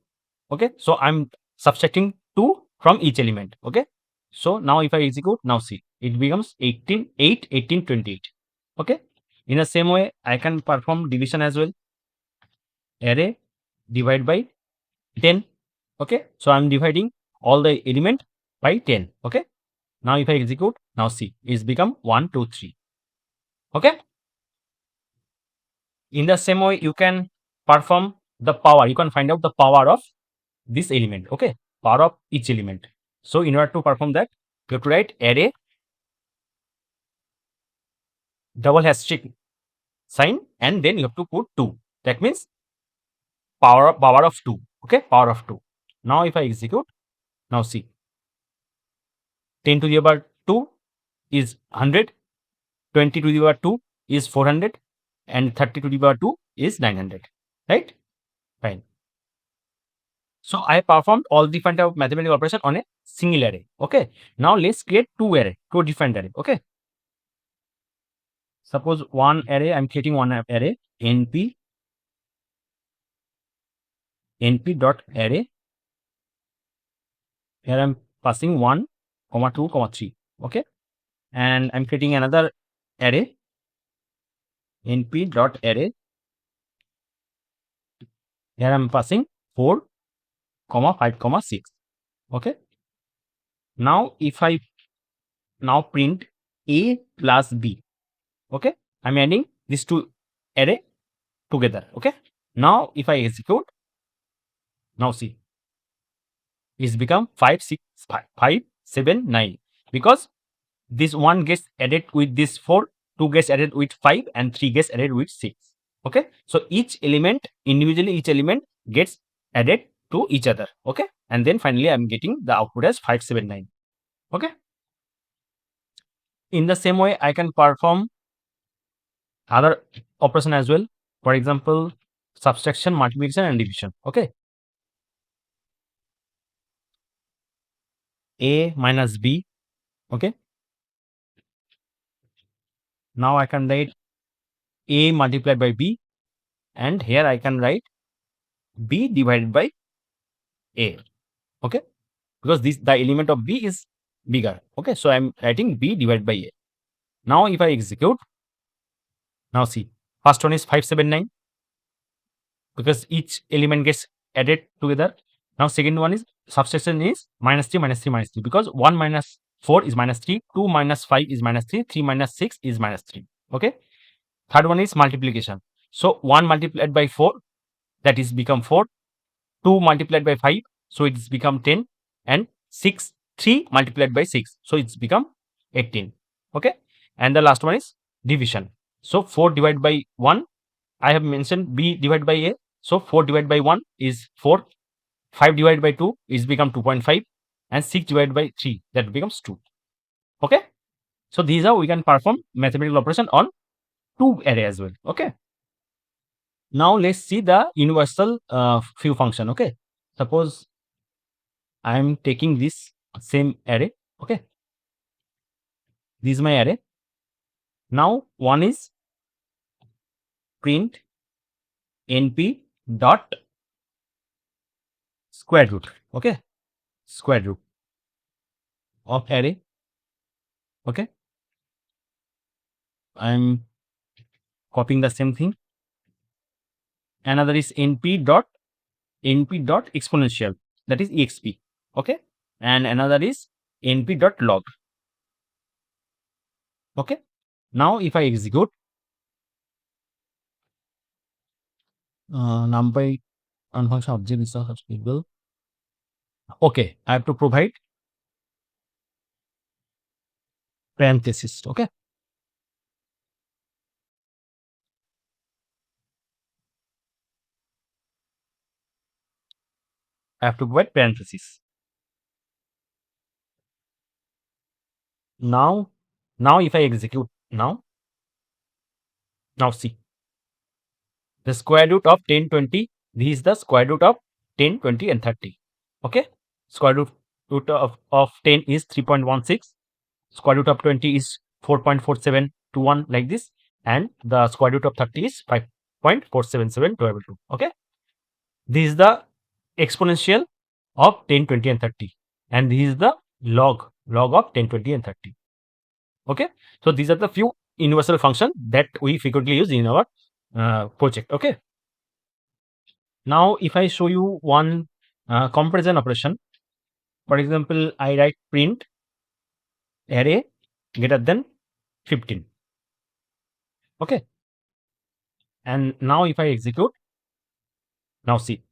Okay. So I'm subtracting 2 from each element. Okay. So now if I execute, now see, it becomes 18, 8, 18, 28. Okay. In the same way, I can perform division as well. Array divide by 10. Okay. So I'm dividing all the element by 10. Okay. Now if I execute, now see, it's become 1, 2, 3. Okay. In the same way, you can perform the power. You can find out the power of this element. Okay. Power of each element. So in order to perform that, you have to write array double asterisk sign and then you have to put 2. That means power of 2. Okay. Power of 2. Now if I execute, now see, 10 to the power 2 is 100, 20 to the power 2 is 400 and 30 to the power 2 is 900. Right? Fine. So I performed all different type of mathematical operation on a single array. Okay. Now let's create two different array. Okay. Suppose one array, I'm creating one array np dot array. Here I'm passing 1, 2, 3. Okay. And I'm creating another array np dot array. Here I'm passing 4, 5, 6. Okay. Now if I now print a plus b. Okay. I'm adding these two array together. Okay. Now if I execute, now see, it's become 5, 6, 5, 7, 9 because this 1 gets added with this 4, 2 gets added with 5 and 3 gets added with 6. Okay. So each element individually, each element gets added to each other. Okay. And then finally I'm getting the output as 5, 7, 9. Okay. In the same way, I can perform other operation as well. For example, subtraction, multiplication and division. Okay. A minus b. Okay. Now I can write a multiplied by b and here I can write b divided by a. Okay. Because the element of b is bigger. Okay. So I'm writing b divided by a. Now if I execute, now see, first one is 5, 7, 9 because each element gets added together. Now second one is subtraction is minus 3, minus 3, minus 3 because 1 minus 4 is minus 3, 2 minus 5 is minus 3, 3 minus 6 is minus 3. Okay. Third one is multiplication. So 1 multiplied by 4, that is become 4. 2 multiplied by 5, so it is become 10 and 6 3 multiplied by 6. So it's become 18. Okay. And the last one is division. So 4 divided by 1. I have mentioned B divided by A. So 4 divided by 1 is 4. 5 divided by 2 is become 2.5. And 6 divided by 3, that becomes 2. Okay. So these are we can perform mathematical operation on 2 array as well. Okay. Now let's see the universal few function. Okay. Suppose I am taking this same array. Okay. This is my array. Now one is print np dot square root. Okay. Square root of array. Okay. I'm copying the same thing. Another is np dot exponential, that is exp. Okay. And another is np dot log. Okay. Now if I execute NumPy unfunction object is subscribable. Okay, I have to provide parenthesis. Okay. I have to provide parenthesis. Now if I execute now see the square root of 10, 20. This is the square root of 10, 20 and 30. Okay. Square root of 10 is 3.16. Square root of 20 is 4.4721 like this. And the square root of 30 is 5.47722. Okay. This is the exponential of 10, 20 and 30. And this is the log of 10, 20 and 30. Okay. So these are the few universal functions that we frequently use in our project. Okay. Now if I show you one comparison operation, for example, I write print array greater than 15. Okay. And now if I execute, now see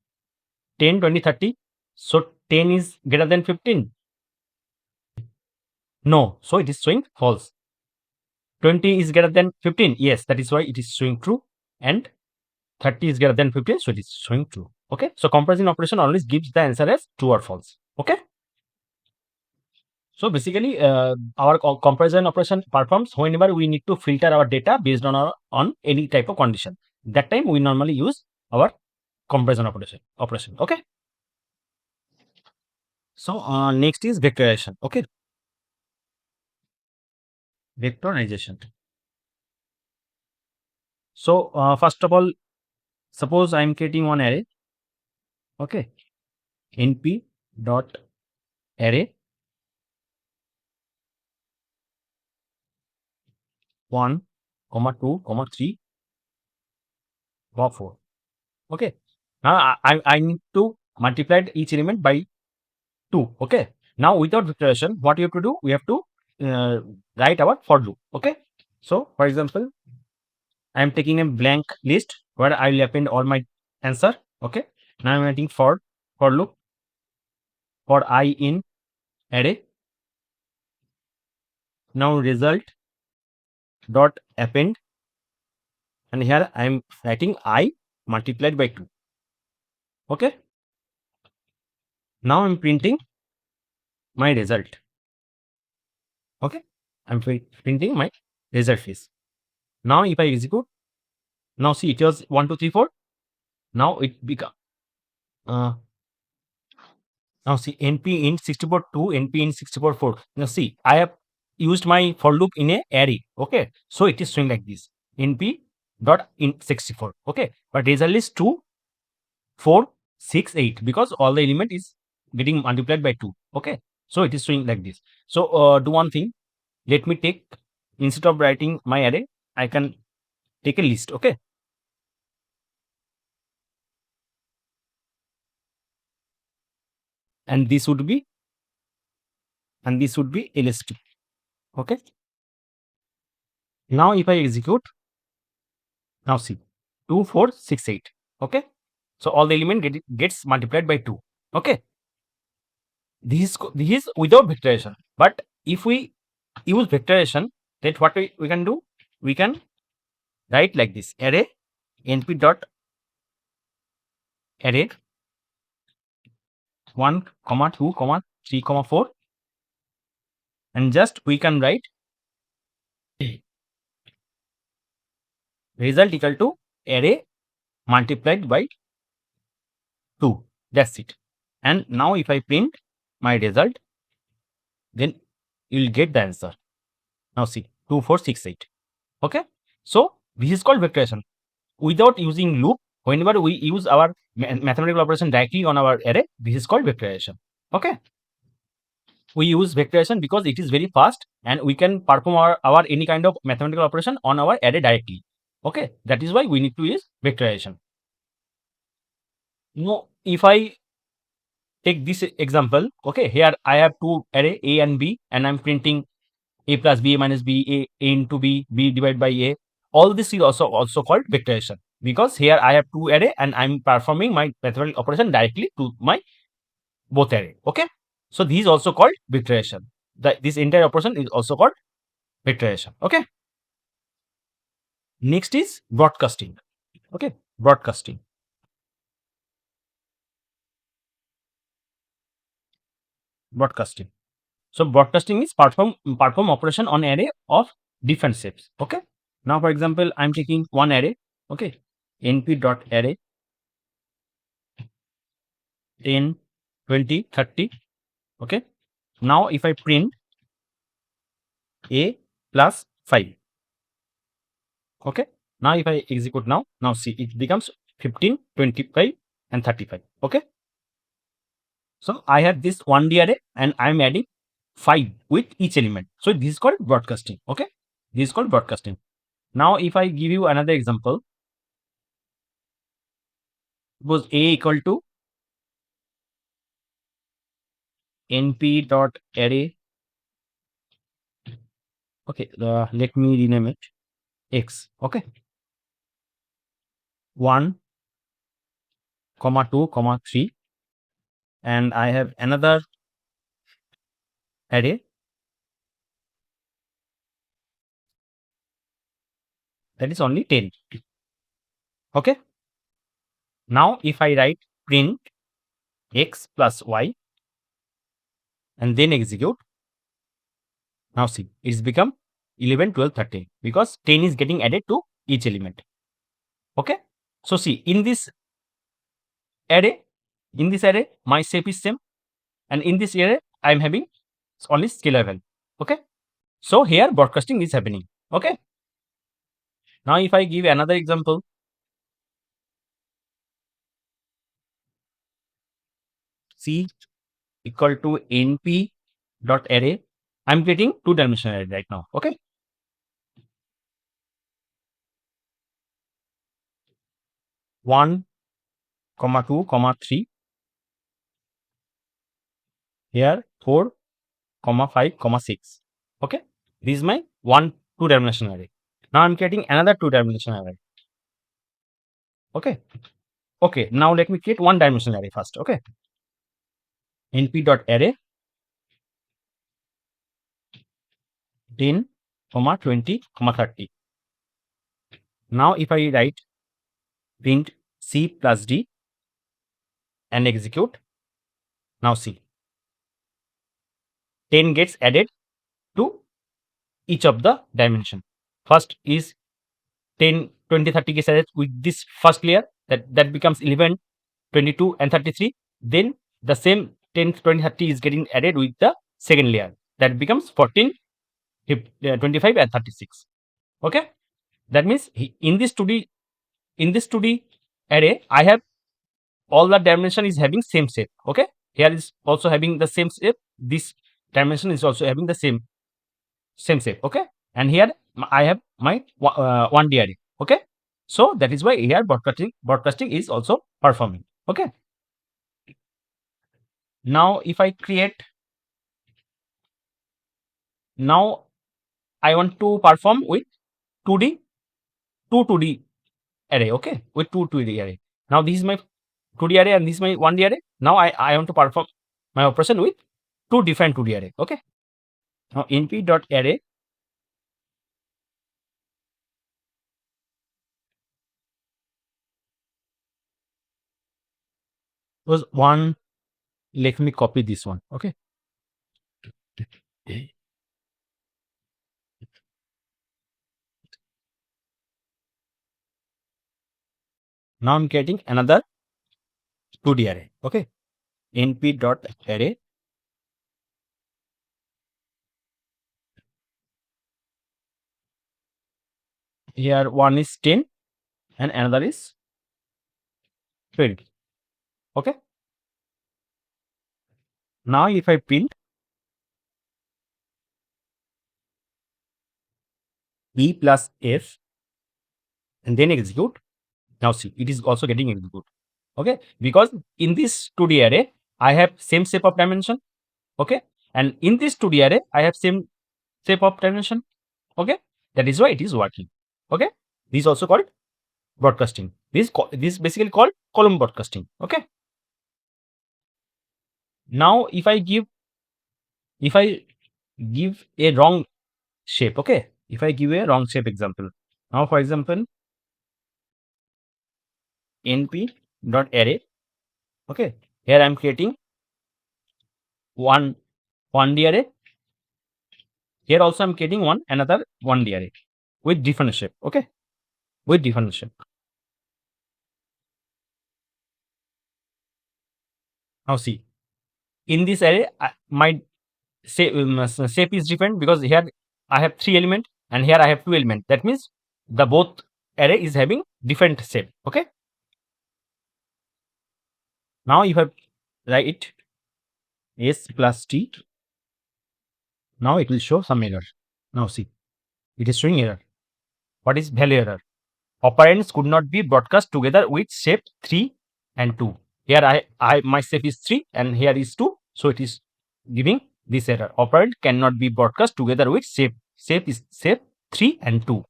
10, 20, 30. So 10 is greater than 15. No, so it is showing false. 20 is greater than 15. Yes, that is why it is showing true. And 30 is greater than 15, so it is showing true. Okay. So comparison operation always gives the answer as true or false. Okay. So basically, our comparison operation performs whenever we need to filter our data based on any type of condition. That time we normally use our comparison operation. Okay. So next is vectorization. Okay. Vectorization. So first of all, suppose I am creating one array. Okay. np dot array 1, 2, 3, 4. Okay. Now I need to multiply each element by 2. Okay. Now without vectorization, what you have to do? We have to write our for loop. Okay. So for example, I am taking a blank list where I will append all my answer. Okay. Now I am writing for loop for I in array. Now result dot append, and here I am writing I multiplied by 2. Okay. Now I am printing my result. Okay. I am printing my result is. Now if I execute, now see it was 1, 2, 3, 4. Now it become now see np int 64.2, np int 64.4. Now see I have used my for loop in a array. Okay. So it is showing like this, np dot int 64. Okay. But result is 2, 4, 6, 8 because all the element is getting multiplied by 2. Okay. So it is showing like this. So do one thing. Let me take, instead of writing my array, I can take a list. Okay. And this would be lst. Okay. Now if I execute, now see 2, 4, 6, 8. Okay. So all the element gets multiplied by 2. Okay. this is without vectorization. But if we use vectorization, then what we can do, we can write like this: array np dot array 1 comma 2 comma 3 comma 4, and just we can write result equal to array multiplied by 2. That's it. And now if I print my result, then you will get the answer. Now see, 2468. Okay. So this is called vectorization. Without using loop, whenever we use our mathematical operation directly on our array, this is called vectorization. Okay. We use vectorization because it is very fast and we can perform our any kind of mathematical operation on our array directly. Okay. That is why we need to use vectorization. Now, if I take this example, okay, here I have two array A and B, and I'm printing A plus B, A minus B, A into B, B divided by A. All this is also called vectorization, because here I have two array and I'm performing my mathematical operation directly to my both array. Okay, so this is also called vectorization. This entire operation is also called vectorization. Okay, next is broadcasting. Okay, broadcasting. Broadcasting. So broadcasting is perform operation on array of different shapes. Okay. Now, for example, I'm taking one array. Okay, np dot array 10, 20, 30. Okay. Now, if I print a plus 5. Okay. Now, if I execute now see, it becomes 15, 25, and 35. Okay. So I have this 1D array and I'm adding 5 with each element. So this is called broadcasting. Okay. This is called broadcasting. Now, if I give you another example, suppose a equal to np dot array. Okay, let me rename it x. Okay, 1 comma 2 comma 3, and I have another array that is only 10. Okay, now if I write print x plus y and then execute, now see, it's become 11, 12, 13, because 10 is getting added to each element. Okay, so see, in this array my shape is same, and in this array I am having only scalar value. Okay, so here broadcasting is happening. Okay, now if I give another example, c equal to np dot array, I'm getting two-dimensional array right now. Okay, 1 comma 2 comma 3, here 4 comma 5 comma 6. Okay, this is my one two-dimensional array. Now I'm getting another two-dimensional array. Okay, okay, now let me create one-dimensional array first. Okay, np dot array 10 comma 20 comma 30. Now if I write print c plus d and execute, now see, 10 gets added to each of the dimension. First is 10, 20, 30 gets added with this first layer, that becomes 11, 22, and 33. Then the same 10, 20, 30 is getting added with the second layer, that becomes 14, 25, and 36. Okay, that means in this 2D array, I have all the dimension is having same shape. Okay, here is also having the same shape. This dimension is also having the same shape. Okay, and here I have my 1D array. Okay, so that is why here broadcasting is also performing. Okay, now if I create, now I want to perform with 2D array. Okay, with 2D array. Now this is my 2D array and this is my 1D array. Now I want to perform my operation with two different 2D array. Okay. Now np.array was one. Let me copy this one. Okay. Now I'm getting another 2D array. Okay. np.array. Here one is 10 and another is 20. Okay. Now if I print e plus f and then execute, now see it is also getting execute. Okay, because in this 2D array I have same shape of dimension. Okay, and in this 2D array I have same shape of dimension. Okay, that is why it is working. Okay, this is also called broadcasting. This is basically called column broadcasting. Okay, now if I give a wrong shape. Okay, if I give a wrong shape example, now for example np.array. Okay, here I am creating one 1D array. Here also I am creating another 1D array with different shape. Okay, with different shape. Now see, in this array my shape is different because here I have 3 elements and here I have 2 elements. That means the both array is having different shape. Okay, now if I write s plus t, now it will show some error. Now see, it is showing error. What is value error? Operands could not be broadcast together with shape 3 and 2. Here my shape is 3 and here is 2, so it is giving this error. Operand cannot be broadcast together with shape. Shape is shape 3 and 2.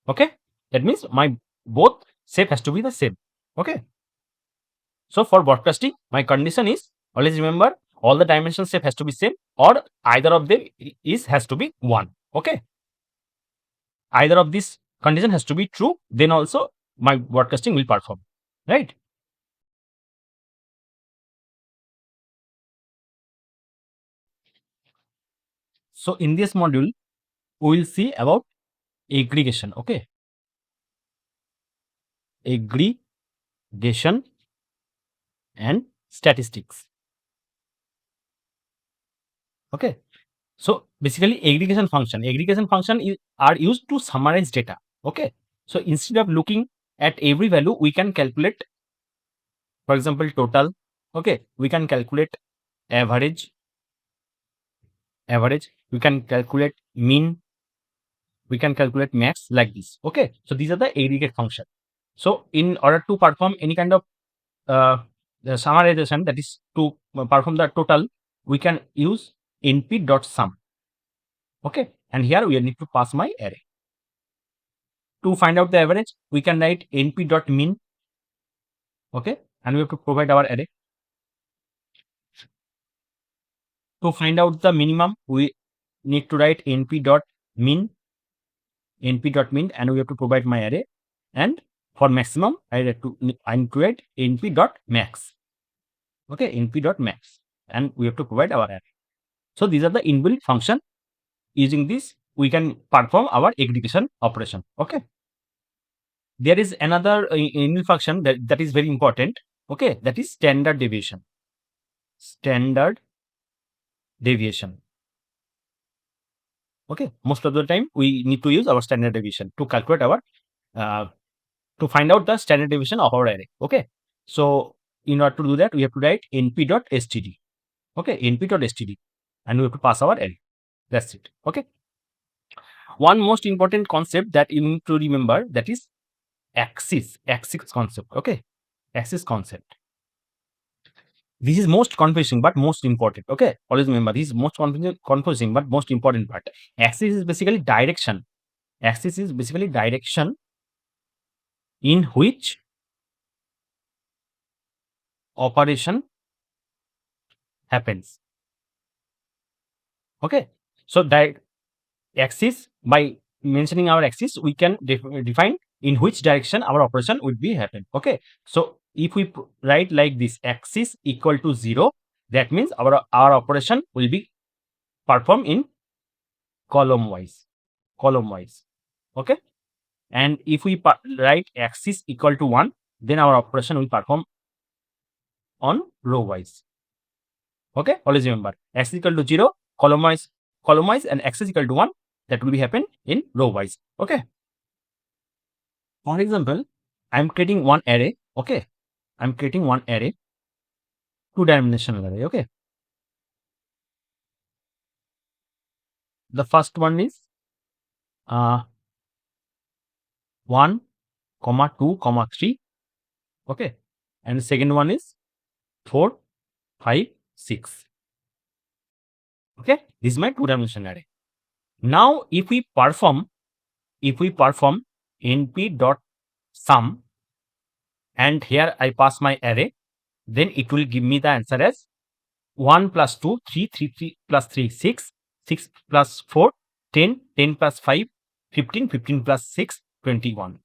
Okay, that means my both shape has to be the same. Okay, so for broadcasting my condition is, always remember, all the dimension shape has to be same or either of them has to be 1. Okay, either of these condition has to be true, then also my broadcasting will perform, right? So in this module we will see about aggregation. Okay, aggregation and statistics. Okay, so basically aggregation function are used to summarize data. Okay, so instead of looking at every value we can calculate, for example, total. Okay, we can calculate average, we can calculate mean, we can calculate max, like this. Okay, so these are the aggregate function. So in order to perform any kind of the summarization, that is to perform the total, we can use np.sum. Okay, and here we need to pass my array. To find out the average, we can write np.min. Okay, and we have to provide our array. To find out the minimum, we need to write np.min, and we have to provide my array. And for maximum, I need to write np.max. Okay, np.max, and we have to provide our array. So these are the inbuilt function. Using this, we can perform our aggregation operation. Okay, there is another inbuilt function that is very important. Okay, that is standard deviation. Okay, most of the time we need to use our standard deviation to calculate our to find out the standard deviation of our array. Okay, so in order to do that, we have to write np.std. Okay, np.std, and we have to pass our array. That's it. Okay, one most important concept that you need to remember, that is axis concept. Okay, axis concept. This is most confusing but most important. Okay, always remember, this is most confusing but most important part. Axis is basically direction. Axis is basically direction in which operation happens. Okay, so that axis, by mentioning our axis, we can define in which direction our operation would be happen. Okay, so if we write like this, axis equal to 0, that means our operation will be performed in column wise. Okay, and if we write axis equal to 1, then our operation will perform on row wise. Okay, always remember, x equal to 0, column wise, and x is equal to 1, that will be happen in row wise. Okay, for example, I'm creating one array. Okay, I'm creating one array, two-dimensional array. Okay, the first one is 1, 2, 3. Okay, and the second one is 4, 5, 6. Okay, this is my two-dimensional array. Now if we perform np dot sum, and here I pass my array, then it will give me the answer as 1 plus 2, 3, 3 plus 3, 6, 6 plus 4, 10, 10 plus 5, 15, 15 plus 6, 21.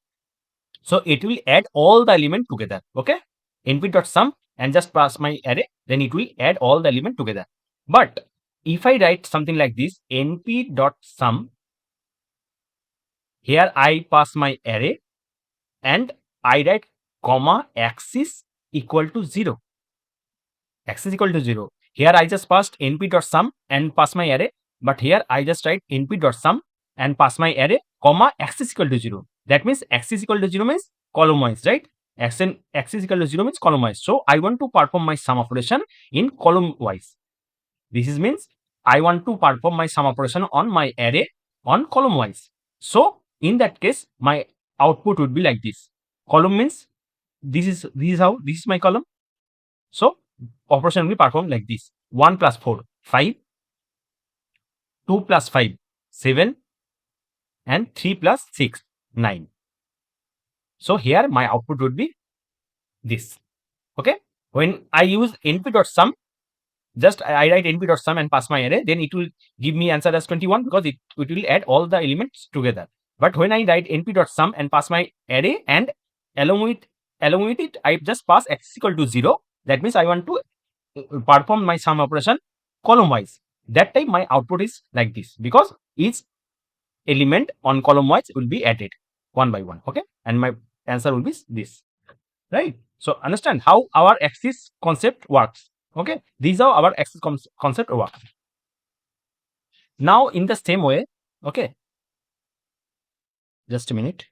So it will add all the element together. Okay, np.sum, and just pass my array, then it will add all the element together. But if I write something like this, np.sum, here I pass my array and I write comma axis equal to 0. Axis equal to 0. Here I just passed np.sum and pass my array, but here I just write np.sum and pass my array, comma axis equal to 0. That means axis equal to 0 means column wise, right? Axis equal to 0 means column wise. So I want to perform my sum operation in column wise. This is means I want to perform my sum operation on my array on column wise. So in that case, my output would be like this. Column means this is my column. So operation will be performed like this: 1 plus 4, 5, 2 plus 5, 7, and 3 plus 6, 9. So here my output would be this. Okay, when I use np.sum, just I write np.sum and pass my array, then it will give me answer as 21, because it will add all the elements together. But when I write np.sum and pass my array, and along with it I just pass x equal to 0, that means I want to perform my sum operation column wise. That time my output is like this, because each element on column wise will be added one by one. Okay, and my answer will be this, right? So understand how our axis concept works. Okay, these are our axis concept works. Now in the same way, okay, just a minute.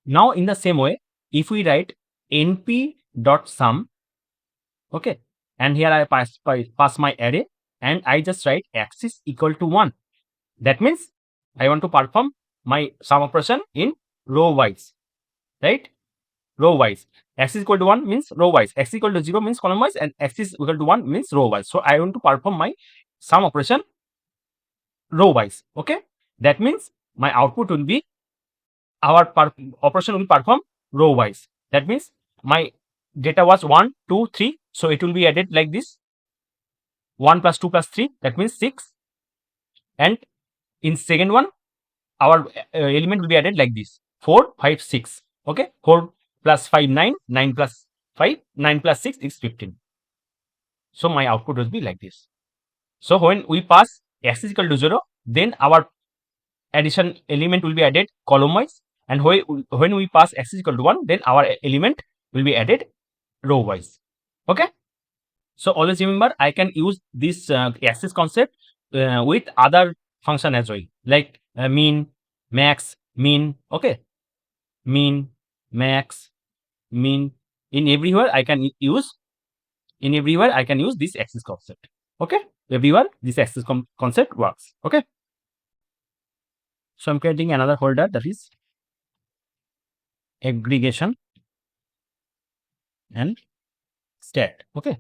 Now in the same way, if we write np.sum, okay, and here I pass my array, and I just write axis equal to 1. That means I want to perform my sum operation in row wise, right? Row wise. Axis equal to 1 means row wise, x equal to 0 means column wise, and axis equal to 1 means row wise. So I want to perform my sum operation row wise. Okay, that means my output will be, our operation will perform row wise. That means my data was 1, 2, 3, so it will be added like this: 1 plus 2 plus 3, that means 6. And in second one, our element will be added like this: 4, 5, 6. Okay, 4 plus 5, 9, 9 plus 5, 9 plus 6 is 15. So my output will be like this. So when we pass x is equal to 0, then our addition element will be added column wise, and when we pass x is equal to 1, then our element will be added row wise. Okay, so always remember, I can use this axis concept with other function as well, like mean, max, min. Okay, mean, max, min. In everywhere I can use this axis concept. Okay, everywhere this axis concept works. Okay, so I'm creating another folder, that is aggregation and stat. Okay,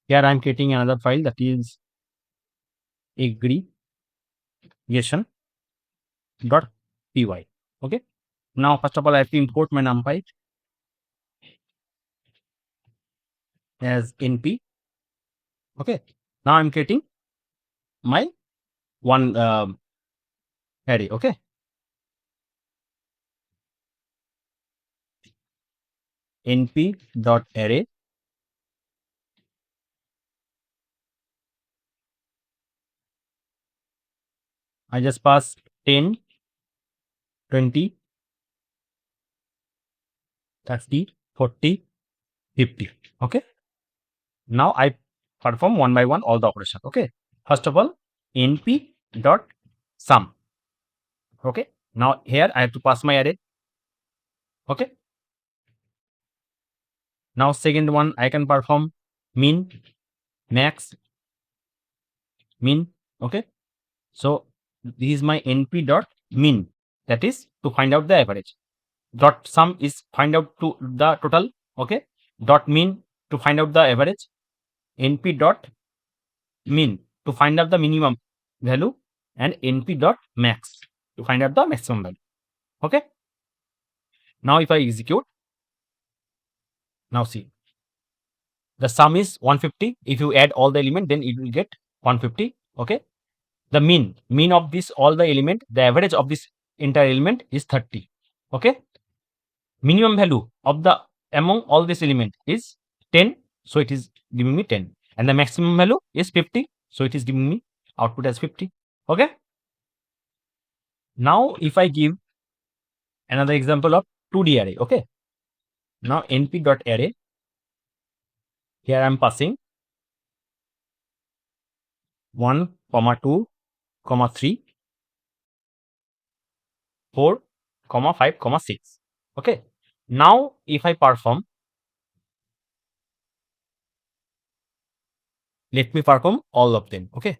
here I'm creating another file, that is aggregation.py. Okay, now first of all I have to import my NumPy as np. Okay, now I'm creating my one array. Okay, np dot array. I just pass 10, 20, 30, 40, 50. Okay, now I perform one by one all the operation. Okay, first of all, np dot sum. Okay, now here I have to pass my array. Okay, now second one I can perform min, max, min. Okay, so this is my np dot min, that is to find out the average. Dot sum is find out to the total. Okay, dot min to find out the average. np dot min to find out the minimum value, and np dot max to find out the maximum value. Okay, now if I execute, now see, the sum is 150. If you add all the element, then it will get 150. Okay, the mean of this all the element, the average of this entire element is 30. Okay, minimum value of the among all this element is 10, so it is giving me 10, and the maximum value is 50, so it is giving me output as 50. Okay, now if I give another example of 2D array. Okay, now np dot array, here I am passing 1, 2, 3, 4, 5, 6. Okay, now if I perform, let me perform all of them. Okay,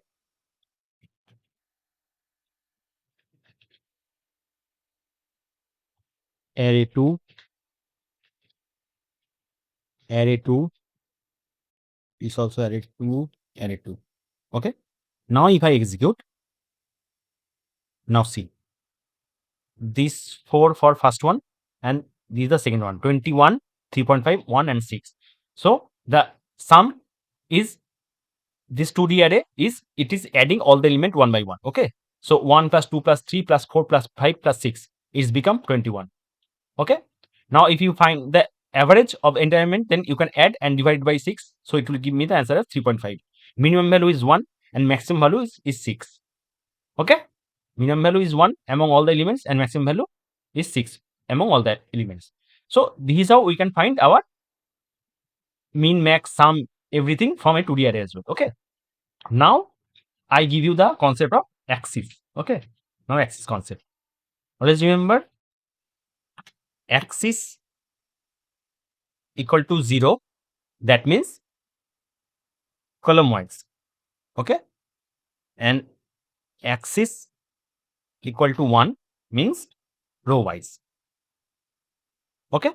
array 2, array 2 is also array 2, array 2. Okay, now if I execute, now see, this 4 for first one, and this is the second one, 21, 3.5, 1 and 6. So the sum is this 2D array is, it is adding all the element one by one. Okay, so 1 plus 2 plus 3 plus 4 plus 5 plus 6 is become 21. Okay, now if you find the average of entire element, then you can add and divide by 6, so it will give me the answer as 3.5. Minimum value is 1 and maximum value is 6. Okay, minimum value is 1 among all the elements and maximum value is 6 among all the elements. So this is how we can find our mean, max, sum, everything from a 2D array as well. Okay, now I give you the concept of axis. Okay, now axis concept. Always remember, axis equal to 0, that means column wise. Okay, and axis equal to 1 means row wise. Okay,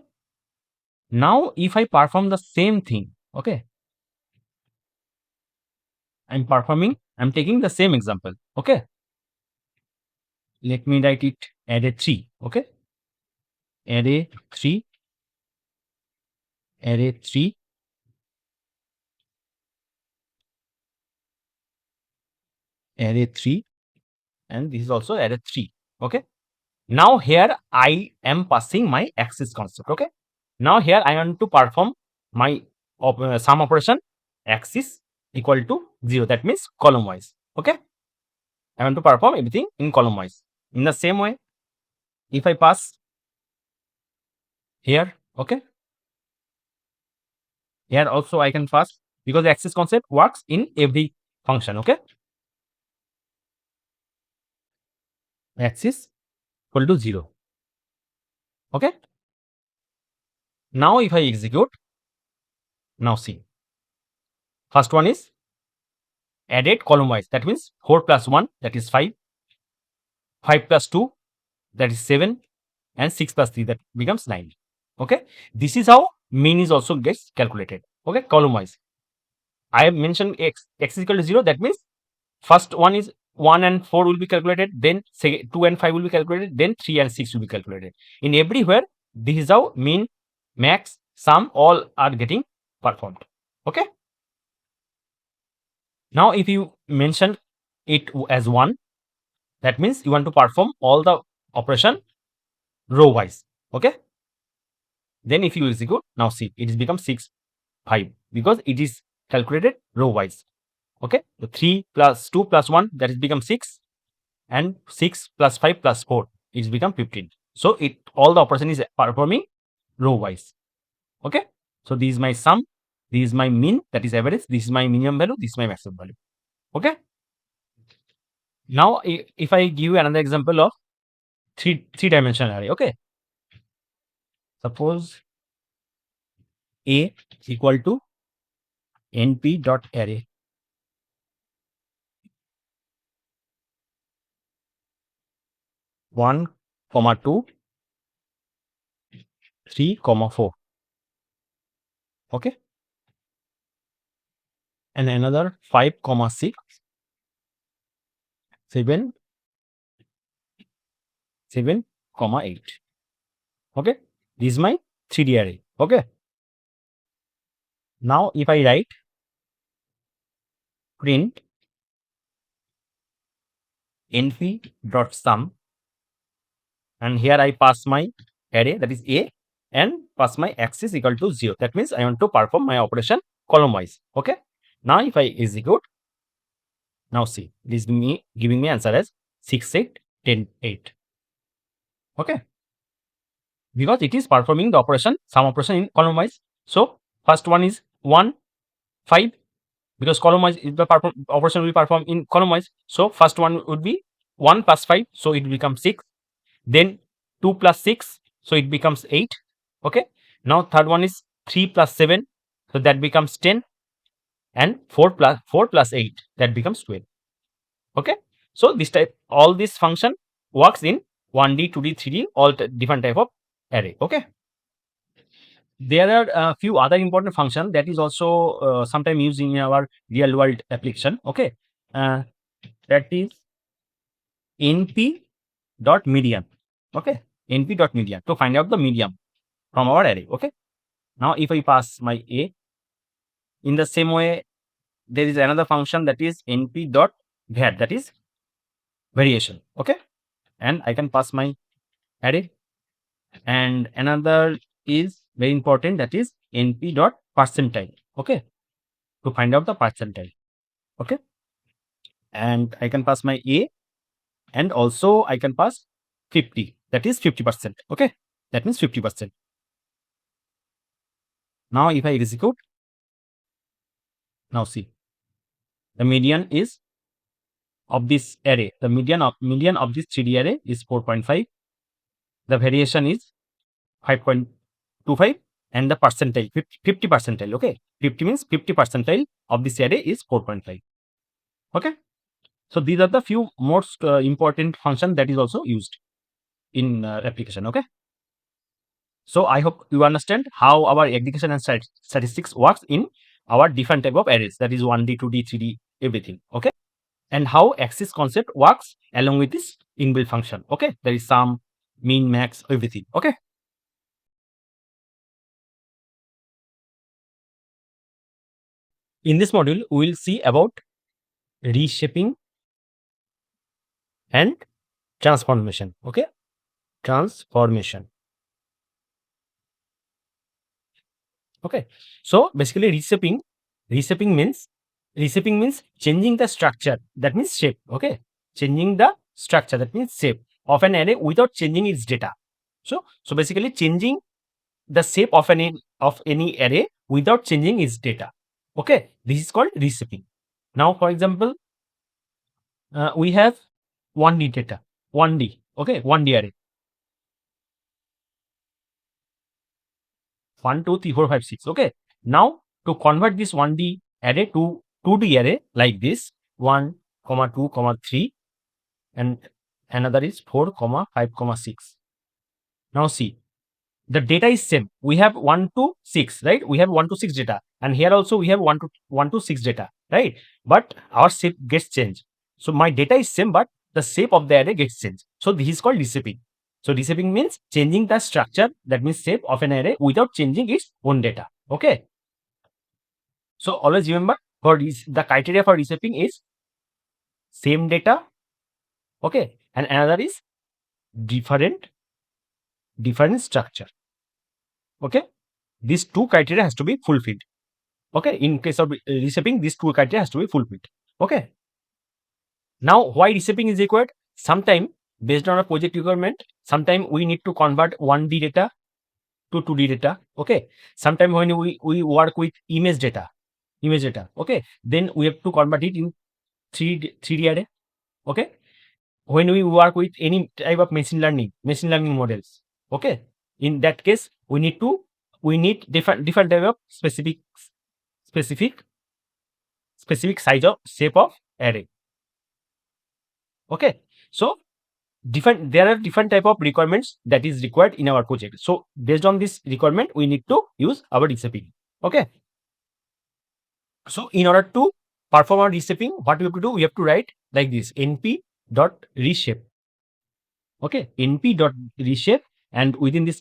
now if I perform the same thing, okay, I'm taking the same example. Okay, let me write it array 3. Okay, array 3, array 3, array 3, and this is also array 3. Okay, now here I am passing my axis concept. Okay, now here I want to perform my sum operation, axis equal to 0, that means column wise. Okay, I want to perform everything in column wise. In the same way, if I pass here, okay, here also I can pass, because the axis concept works in every function. Okay, axis equal to 0. Okay, now if I execute, now see, first one is added column wise, that means 4 plus 1, that is 5, 5 plus 2, that is 7, and 6 plus 3, that becomes 9. Okay, this is how mean is also gets calculated. Okay, column wise. I have mentioned x is equal to 0, that means first one is 1 and 4 will be calculated, then 2 and 5 will be calculated, then 3 and 6 will be calculated. In everywhere, this is how mean, max, sum all are getting performed. Okay. Okay. Now if you mention it as 1, that means you want to perform all the operation row wise. Okay. Then if you execute, now see, it is become 6 5 because it is calculated row wise. Okay, so 3 plus 2 plus 1, that is become 6, and 6 plus 5 plus 4, it's become 15. So it all the operation is performing row wise. Okay, so this is my sum, this is my mean, that is average, this is my minimum value, this is my maximum value. Okay, now if I give you another example of three-dimensional array. Okay, suppose a equal to np dot array 1, 2, 3, 4. Okay, and another 5, 6, 7, 7, 8. Okay, this is my 3D array. Okay, now if I write print np dot sum, and here I pass my array, that is a, and pass my axis equal to 0. That means I want to perform my operation column wise. Okay, now if I execute, now see, this is giving me answer as 6, 8, 10, 8. Okay, because it is performing the operation, sum operation in column wise. So first one is 1, 5, because column wise the operation will be performed in column wise. So first one would be 1 plus 5, so it becomes 6. Then 2 plus 6, so it becomes 8. Okay, now third one is 3 plus 7, so that becomes 10, and 4 plus 8, that becomes 12. Okay, so this type, all this function works in 1D, 2D, 3D, all different type of array. Okay, there are a few other important functions that is also sometimes used in our real world application. Okay, that is np dot median. Okay, np dot median, to find out the median from our array. Okay, now if I pass my a, in the same way there is another function that is np dot var, that is variation. Okay, and I can pass my array, and another is very important, that is np dot percentile. Okay, to find out the percentile. Okay, and I can pass my a, and also I can pass 50, that is 50%. Okay, that means 50%. Now if I execute, now see, the median is of this array, the median of this 3D array is 4.5. the variation is 5.25, and the percentile 50 percentile. Okay, 50 means 50 percentile of this array is 4.5. Okay, so these are the few most important function that is also used in application. Okay, so I hope you understand how our aggregation and statistics works in our different type of arrays, that is 1D, 2D, 3D, everything. Okay, and how axis concept works along with this inbuilt function. Okay, there is sum, mean, max, everything. Okay, in this module we will see about reshaping and transformation. Okay, transformation. Okay, so basically reshaping means changing the structure, that means shape. Okay, changing the structure, that means shape of an array without changing its data. So basically changing the shape of any array without changing its data. Okay, this is called reshaping. Now for example, we have 1D data, 1D. Okay, 1D array, 1, 2, 3, 4, 5, 6. Okay, now to convert this 1D array to 2D array like this, 1, 2, 3, and another is 4, 5, 6. Now see, the data is same. We have 1 to 6, right? We have 1 to 6 data, and here also we have 1 to 6 data, right? But our shape gets changed. So my data is same, but the shape of the array gets changed. So this is called reshaping. So reshaping means changing the structure, that means shape of an array without changing its own data. Okay, So always remember, for the criteria for reshaping is same data, okay, and another is different structure, okay. These two criteria has to be fulfilled, okay. In case of reshaping, these two criteria has to be fulfilled, okay. Now why reshaping is required? Sometime based on a project requirement, sometime we need to convert 1D data to 2D data, okay. Sometime when we work with image data, okay, then we have to convert it in 3D array, okay. When we work with any type of machine learning models, okay, in that case we need different type of specific size of shape of array, okay. So there are different type of requirements that is required in our project. So based on this requirement, we need to use our reshaping, okay. So in order to perform our reshaping, what we have to do, we have to write like this: np.reshape, okay, np.reshape, and within this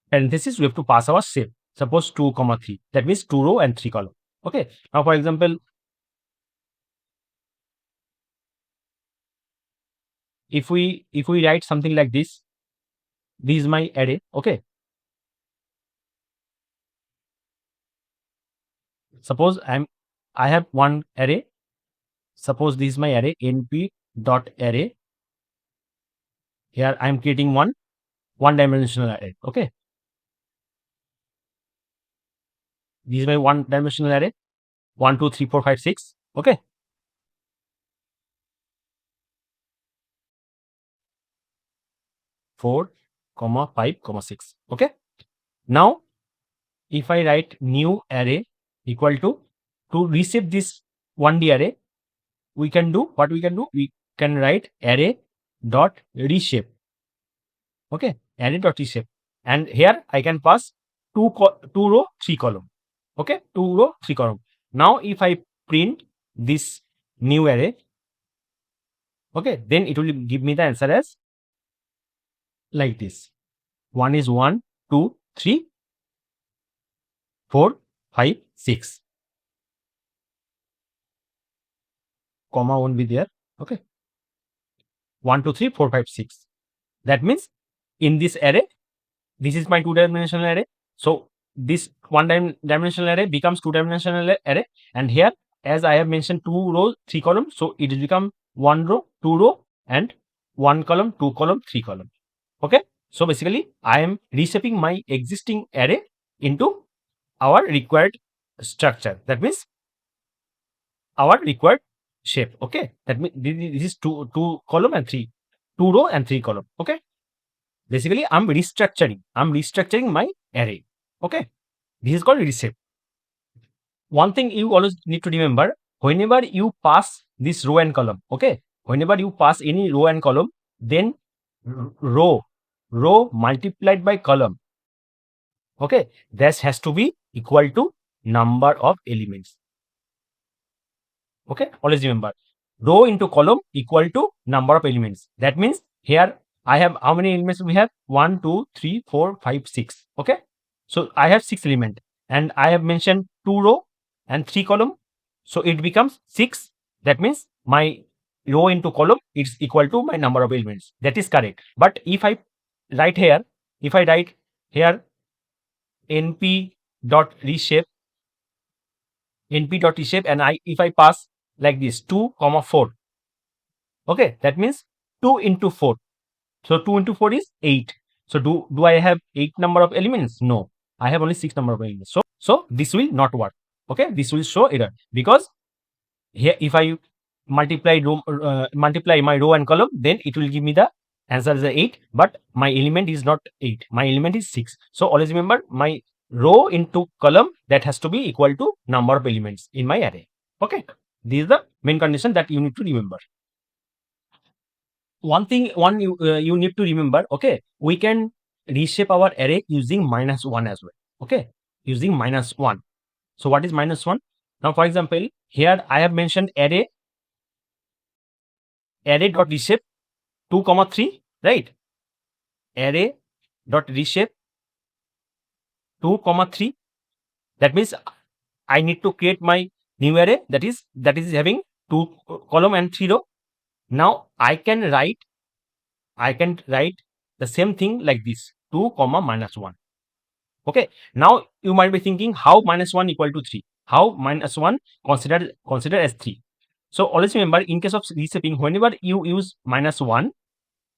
parenthesis we have to pass our shape, suppose 2, 3, that means 2 row and 3 column, okay. Now for example, if we write something like this is my array, okay. Suppose I have one array, suppose this is my array, np.array. Here I am creating one dimensional array, okay. This is my one dimensional array, 1 2 3 4 5 6, okay. Four, 5, 6, okay. Now if I write new array equal to reshape this 1D array, we can do what we can do, we can write array dot reshape, okay, array dot reshape, and here I can pass 2 row 3 column, okay, 2 row 3 column. Now if I print this new array, okay, then it will give me the answer as like this: 1 is 1 2 3 4 5 6, comma won't be there, okay. 1 2 3 4 5 6, that means in this array, this is my 2-dimensional array, so this dimensional array becomes 2-dimensional array, and here as I have mentioned 2 rows 3 columns, so it will become 1 row 2 row and 1 column 2 column 3 column, okay. So basically I am reshaping my existing array into our required structure, that means our required shape, okay. That means this is 2 column and 2 row and 3 column, okay. Basically I'm restructuring my array, okay. This is called reshape. One thing you always need to remember, whenever you pass this row and column, okay, whenever you pass any row and column, then row multiplied by column, okay, this has to be equal to number of elements, okay. Always remember, row into column equal to number of elements. That means here I have, how many elements we have? 1 2 3 4 5 6, okay. So I have 6 elements, and I have mentioned 2 row and 3 column, so it becomes 6. That means my row into column is equal to my number of elements. That is correct. But if I write here, np dot reshape, and if I pass like this 2, 4, okay, that means 2 into 4. So 2 into 4 is 8. So do I have 8 number of elements? No, I have only 6 number of elements. So this will not work, okay. This will show error, because here if I multiply my row and column, then it will give me the answer is 8, but my element is not 8, my element is 6. So always remember, my row into column, that has to be equal to number of elements in my array, okay. This is the main condition that you need to remember. One thing you need to remember, okay, we can reshape our array using -1 as well, okay, using -1. So what is -1? Now for example, here I have mentioned array dot reshape 2, 3, right? Array dot reshape 2, 3, That means I need to create my new array that is having 2 column and 3 row. Now I can write the same thing like this, 2 comma minus 1. Okay, now you might be thinking, how minus 1 equal to 3? How minus 1 consider as 3? So always remember, in case of reshaping, whenever you use minus 1,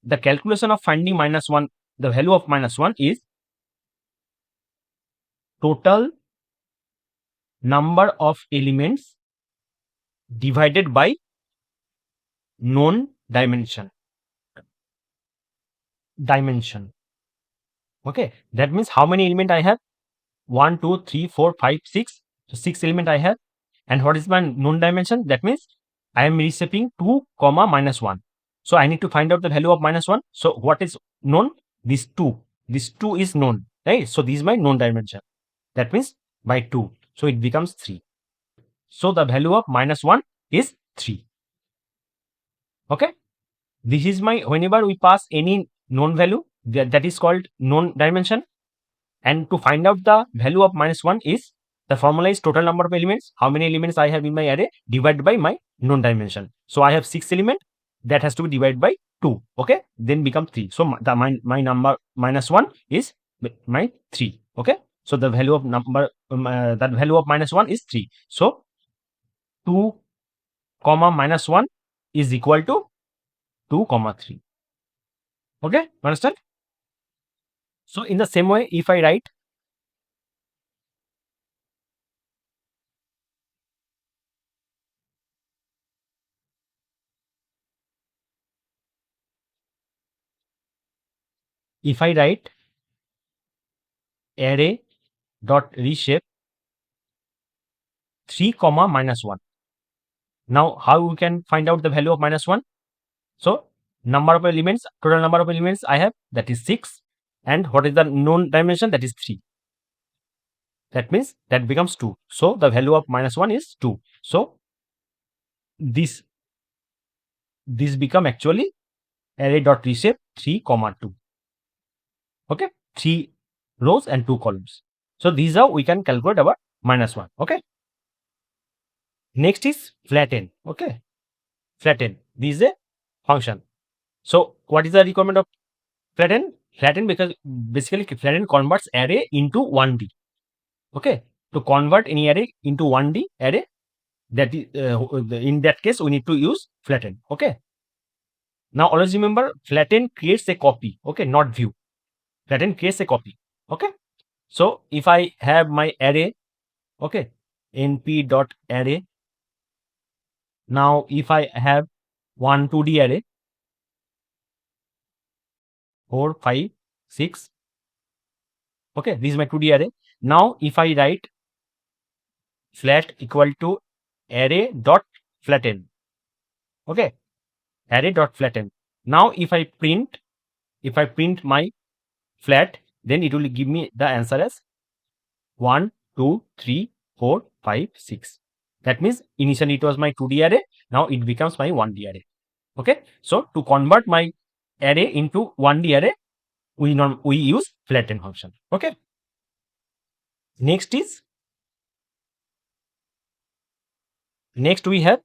the calculation of finding minus 1, the value of minus 1 is total number of elements divided by known dimension. Okay, that means how many element I have? 1, 2, 3, 4, 5, 6. So 6 element I have. And what is my known dimension? That means I am reshaping 2 comma minus 1. So I need to find out the value of minus 1. So what is known? This 2. This 2 is known, right? So this is my known dimension. That means by 2. So it becomes 3. So the value of minus 1 is 3. Okay. This is my, whenever we pass any known value, that is called known dimension. And to find out the value of minus 1 is, the formula is total number of elements, how many elements I have in my array, divided by my known dimension. So I have 6 elements, that has to be divided by 2. Okay, then become 3. So my number minus 1 is my 3. Okay, so the value of number, that value of minus 1 is 3. So 2 comma minus 1 is equal to 2 comma 3. Okay, understand? So in the same way, if I write array dot reshape 3 comma minus 1. Now how we can find out the value of minus 1? So number of elements, total number of elements I have, that is 6, and what is the known dimension? That is 3. That means that becomes 2. So the value of minus 1 is 2. So this become actually array dot reshape 3 comma 2. Okay, 3 rows and 2 columns. So this is how we can calculate our minus 1. Okay, next is flatten. Okay, flatten, this is a function. So what is the requirement of flatten? Flatten, because basically flatten converts array into 1D. Okay, to convert any array into 1D array, that is in that case we need to use flatten. Okay, now always remember, flatten creates a copy. Okay, not view. Flatten creates a copy. Okay, so if I have my array, okay, np dot array. Now if I have one 2D array, 4, 5, 6. Okay, this is my 2D array. Now if I write flat equal to array dot flatten. Okay, array dot flatten. Now if I print my flat, then it will give me the answer as 1, 2, 3, 4, 5, 6. That means initially it was my 2D array, now it becomes my 1D array. Okay, so to convert my array into 1D array, we use flatten function. Okay, next we have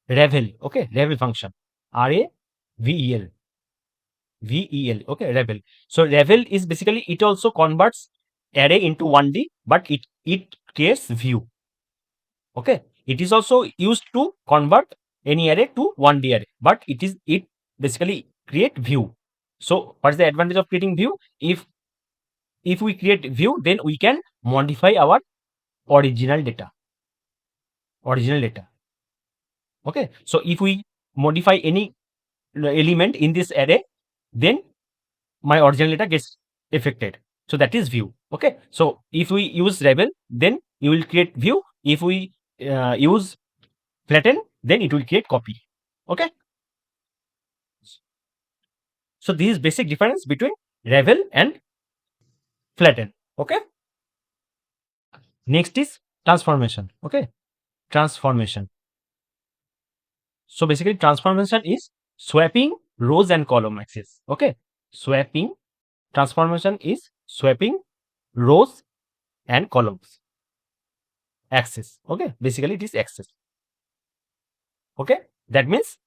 revel. Okay, revel function, RAVEL. Okay, revel. So revel is basically, it also converts array into 1D, but it creates view. Okay, it is also used to convert any array to 1D array, but it basically create view. So what is the advantage of creating view? If we create view, then we can modify our original data. Okay, so if we modify any element in this array, then my original data gets affected. So that is view. Okay, so if we use revel, then you will create view. If we use flatten, then it will create copy. Okay, so this is basic difference between revel and flatten. Okay, next is transformation. Okay, transformation. So basically transformation is swapping rows and column axis. Okay, transformation is swapping rows and columns. access. Okay, basically it is access. Okay, that means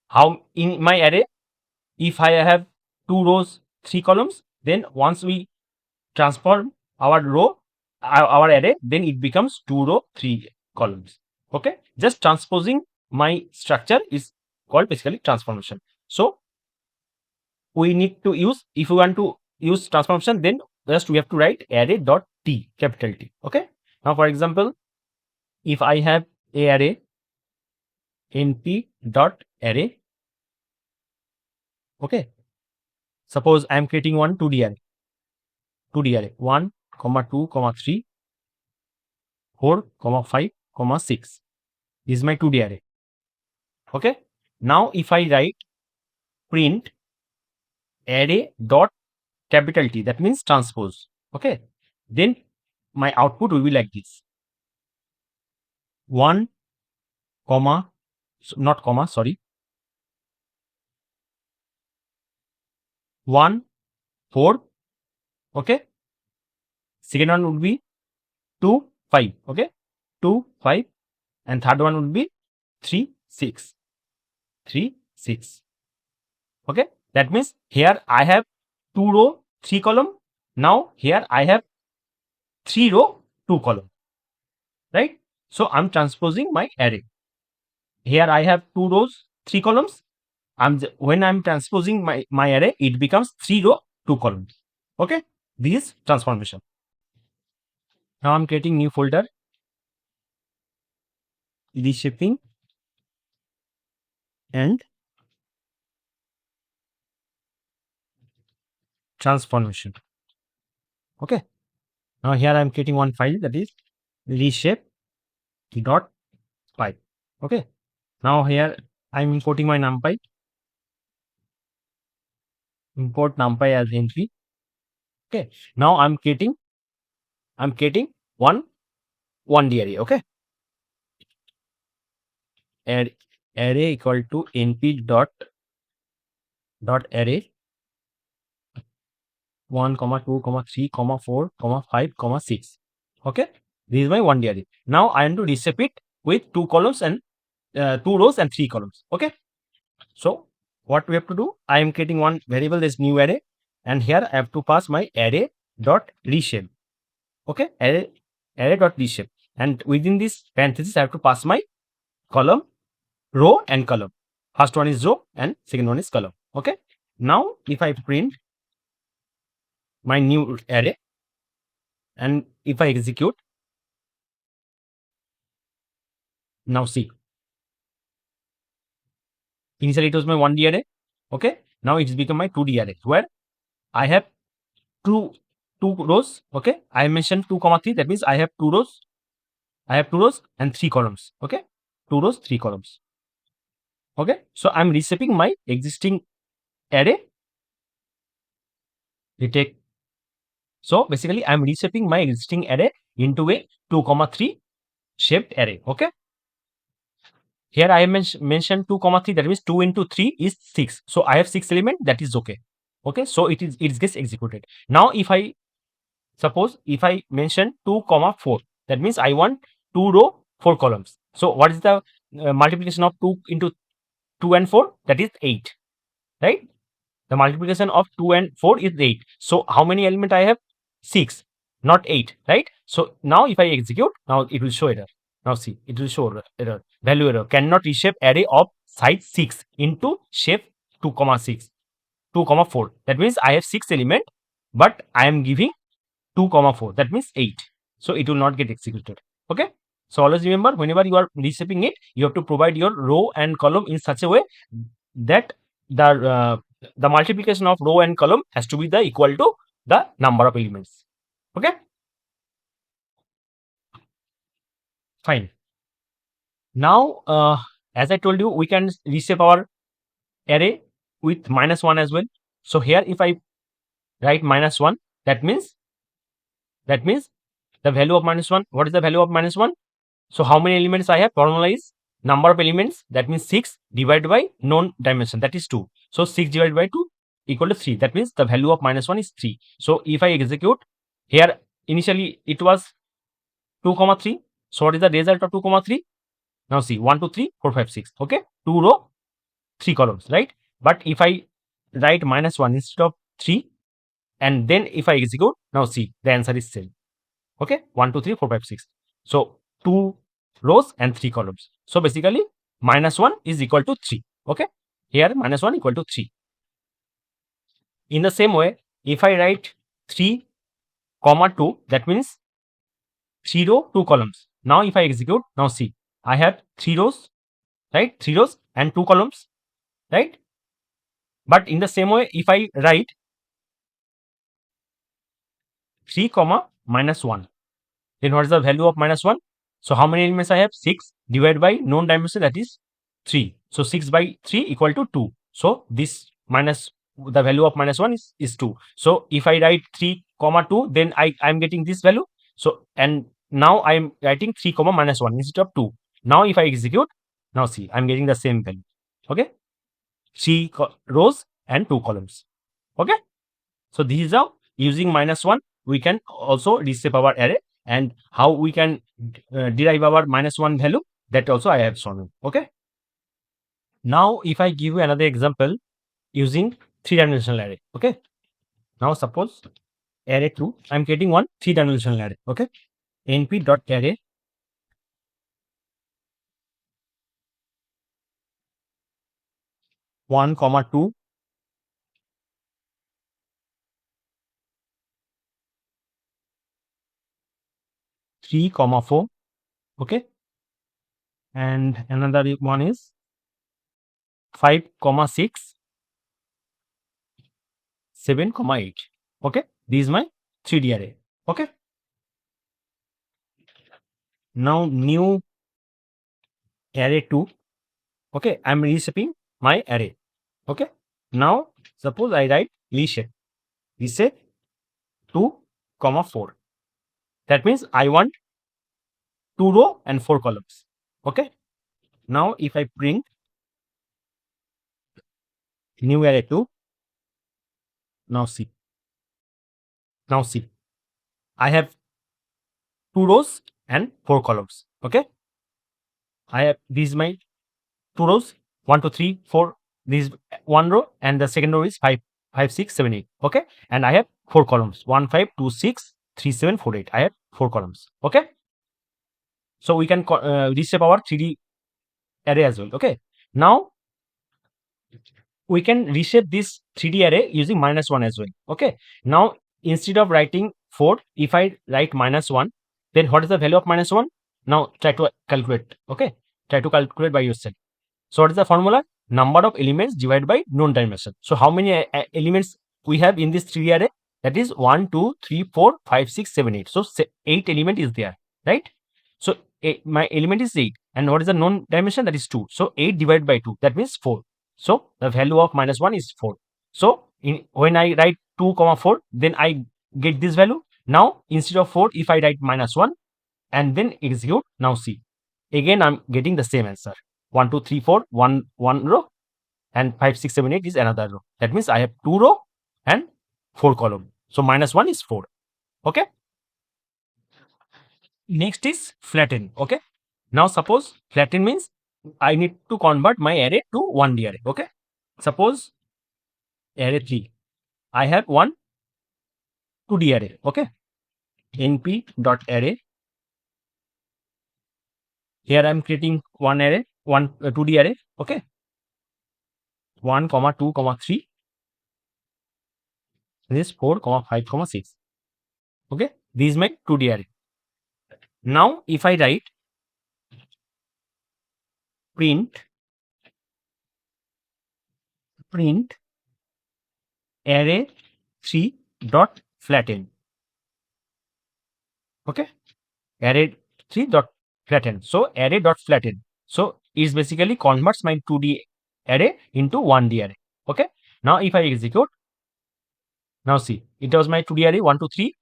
how in my array, if I have 2 rows, 3 columns, then once we transform our row, our array, then it becomes 2 row, 3 columns. Okay, just transposing my structure is called basically transformation. So we need to use, if we want to use transformation, then just we have to write array dot t, capital T. Okay, now for example, if I have a array np dot array, okay, suppose I am creating one 2D array 1, 2, 3, 4, 5, 6 is my 2D array. Okay, now if I write print array dot capital T, that means transpose. Okay, then my output will be like this: 1, not comma, sorry, 1, 4. Okay, second one would be 2, 5. Okay, 2, 5, and third one would be 3, 6. 3, 6. Okay, that means here I have 2 row, 3 column. Now here I have 3 row, 2 column, right? So I'm transposing my array. Here I have 2 rows, 3 columns. When I'm transposing my array, it becomes 3 row, 2 columns. Okay, this is transformation. Now I'm creating new folder, reshaping and transformation. Okay, now here I'm creating one file, that is reshape.py. Okay, now here I'm importing my NumPy. Import NumPy as np. Okay, now I'm creating one 1D array. Okay, array equal to np dot array 1, 2, 3, 4, 5, 6. Okay, this is my 1D array. Now I am to reshape it with 2 columns and 2 rows and 3 columns. Okay, so what we have to do, I am creating one variable, this new array, and here I have to pass my array dot reshape. Okay, array dot reshape, and within this parenthesis I have to pass my column, row and column. First one is row and second one is column. Okay, now if I print my new array and if I execute, now see, initially it was my 1D array. Okay, now it's become my 2D array where I have two rows. Okay, I mentioned 2, 3, that means I have 2 rows. I have 2 rows and 3 columns. Okay, 2 rows, 3 columns. Okay, so I'm reshaping my existing array. Retake. So basically I'm reshaping my existing array into a 2, 3 shaped array. Okay, here I have mentioned 2, 3, that means 2 into 3 is 6. So I have 6 element, that is okay. Okay, so it gets executed. Now if I suppose if I mention 2, 4, that means I want 2 row, 4 columns. So what is the multiplication of 2 into 2 and 4? That is 8, right? The multiplication of 2 and 4 is 8. So how many element I have? 6, not 8, right? So now if I execute, now it will show error. Now see, it will show error, value error, cannot reshape array of size 6 into shape 2, 6, 2, 4. That means I have 6 element, but I am giving 2, 4. That means 8. So it will not get executed. Okay. So always remember, whenever you are reshaping it, you have to provide your row and column in such a way that the multiplication of row and column has to be the equal to the number of elements. Okay. Fine. Now, as I told you, we can reshape our array with -1 as well. So here, if I write -1, that means the value of -1. What is the value of -1? So how many elements I have? Formula is number of elements. That means 6 divided by known dimension. That is 2. So 6 divided by 2 equal to 3. That means the value of -1 is 3. So if I execute here, initially it was 2, 3. So what is the result of 2 comma 3? Now see, 1 2 3 4 5 6. Okay, 2 row 3 columns, right? But if I write -1 instead of 3 and then if I execute, now see, the answer is same. Okay, 1 2 3 4 5 6. So 2 rows and 3 columns. So basically -1 is equal to 3. Okay, here -1 equal to 3. In the same way, if I write 3 comma 2, that means 3 row 2 columns. Now if I execute, now see, I have 3 rows, right? 3 rows and 2 columns, right? But in the same way, if I write 3 comma -1, then what is the value of -1? So how many elements I have? 6 divided by known dimension, that is 3. So 6 by 3 equal to 2. So this minus the value of -1 is 2. So if I write 3 comma 2, then I am getting this value. So and now I am writing 3 comma -1 instead of 2. Now if I execute, now see, I am getting the same value. Okay, 3 rows and 2 columns. Okay, so this is how using -1 we can also reshape our array, and how we can derive our -1 value, that also I have shown you. Okay, now if I give you another example using 3-dimensional array. Okay, now suppose array 2, I'm getting one 3-dimensional array. Okay, np.array 1 comma 2 3 comma 4. Okay, and another one is 5 comma 6 7 comma 8. Okay, this is my 3D array. Okay, now new array 2. Okay, I'm reshaping my array. Okay, now suppose I write reshape 2 comma 4. That means I want 2 row and 4 columns. Okay, now if I print new array 2, now see, I have 2 rows and 4 columns. Okay, I have, this is my 2 rows, 1 2 3 4, this is 1 row, and the second row is 5 5 6 7 8. Okay, and I have 4 columns, 1 5 2 6 3 7 4 8. I have 4 columns. Okay, so we can reshape our 3D array as well. Okay, now we can reshape this 3D array using -1 as well. Okay, now instead of writing 4, if I write -1, then what is the value of -1? Now try to calculate. Okay, try to calculate by yourself. So what is the formula? Number of elements divided by known dimension. So how many elements we have in this 3D array? That is 1 2 3 4 5 6 7 8. So 8 element is there, right? So my element is 8, and what is the known dimension? That is 2. So 8 divided by 2, that means 4. So the value of -1 is 4. So when I write 2 comma 4, then I get this value. Now instead of 4, if I write -1 and then execute, now see, again I'm getting the same answer. 1 2 3 4, 1 row, and 5 6 7 8 is another row. That means I have 2 row and 4 column. So -1 is 4. Okay, next is flatten. Okay, now suppose flatten means I need to convert my array to 1D array. Okay, suppose array 3, I have one 2D array. Okay, np.array, here I am creating one array, one 2D array. Okay, 1 comma 2 comma 3, this is 4 comma 5 comma 6. Okay, this is my 2D array. Now if I write print array 3 dot flatten. Okay, array 3 dot flatten. So array dot flatten, so it basically converts my 2D array into 1D array. Okay, now if I execute, now see, it was my 2D array 1 2 3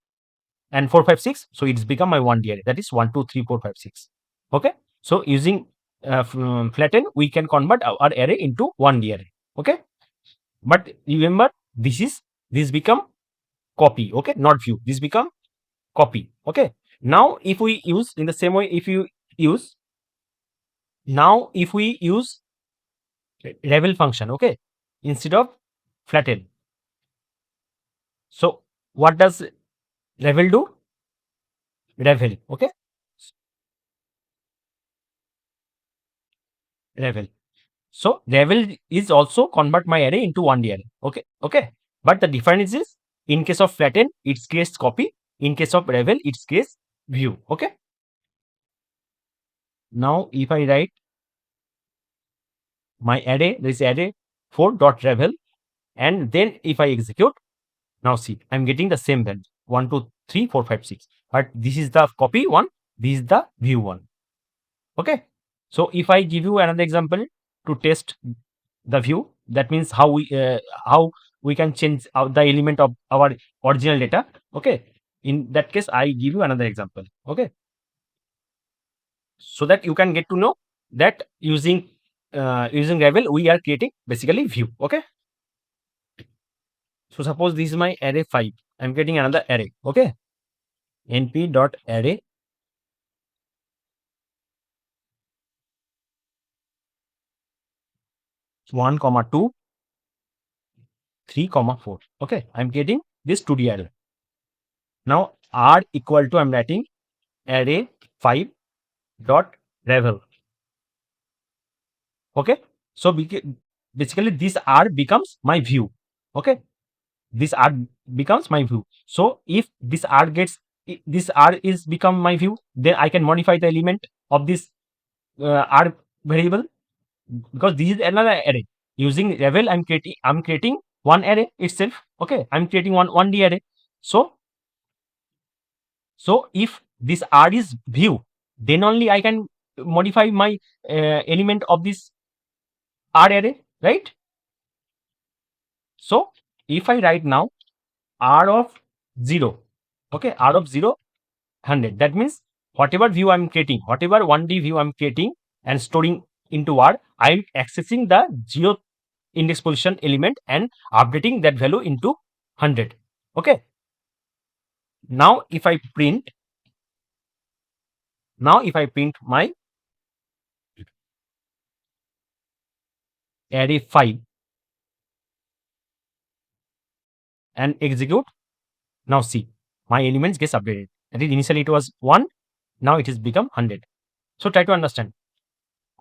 and 4 5 6. So it's become my 1D array, that is 1 2 3 4 5 6. Okay, so using flatten, we can convert our array into 1D array. Okay, but remember, this become copy. Okay, not view, this become copy. Okay, Now if we use in the same way, if we use revel function, okay, instead of flatten. So what does revel do? Revel, okay, revel. So revel is also convert my array into 1D array, okay. But the difference is, in case of flatten, it creates copy. In case of revel, it creates view, okay. Now if I write my array, there is array 4 dot revel, and then if I execute, now see, I'm getting the same value 1 2 3 4 5 6, but this is the copy one, this is the view one, okay. So if I give you another example to test the view, that means how we can change out the element of our original data, okay. In that case, I give you another example, okay, so that you can get to know that using revel we are creating basically view, okay. So suppose this is my array 5, I'm getting another array, okay. np dot array 1 comma 2 3 comma 4, okay. I'm getting this 2D array. Now r equal to, I'm writing array 5 dot revel, okay. So basically this r becomes my view, okay. This r becomes my view. So if this r is become my view, then I can modify the element of this r variable, because this is another array. Using revel, I'm creating one array itself, okay. I'm creating one D array. So if this r is view, then only I can modify my element of this r array, right? So if I write now r of 0, okay, r of 0 100, that means whatever view I'm creating, whatever 1D view I'm creating and storing into r, I'm accessing the 0th index position element and updating that value into 100, okay. Now if I print my array 5 and execute, now see, my elements gets updated. That is, initially it was 1, now it has become 100. So try to understand.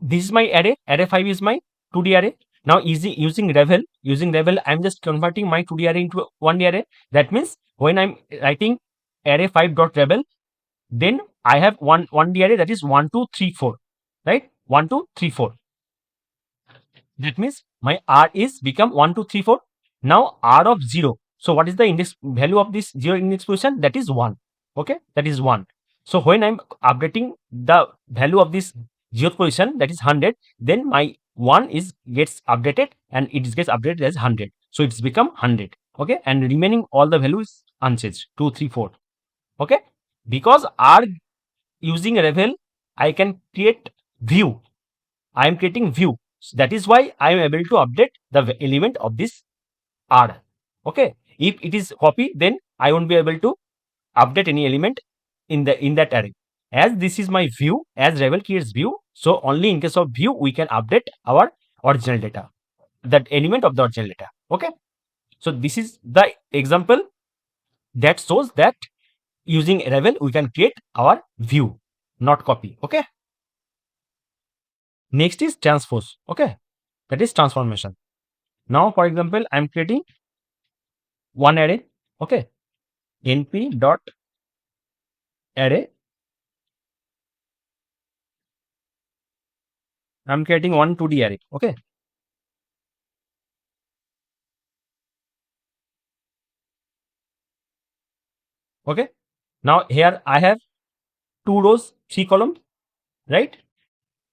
This is my array 5 is my 2D array. Now using revel, I'm just converting my 2D array into 1D array. That means when I'm writing array 5 dot revel, then I have 1D array, that is 1 2 3 4, right? 1 2 3 4. That means my r is become 1 2 3 4. Now r of 0. So what is the index value of this 0 index position? That is 1, okay, that is 1. So when I'm updating the value of this 0th position, that is 100, then my 1 is gets updated and it gets updated as 100, so it's become 100, okay, and remaining all the values unchanged 2 3 4, okay. Because r using revel, I can create view, I am creating view. So that is why I am able to update the element of this r, okay. If it is copy, then I won't be able to update any element in that array. As this is my view, as revel creates view, so only in case of view we can update our original data, that element of the original data, okay. So this is the example that shows that using revel we can create our view, not copy, okay. Next is transpose, okay, that is transformation. Now for example, I'm creating one array, okay, np dot array, I'm creating one 2D array, okay. Okay. Now here I have 2 rows, 3 columns, right?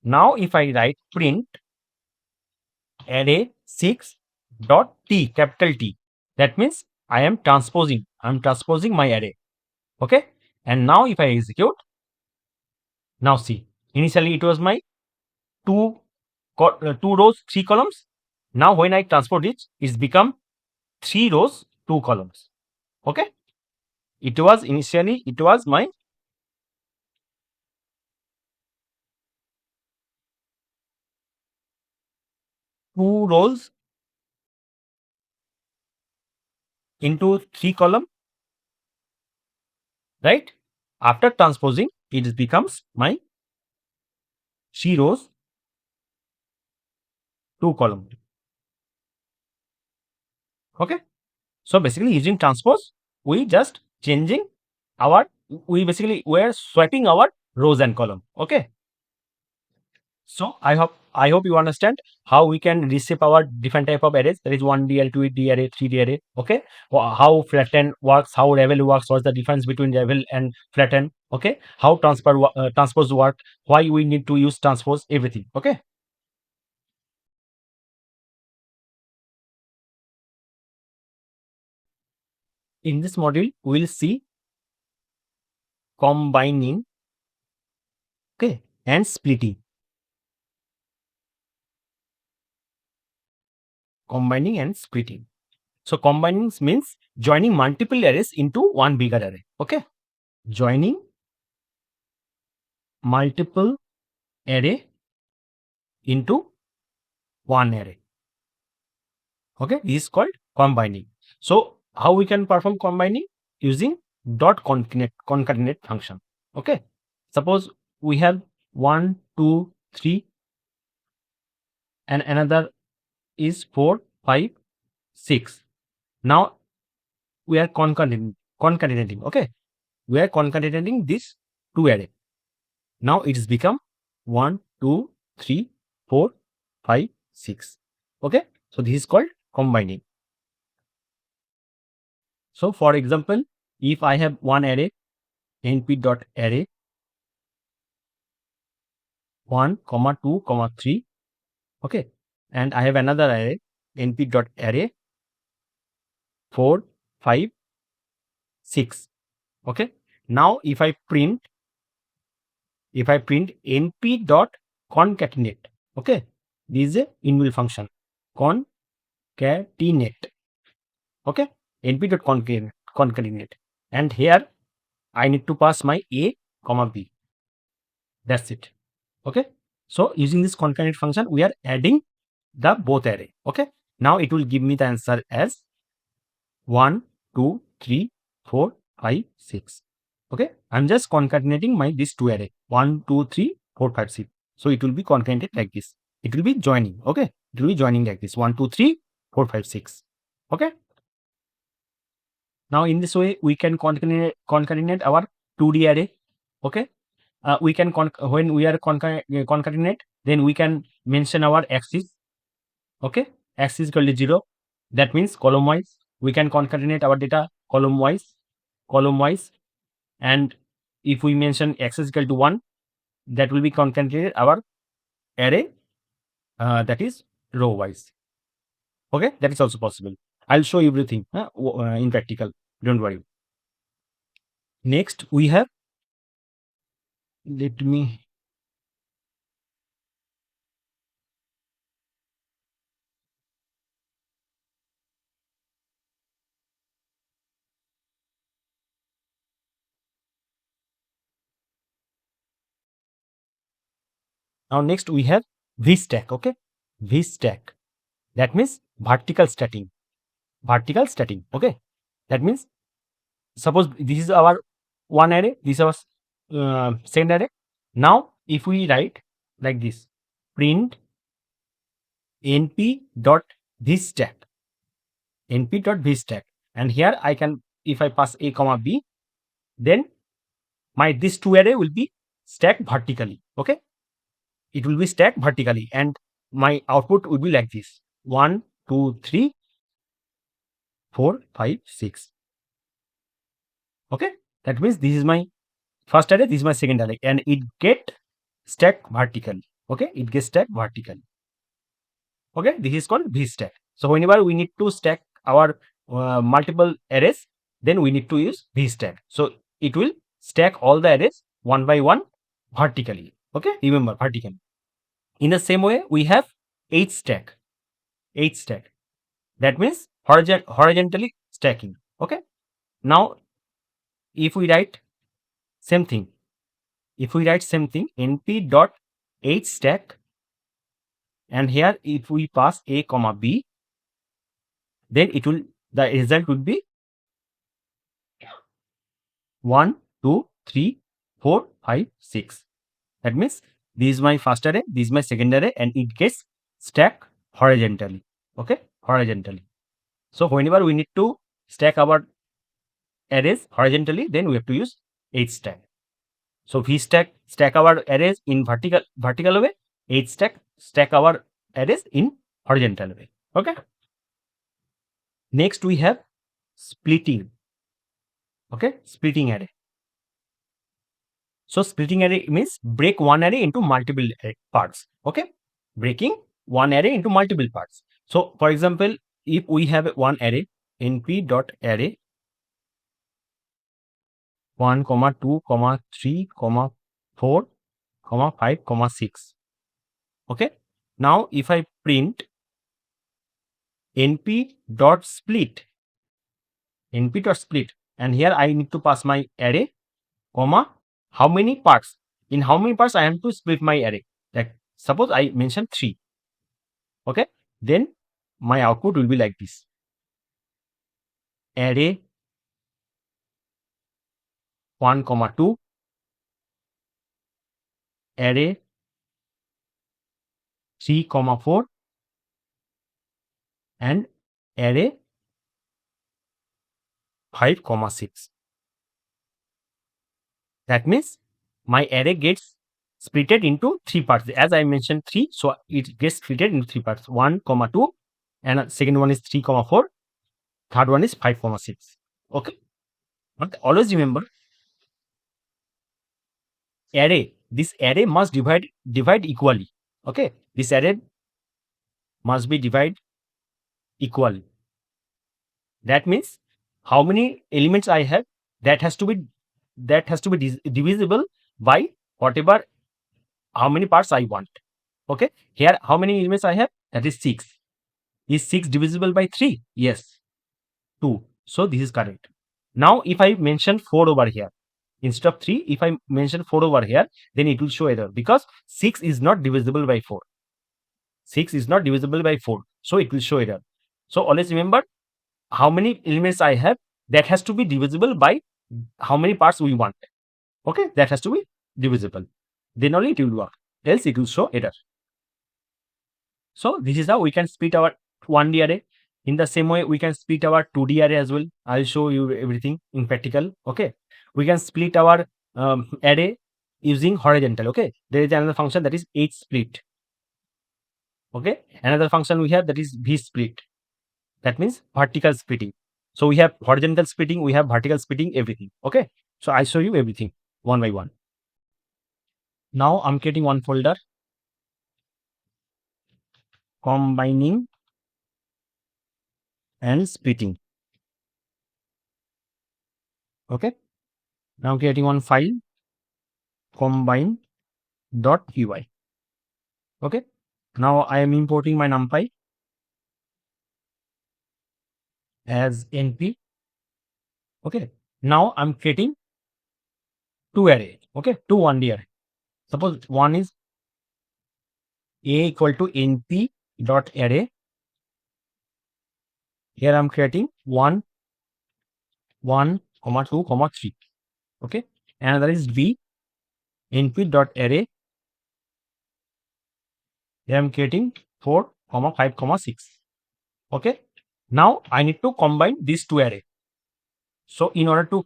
Now if I write print array 6 dot t, capital T, that means I'm transposing my array, okay. And now if I execute, now see, initially it was my 2 rows, 3 columns. Now when I transpose it, it's become 3 rows, 2 columns, okay. It was initially, it was my 2 rows into 3 column, right? After transposing, it becomes my 3 rows, 2 column. Okay. So basically using transpose, we just changing our, we are swapping our rows and column. Okay. So I hope you understand how we can reshape our different type of arrays. There is 1D array, 2D array, 3D array. Okay, how flatten works, how level works, what's the difference between level and flatten. Okay, how transpose work, why we need to use transpose, everything. Okay. In this module, we'll see combining, okay, and splitting. Combining and splitting. So combining means joining multiple arrays into one bigger array. Okay, joining multiple array into one array. Okay, this is called combining. So how we can perform combining? Using dot concatenate function. Okay, suppose we have 1, 2, 3 and another is 4, 5, 6. Now we are concatenating. Okay, we are concatenating this two array. Now it is become 1, 2, 3, 4, 5, 6. Okay, so this is called combining. So for example, if I have one array np.array 1, 2, 3, okay, and I have another array np.array 4, 5, 6. Okay, now if I print np.concatenate, okay, this is a inbuilt function concatenate. Okay, np.concatenate, and here I need to pass my a comma b. That's it. Okay, so using this concatenate function, we are adding the both array. Okay, now it will give me the answer as 1, 2, 3, 4, 5, 6. Okay, I'm just concatenating my this two array 1, 2, 3, 4, 5, 6. So it will be concatenated like this. It will be joining. Okay, it will be joining like this 1, 2, 3, 4, 5, 6. Okay. Now in this way we can concatenate our 2D array. Okay, we can when we are concatenate, then we can mention our axis. Okay, x is equal to 0. That means column wise we can concatenate our data column wise, and if we mention x is equal to 1, that will be concatenated our array, that is row wise. Okay, that is also possible. I'll show everything in practical, don't worry. Next we have, let me now next we have vstack. Okay, vstack, that means vertical stacking. Okay, that means suppose this is our one array, this is our second array. Now if we write like this, print np.vstack, and here I can, if I pass a comma b, then my this two array will be stacked vertically. Okay, it will be stacked vertically, and my output will be like this: 1, 2, 3, 4, 5, 6. Okay, that means this is my first array, this is my second array, and it get stacked vertically. Okay, it gets stacked vertically. Okay, this is called vstack. So whenever we need to stack our multiple arrays, then we need to use vstack. So it will stack all the arrays one by one vertically. Okay, remember, vertically. In the same way, we have hstack. That means horizontally stacking. Okay, now if we write same thing, np.hstack and here if we pass a comma b, then the result would be 1 2 3 4 5 6. That means this is my first array, this is my second array, and it gets stacked horizontally. Okay, horizontally. So whenever we need to stack our arrays horizontally, then we have to use h stack. So v stack our arrays in vertical way, h stack our arrays in horizontal way. Okay. Next we have splitting. Okay, splitting array. So splitting array means break one array into multiple parts. Okay, breaking one array into multiple parts. So for example, if we have one array np.array 1, 2, 3, 4, 5, 6. Okay. Now if I print np.split, and here I need to pass my array, comma, how many parts? In how many parts I have to split my array? Like suppose I mention 3. Okay. Then my output will be like this. Array 1, 2, array 3, 4, and array 5, 6. That means my array gets splitted into 3 parts. As I mentioned 3, so it gets splitted into 3 parts. 1, 2, and second one is 3, 4. Third one is 5, 6. Okay. But always remember, array. This array must divide equally. Okay. This array must be divided equally. That means how many elements I have, that has to be divisible by whatever, how many parts I want. Okay. Here how many elements I have? That is 6. Is 6 divisible by 3? Yes. 2. So this is correct. Now if I mention 4 over here instead of 3, if I mention 4 over here, then it will show error because 6 is not divisible by 4. 6 is not divisible by 4. So it will show error. So always remember, how many elements I have, that has to be divisible by how many parts we want. Okay, that has to be divisible. Then only it will work. Else it will show error. So this is how we can split our 1D array. In the same way, we can split our 2D array as well. I'll show you everything in practical. Okay, we can split our array using horizontal. Okay, there is another function that is hsplit. Okay, another function we have that is vsplit. That means vertical splitting. So we have horizontal splitting, we have vertical splitting, everything. Okay, so I show you everything one by one. Now I'm creating one folder, combining and splitting. Okay, now creating one file, combine.py. Okay, now I am importing my NumPy as np. Okay, now I'm creating two array. Okay, two 1D array. Suppose one is a equal to np dot array. Here I'm creating 1, 2, 3. Okay, another is b np dot array. Here I'm creating 4, 5, 6. Okay, now I need to combine these two array. So in order to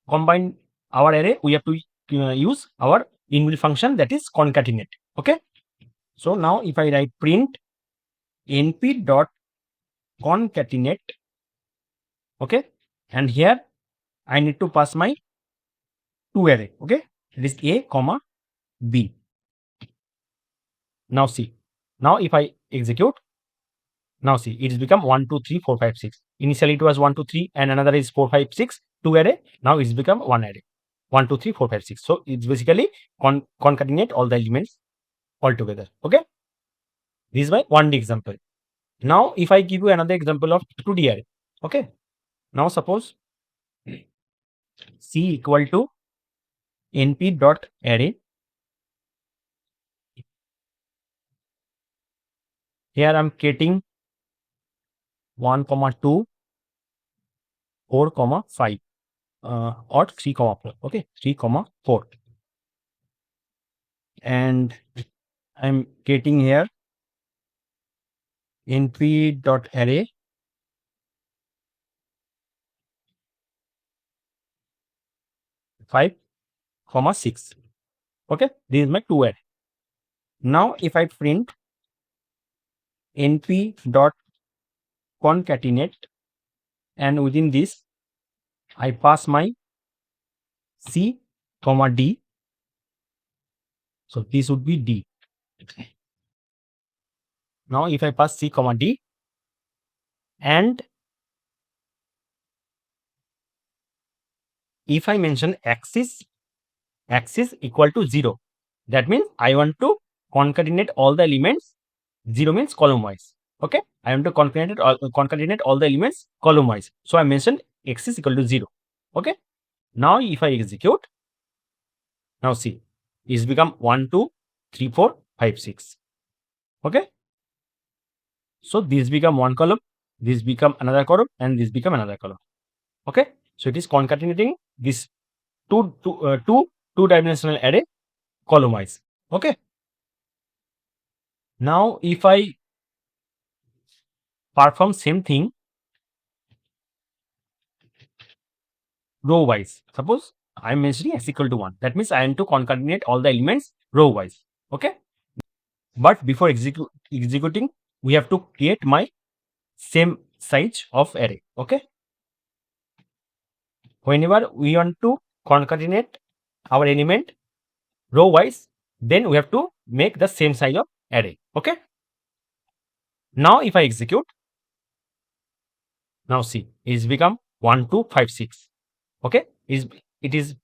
combine our array, we have to use our inbuilt function, that is concatenate. Okay, so now if I write print np dot concatenate, okay, and here I need to pass my two array. Okay, it is a comma b. Now see, now if I execute, now see, it has become 1, 2, 3, 4, 5, 6. Initially it was 1, 2, 3, and another is 4, 5, 6, two array. Now it's become one array, 1, 2, 3, 4, 5, 6. So it's basically concatenate all the elements all together. Okay, this is my 1D example. Now if I give you another example of 2D array. Okay, now suppose c equal to np dot array Here I'm creating 1, 2, 4, 5, or 3, 4. Okay, 3, 4. And I'm getting here np.array 5, 6. Okay, this is my 2 array. Now if I print np.concatenate, and within this I pass my c, d. So this would be d. Now if I pass c, d, and if I mention axis equal to 0, that means I want to concatenate all the elements. 0 means column wise. Okay, I want to concatenate all the elements column wise. So I mentioned axis equal to 0. Okay, now if I execute, now see, it's become 1, 2, 3, 4, 5, 6. Okay, so this become one column, this become another column, and this become another column. Okay, so it is concatenating this two-dimensional array column wise. Okay, now if I perform same thing row wise, suppose I'm mentioning x equal to 1, that means I am to concatenate all the elements row wise. Okay, but before executing, we have to create my same size of array. Okay, whenever we want to concatenate our element row wise, then we have to make the same size of array. Okay, now if I execute, now see, it's become 1, 2, 5, 6. Okay, it is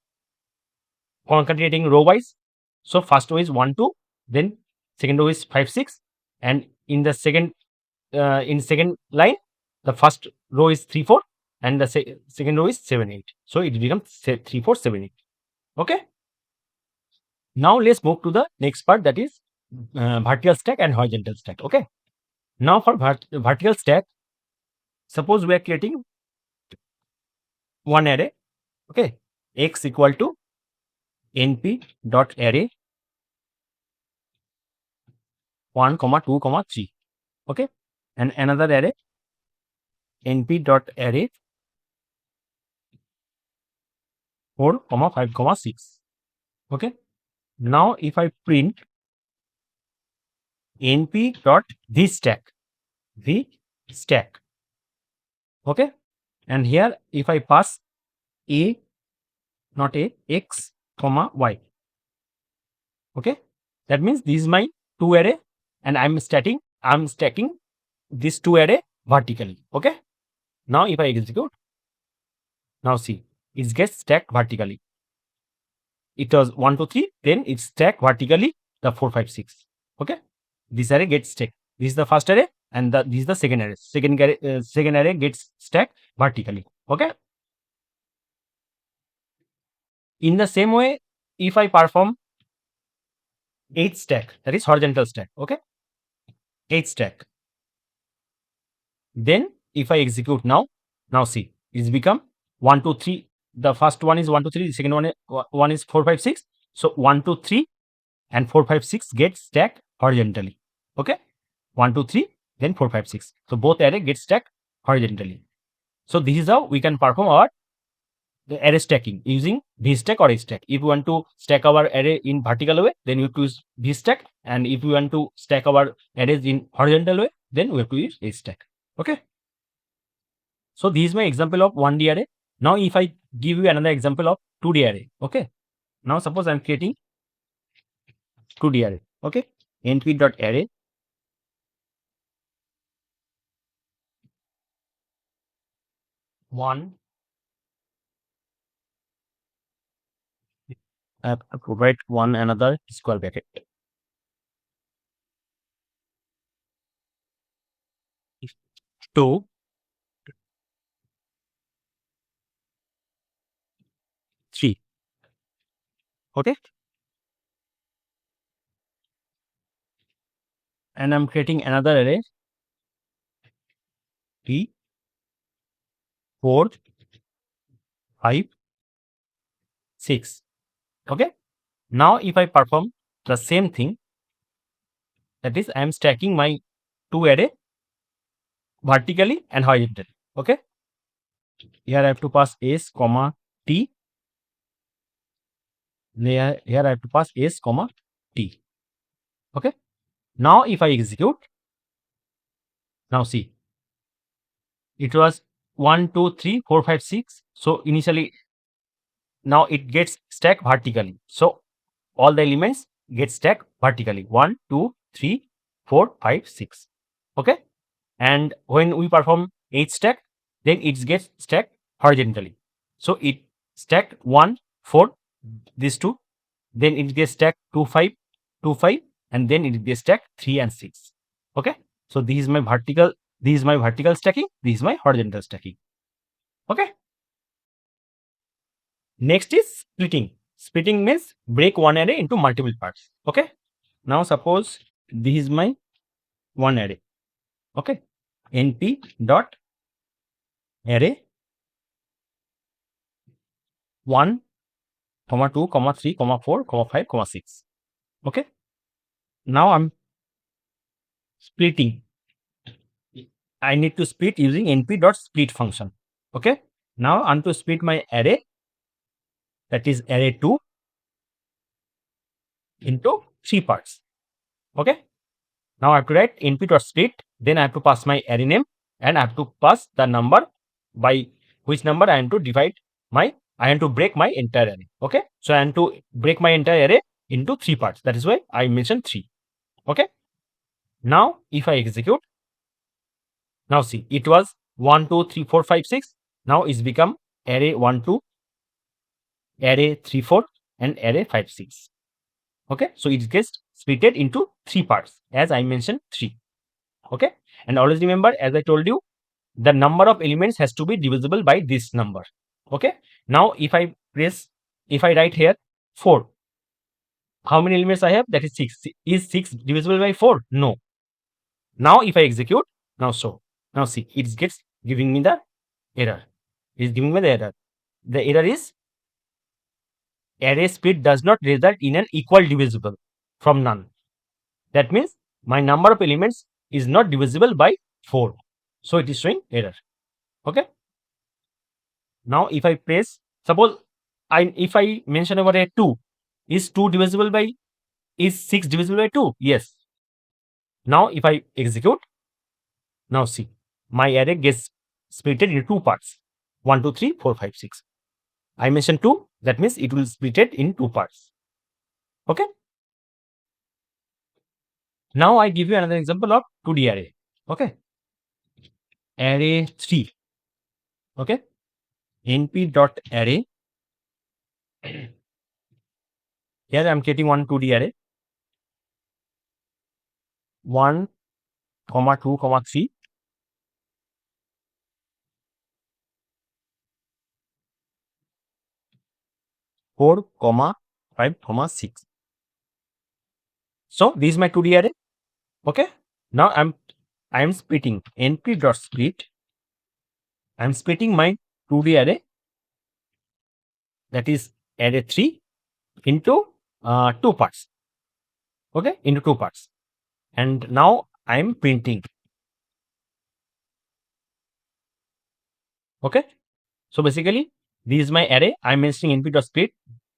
concatenating row wise. So first row is 1, 2, then second row is 5, 6, and in the second line, the first row is 3, 4, and the second row is 7, 8. So it becomes 3, 4, 7, 8. Okay, now let's move to the next part, that is vertical stack and horizontal stack. Okay, now for vertical stack, suppose we are creating one array. Okay, x equal to np dot array 1, 2, 3. Okay, and another array np dot array 4, 5, 6. Okay, now if I print np dot vstack, okay, and here if I pass a, not a, x, y. Okay, that means this is my 2 array, and I'm stacking this 2 array vertically. Okay, now if I execute, now see, it gets stacked vertically. It was 1, 2, 3, then it's stacked vertically the 4, 5, 6. Okay, this array gets stacked. This is the first array, and this is the second array. Second array gets stacked vertically. Okay, in the same way, if I perform 8 stack, that is horizontal stack. Okay, 8 stack, then if I execute now see, it's become 1, 2, 3. The first one is 1, 2, 3. The second one is 4, 5, 6. So 1, 2, 3 and 4, 5, 6 get stacked horizontally. Okay, 1, 2, 3, then 4, 5, 6. So both array get stacked horizontally. So this is how we can perform our array stacking using vstack or stack. If we want to stack our array in vertical way, then we have to use vstack, and if we want to stack our arrays in horizontal way, then we have to use stack. Okay, so this is my example of 1D array. Now if I give you another example of 2D array. Okay, now suppose I'm creating 2D array. Okay, np.array 1, I provide one another square bracket, 2, 3. Okay, and I'm creating another array 3, 4, 5, 6. Okay. Now if I perform the same thing, that is I am stacking my two array vertically and horizontally. Okay. Here I have to pass s comma t. Here I have to pass s comma t. Okay. Now if I execute, now see, it was 1, 2, 3, 4, 5, 6. So initially, now it gets stacked vertically. So all the elements get stacked vertically 1, 2, 3, 4, 5, 6. Okay. And when we perform h stack, then it gets stacked horizontally. So it stacked 1, 4, these two, then it gets stacked 2, 5, 2, 5, and then it gets stacked 3 and 6. Okay. So this is my vertical stacking, this is my horizontal stacking. Okay. Next is splitting. Splitting means break one array into multiple parts. Okay. Now suppose this is my one array. Okay. np dot array 1, 2, 3, 4, 5, 6. Okay. Now I'm splitting. I need to split using np dot split function. Okay. Now I'm to split my array, that is array 2, into 3 parts. Okay. Now I have to write np dot split, then I have to pass my array name, and I have to pass the number by which number I am to divide I am to break my entire array. Okay. So I am to break my entire array into 3 parts. That is why I mentioned 3. Okay. Now if I execute, now see, it was 1, 2, 3, 4, 5, 6. Now it's become array 1, 2, array 3, 4, and array 5, 6. Okay. So it gets splitted into 3 parts, as I mentioned 3. Okay. And always remember, as I told you, the number of elements has to be divisible by this number. Okay. Now if I write here 4, how many elements I have? That is 6. Is 6 divisible by 4? No. Now if I execute, now see, it gets giving me the error. It is giving me the error. The error is array split does not result in an equal divisible from none. That means my number of elements is not divisible by 4. So it is showing error. Okay. Now if I press, suppose if I mention over a 2, is 2 divisible by, is 6 divisible by 2? Yes. Now if I execute, now see, my array gets splitted into 2 parts, 1, 2, 3, 4, 5, 6. I mentioned 2, that means it will split it in 2 parts. Okay. Now I give you another example of 2D array. Okay. Array 3. Okay. np dot array. Here I am creating one 2D array. 1, 2, 3. 4, 5, 6. So this is my 2D array. Okay. Now I am splitting np dot split. I am splitting my 2D array, that is array 3, into 2 parts. Okay, into 2 parts. And now I am printing. Okay. So basically, this is my array. I am mentioning np dot split.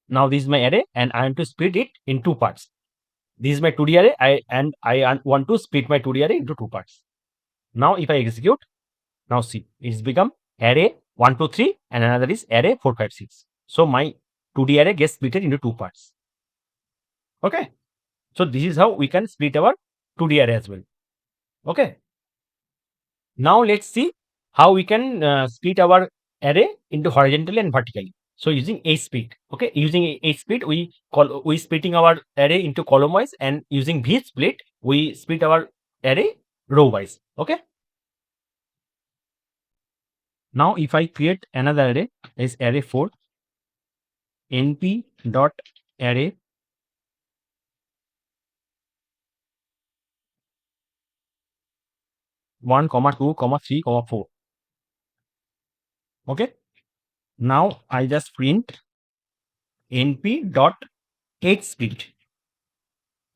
Now this is my array, and I am to split it in 2 parts. This is my 2D array, I want to split my 2D array into 2 parts. Now if I execute, now see, it's become array 1, 2, 3, and another is array 4, 5, 6. So my 2D array gets split into 2 parts. Okay. So this is how we can split our 2D array as well. Okay. Now let's see how we can split our array into horizontally and vertically. So using h split. Okay. Using h split, we splitting our array into column wise, and using v split, we split our array row wise. Okay. Now if I create another array, is array 4, np dot array 1, 2, 3, 4. Okay. Now I just print np dot h split.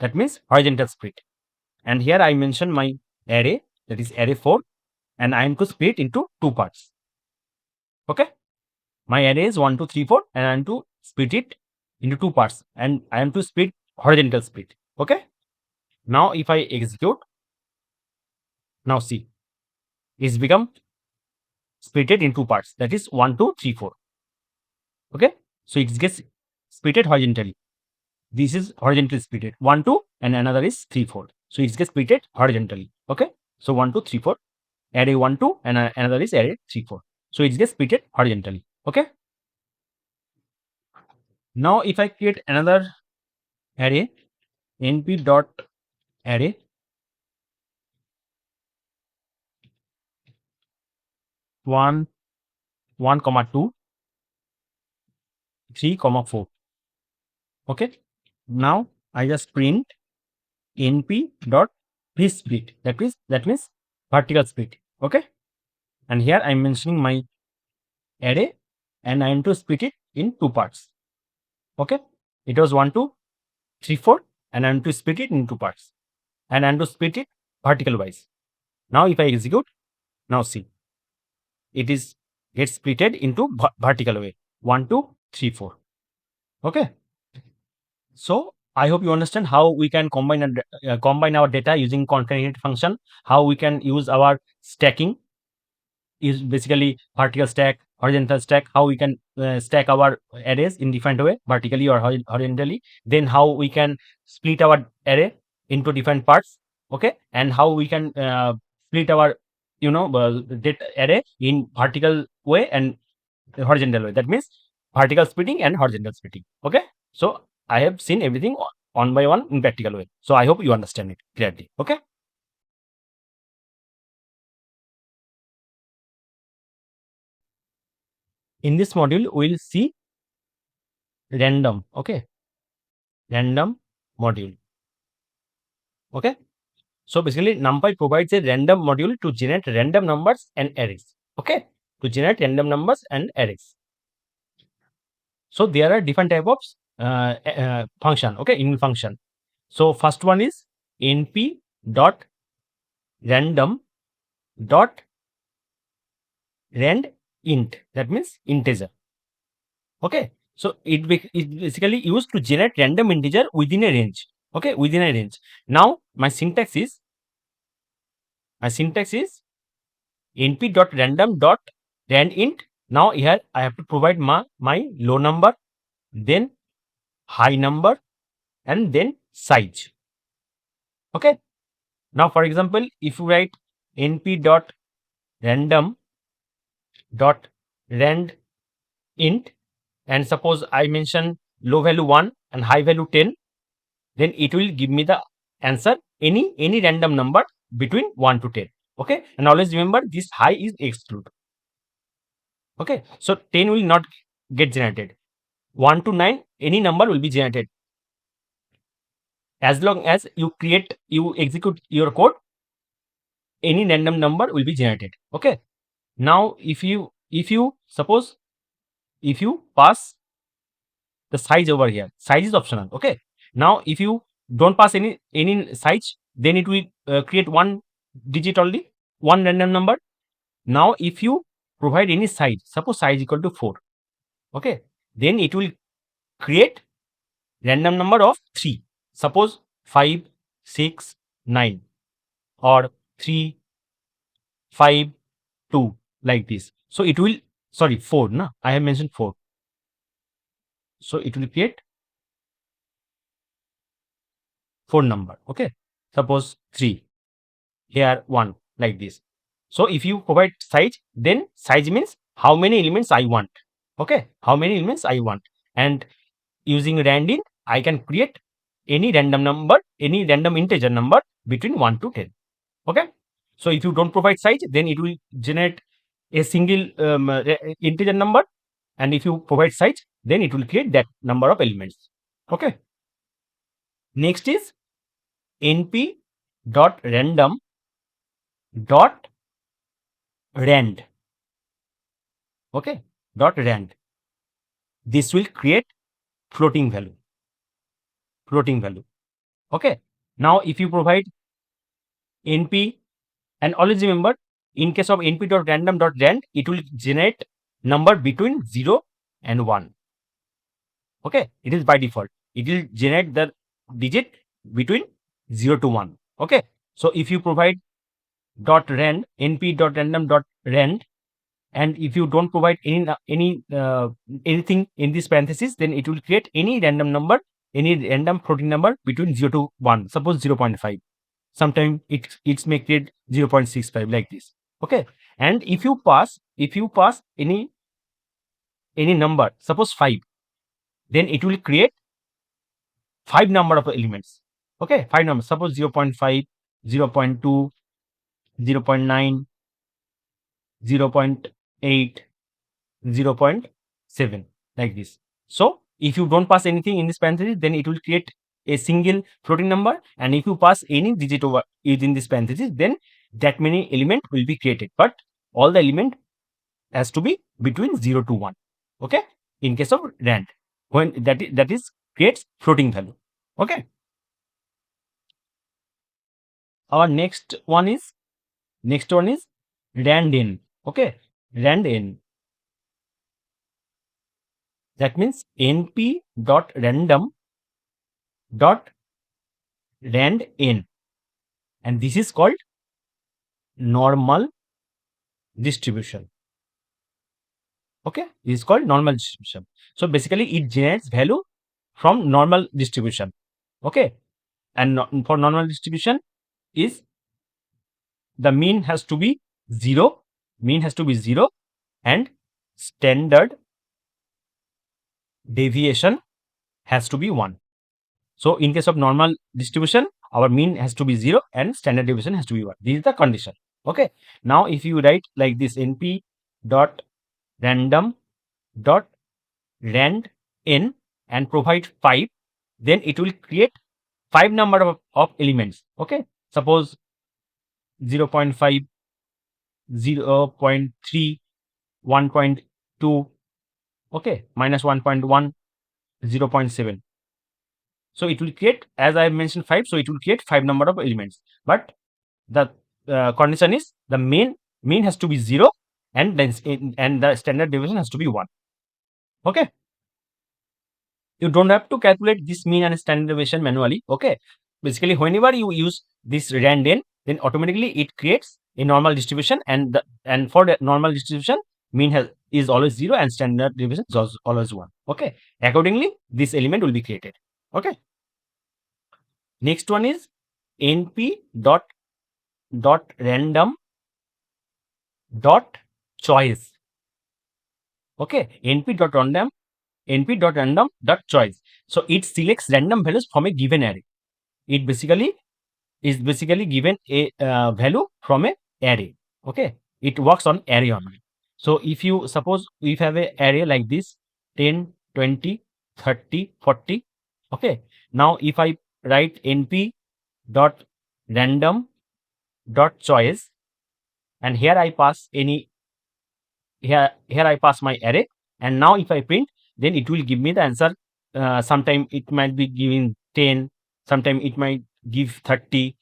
That means horizontal split. And here I mention my array, that is array 4, and I am to split into two parts. Okay. My array is 1, 2, 3, 4, and I am to split it into two parts, and I am to split horizontal split. Okay. Now if I execute, now see, it's become splitted in two parts, that is 1, 2, 3, 4. Okay. So it gets splitted horizontally. This is horizontally splitted 1, 2, and another is 3, 4. So it gets splitted horizontally. Okay. So 1, 2, 3, 4, array 1, 2, and another is array 3, 4. So it gets splitted horizontally. Okay. Now if I create another array, np dot array 1, 1, 2, 3, 4. Okay. Now I just print np dot this split, that means vertical split. Okay. And here I'm mentioning my array, and I am to split it in two parts. Okay. It was 1, 2, 3, 4, and I am to split it in two parts, and I am to split it vertical wise. Now if I execute, now see, it is gets splitted into vertical way 1, 2, 3, 4. Okay. So I hope you understand how we can combine our data using concatenate function, how we can use our stacking, is basically vertical stack, horizontal stack, how we can stack our arrays in different way, vertically or horizontally. Then how we can split our array into different parts. Okay. And how we can split our data array in vertical way and horizontal way. That means vertical splitting and horizontal splitting. Okay. So I have seen everything one by one in practical way. So I hope you understand it clearly. Okay. In this module, we will see random. Okay. Random module. Okay. So basically, NumPy provides a random module to generate random numbers and arrays. Okay. To generate random numbers and arrays. So there are different type of function. Okay. In function. So first one is np dot random dot rand int, that means integer. Okay. So it basically used to generate random integer within a range. Okay. Within a range. Now my syntax is np dot random dot rand int. Now here I have to provide my low number, then high number, and then size. Okay. Now for example, if you write np dot random dot rand int, and suppose I mention low value 1 and high value 10, then it will give me the answer any random number between 1 to 10. Okay. And always remember, this high is exclude. Okay. So 10 will not get generated. 1 to 9, any number will be generated. As long as you execute your code, any random number will be generated. Okay. Now if you suppose if you pass the size over here, size is optional. Okay. Now if you don't pass any size, then it will create one digit only, one random number. Now if you provide any size, suppose size equal to 4, okay, then it will create random number of 3, suppose 5, 6, 9, or 3, 5, 2, like this. So it will, sorry, 4, no, I have mentioned 4. So it will create 4 number. Okay. Suppose 3, here 1, like this. So if you provide size, then size means how many elements I want. Okay. How many elements I want. And using randint, I can create any random number, any random integer number between 1 to 10. Okay. So if you don't provide size, then it will generate a single integer number. And if you provide size, then it will create that number of elements. Okay. Next is np dot random dot rand. Okay, dot rand. This will create floating value. Floating value. Okay. Now, if you provide np, and always remember, in case of np.random.rand, it will generate number between 0 and 1. Okay, it is by default. It will generate the digit between 0 to 1. Okay, so if you provide dot rand, np.random.rand, and if you don't provide anything in this parenthesis, then it will create any random number, any random floating number between 0 to 1. Suppose 0.5. Sometimes it may create 0.65 like this. Okay, and if you pass any number, suppose 5, then it will create 5 number of elements. Okay, 5 numbers, suppose 0.5, 0.2, 0.9, 0.8, 0.7 like this. So if you don't pass anything in this parenthesis, then it will create a single floating number, and if you pass any digit over within this parenthesis, then that many element will be created, but all the element has to be between 0 to 1. Okay, in case of rand, when that is creates floating value. Okay, our next one is rand n. Okay, rand n, that means np dot random dot rand n, and this is called normal distribution. Okay, this is called normal distribution. So basically it generates value from normal distribution. Okay, and for normal distribution is the mean has to be 0, and standard deviation has to be 1. So in case of normal distribution, our mean has to be 0 and standard deviation has to be 1. This is the condition. Okay, now if you write like this, np dot random dot rand n and provide 5, then it will create 5 number of elements. Okay, suppose 0.5, 0.3, 1.2, okay, minus 1.1, 0.7. So it will create, as I mentioned, 5. So it will create 5 number of elements, but the condition is the mean has to be 0 and the standard deviation has to be 1. Okay, you don't have to calculate this mean and standard deviation manually. Okay, basically whenever you use this rand n, then automatically it creates a normal distribution, and for the normal distribution, mean is always 0 and standard deviation is always 1. Okay, accordingly this element will be created. Okay, next one is np dot random dot choice. Okay, np dot random dot choice. So it selects random values from a given array. It is basically given a value from a array. Okay, it works on array only. So if you suppose we have a array like this, 10, 20, 30, 40. Okay, now if I write np dot random dot choice, and here I pass here I pass my array, and now if I print, then it will give me the answer. Sometime it might be giving 10, sometime it might give 30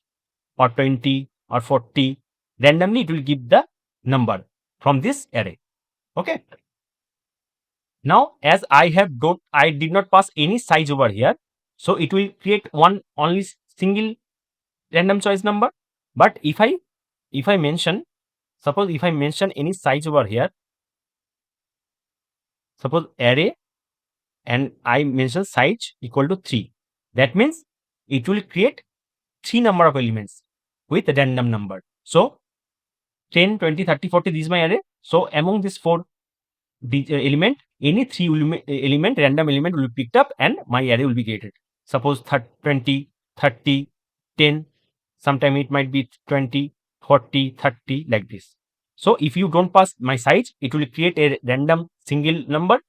or 20 or 40. Randomly it will give the number from this array. Okay, now as I did not pass any size over here, so it will create only single random choice number. But if I mention, suppose if I mention any size over here, suppose array, and I mention size equal to 3, that means it will create 3 number of elements with a random number. So 10, 20, 30, 40, this is my array. So among these 4 element, any 3 element random element will be picked up and my array will be created. Suppose 20, 30, 10, sometime it might be 20, 40, 30 like this. So if you don't pass my size, it will create a random single number,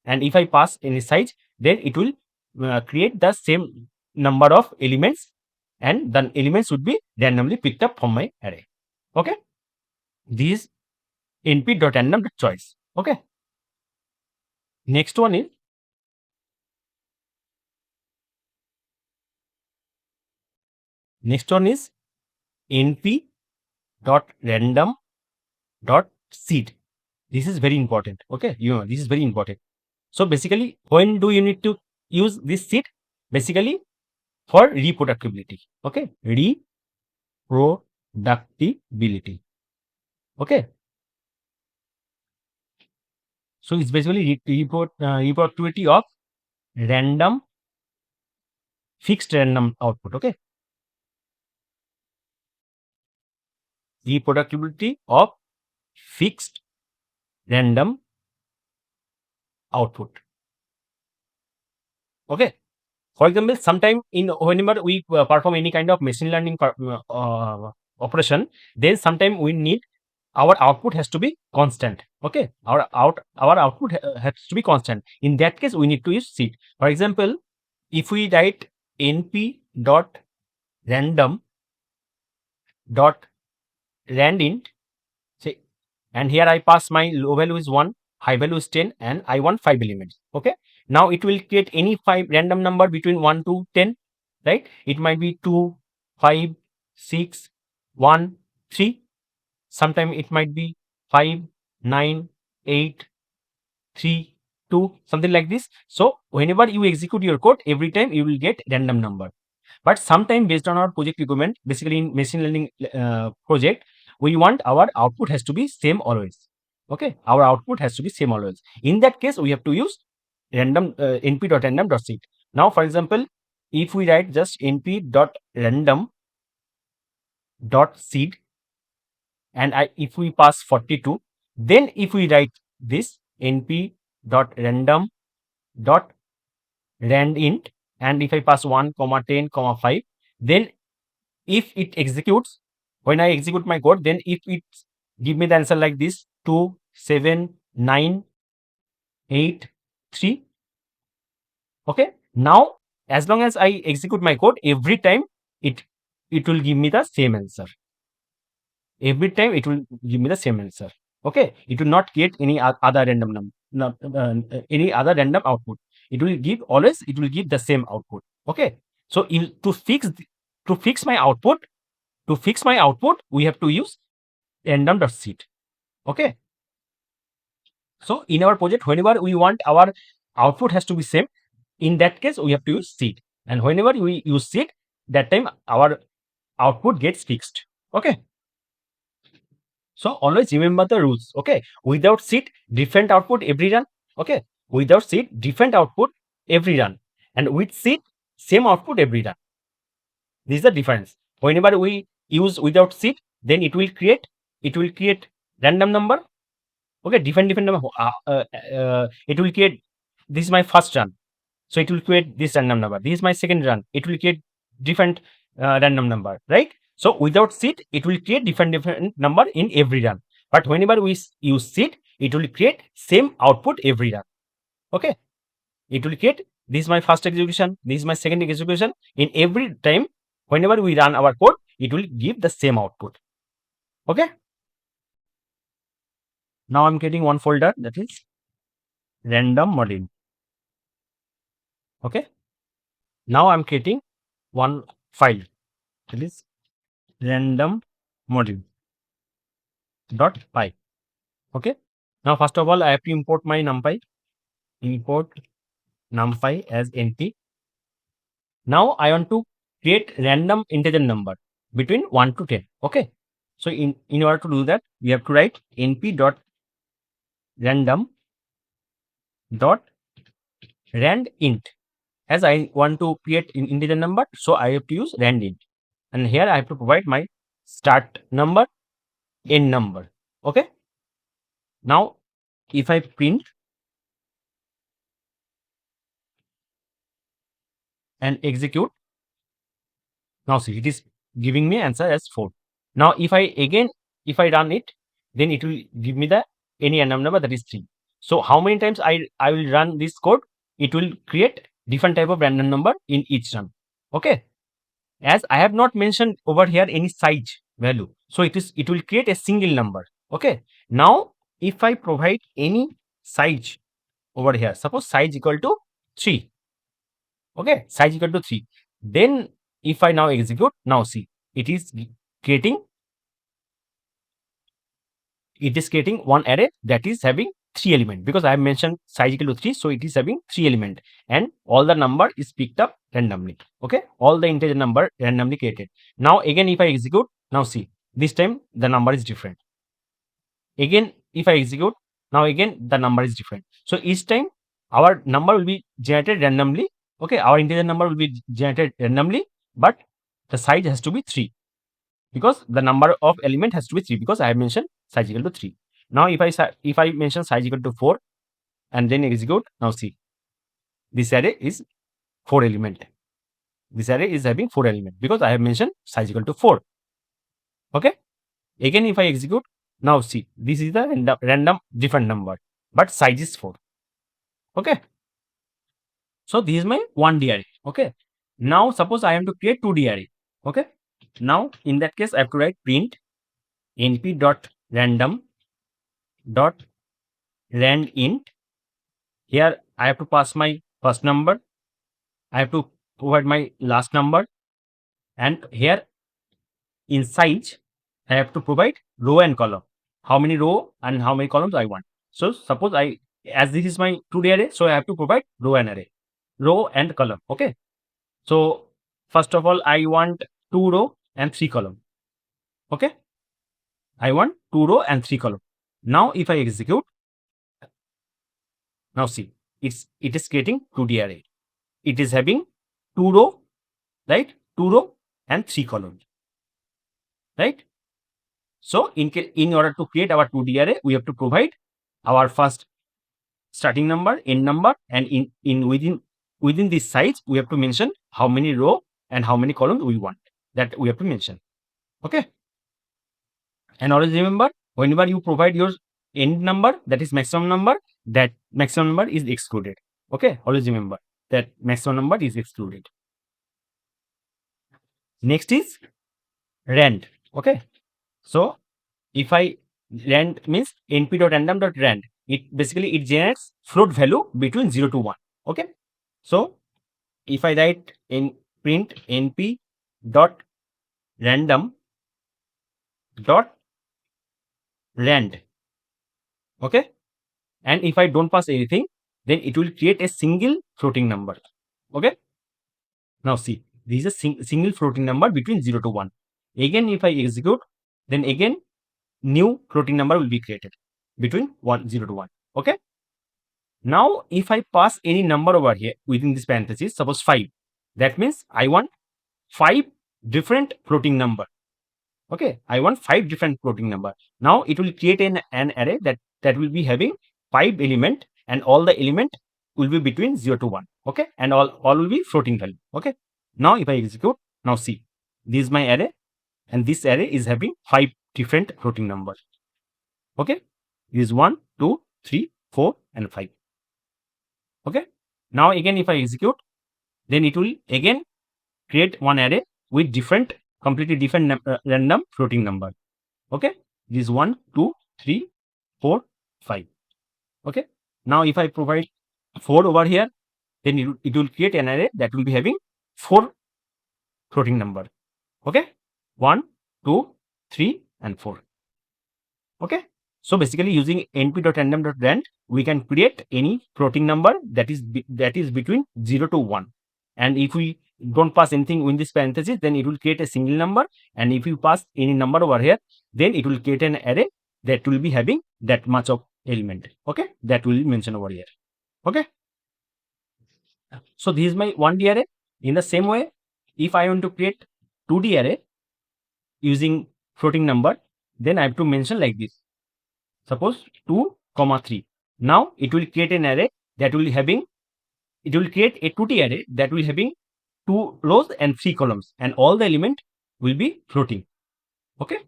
and if I pass any size, then it will create the same number of elements, and the elements would be randomly picked up from my array. Okay, this is np.random.choice. Okay, next one is np.random.seed. This is very important. Okay, this is very important. So basically, when do you need to use this seed? Basically, for reproducibility. Okay, reproducibility. Okay, so it's basically reproducibility of random fixed random output. Okay, reproducibility of fixed random output. Okay, for example, sometime in whenever we perform any kind of machine learning operation, then sometime we need our output has to be constant. Okay, our output has to be constant. In that case, we need to use seed. For example, if we write np dot random dot randint, say, and here I pass my low value is 1, high value is 10, and I want 5 elements. Okay, now it will create any 5 random number between 1 to 10, right? It might be 2, 5, 6, 1, 3. Sometime it might be 5, 9, 8, 3, 2, something like this. So whenever you execute your code, every time you will get random number. But sometime based on our project requirement, basically in machine learning project, we want our output has to be same always. Okay, our output has to be same always. In that case, we have to use random np.random.seed. Now, for example, if we write just np.random.seed and if we pass 42, then if we write this np.random.randint, and if I pass 1, 10, 5, then if it executes, when I execute my code, then if it give me the answer like this 2, 7, 9, 8, 3. Okay, now as long as I execute my code, every time it will give me the same answer. Every time it will give me the same answer. Okay, it will not create any other random any other random output. It will give always, it will give the same output. Okay, so to fix my output, we have to use random.seed. Okay, so in our project, whenever we want our output has to be same, in that case we have to use seed, and whenever we use seed, that time our output gets fixed. Okay, so always remember the rules. Okay, without seed, different output every run. Okay, without seed, different output every run, and with seed, same output every run. This is the difference. Whenever we use without seed, then it will create random number. Okay, different number. It will create, this is my first run, so it will create this random number. This is my second run, it will create different random number, right? So without seed, it will create different number in every run. But whenever we use seed, it will create same output every run. Okay, it will create, this is my first execution, this is my second execution. In every time, whenever we run our code, it will give the same output. Okay, now I'm getting one folder, that is random module. Okay, now I'm creating one file, that is random module .py. Okay, now first of all I have to import my NumPy. Import NumPy as np. Now I want to create random integer number between 1 to 10. Okay, so in order to do that, we have to write np.randint. As I want to create an integer number, so I have to use randint, and here I have to provide my start number, end number. Okay, now if I print and execute, now see, it is giving me answer as 4. Now if I run it, then it will give me the any random number, that is 3. So how many times I will run this code, it will create different type of random number in each run. Okay, as I have not mentioned over here any size. value. So it will create a single number. Okay. Now if I provide any size over here, suppose size equal to 3. Okay, size equal to 3. Then if I now execute, now see, it is creating one array that is having 3 element, because I have mentioned size equal to 3, so it is having 3 element, and all the number is picked up randomly. Okay, all the integer number randomly created. Now again if I execute, now see, this time the number is different. Again if I execute, now again the number is different. So each time our number will be generated randomly. Okay, our integer number will be generated randomly, but the size has to be 3, because the number of element has to be 3, because I have mentioned size equal to 3. Now if I mention size equal to 4 and then execute, now see, this array is 4 element. This array is having 4 element because I have mentioned size equal to 4. Okay. Again if I execute, now see, this is the random different number, but size is 4. Okay. So this is my 1D array. Okay. Now suppose I am to create 2D array. Okay. Now in that case I have to write print np.random dot rand int. Here I have to pass my first number, I have to provide my last number, and here in size I have to provide row and column, how many row and how many columns I want. So suppose as this is my 2D array, so I have to provide row and column. Okay, so first of all I want 2 row and 3 column. Okay, I want 2 row and 3 column. Now if I execute, now see, it is creating 2D array. It is having 2 row, right? 2 row and 3 columns, right? So in order to create our 2D array, we have to provide our first starting number, end number, and within this size we have to mention how many row and how many columns we want, that we have to mention. Okay, and always remember, whenever you provide your end number, that is maximum number, that maximum number is excluded. Okay, always remember that maximum number is excluded. Next is rand. Okay, so if I rand means np.random.rand, it basically it generates float value between 0 to 1. Okay, so if I write in print np dot random dot rand, okay, and if I don't pass anything, then it will create a single floating number. Okay, now see, this is a single floating number between 0 to 1. Again if I execute, then again new floating number will be created between 0 to 1. Okay, now if I pass any number over here within this parenthesis, suppose 5, that means I want 5 different floating number. Okay, I want 5 different floating number. Now it will create an array that will be having 5 element, and all the element will be between 0 to 1. Okay, and all will be floating value. Okay, now if I execute, now see, this is my array, and this array is having 5 different floating numbers. Okay, this is 1, 2, 3, 4 and 5. Okay, now again if I execute, then it will again create one array with completely different random floating number. Okay, this is 1, 2, 3, 4, 5. Okay, now if I provide 4 over here, then it will create an array that will be having 4 floating number. Okay, 1, 2, 3 and 4. Okay, so basically using np.random.rand, we can create any floating number that is between 0 to 1, and if we don't pass anything in this parenthesis, then it will create a single number, and if you pass any number over here, then it will create an array that will be having that much of element. Okay, that will be mentioned over here. Okay, so this is my 1D array. In the same way, if I want to create 2D array using floating number, then I have to mention like this. Suppose 2, 3. Now it will create an array that will having, it will create a 2D array that will having 2 rows and 3 columns, and all the element will be floating. Okay,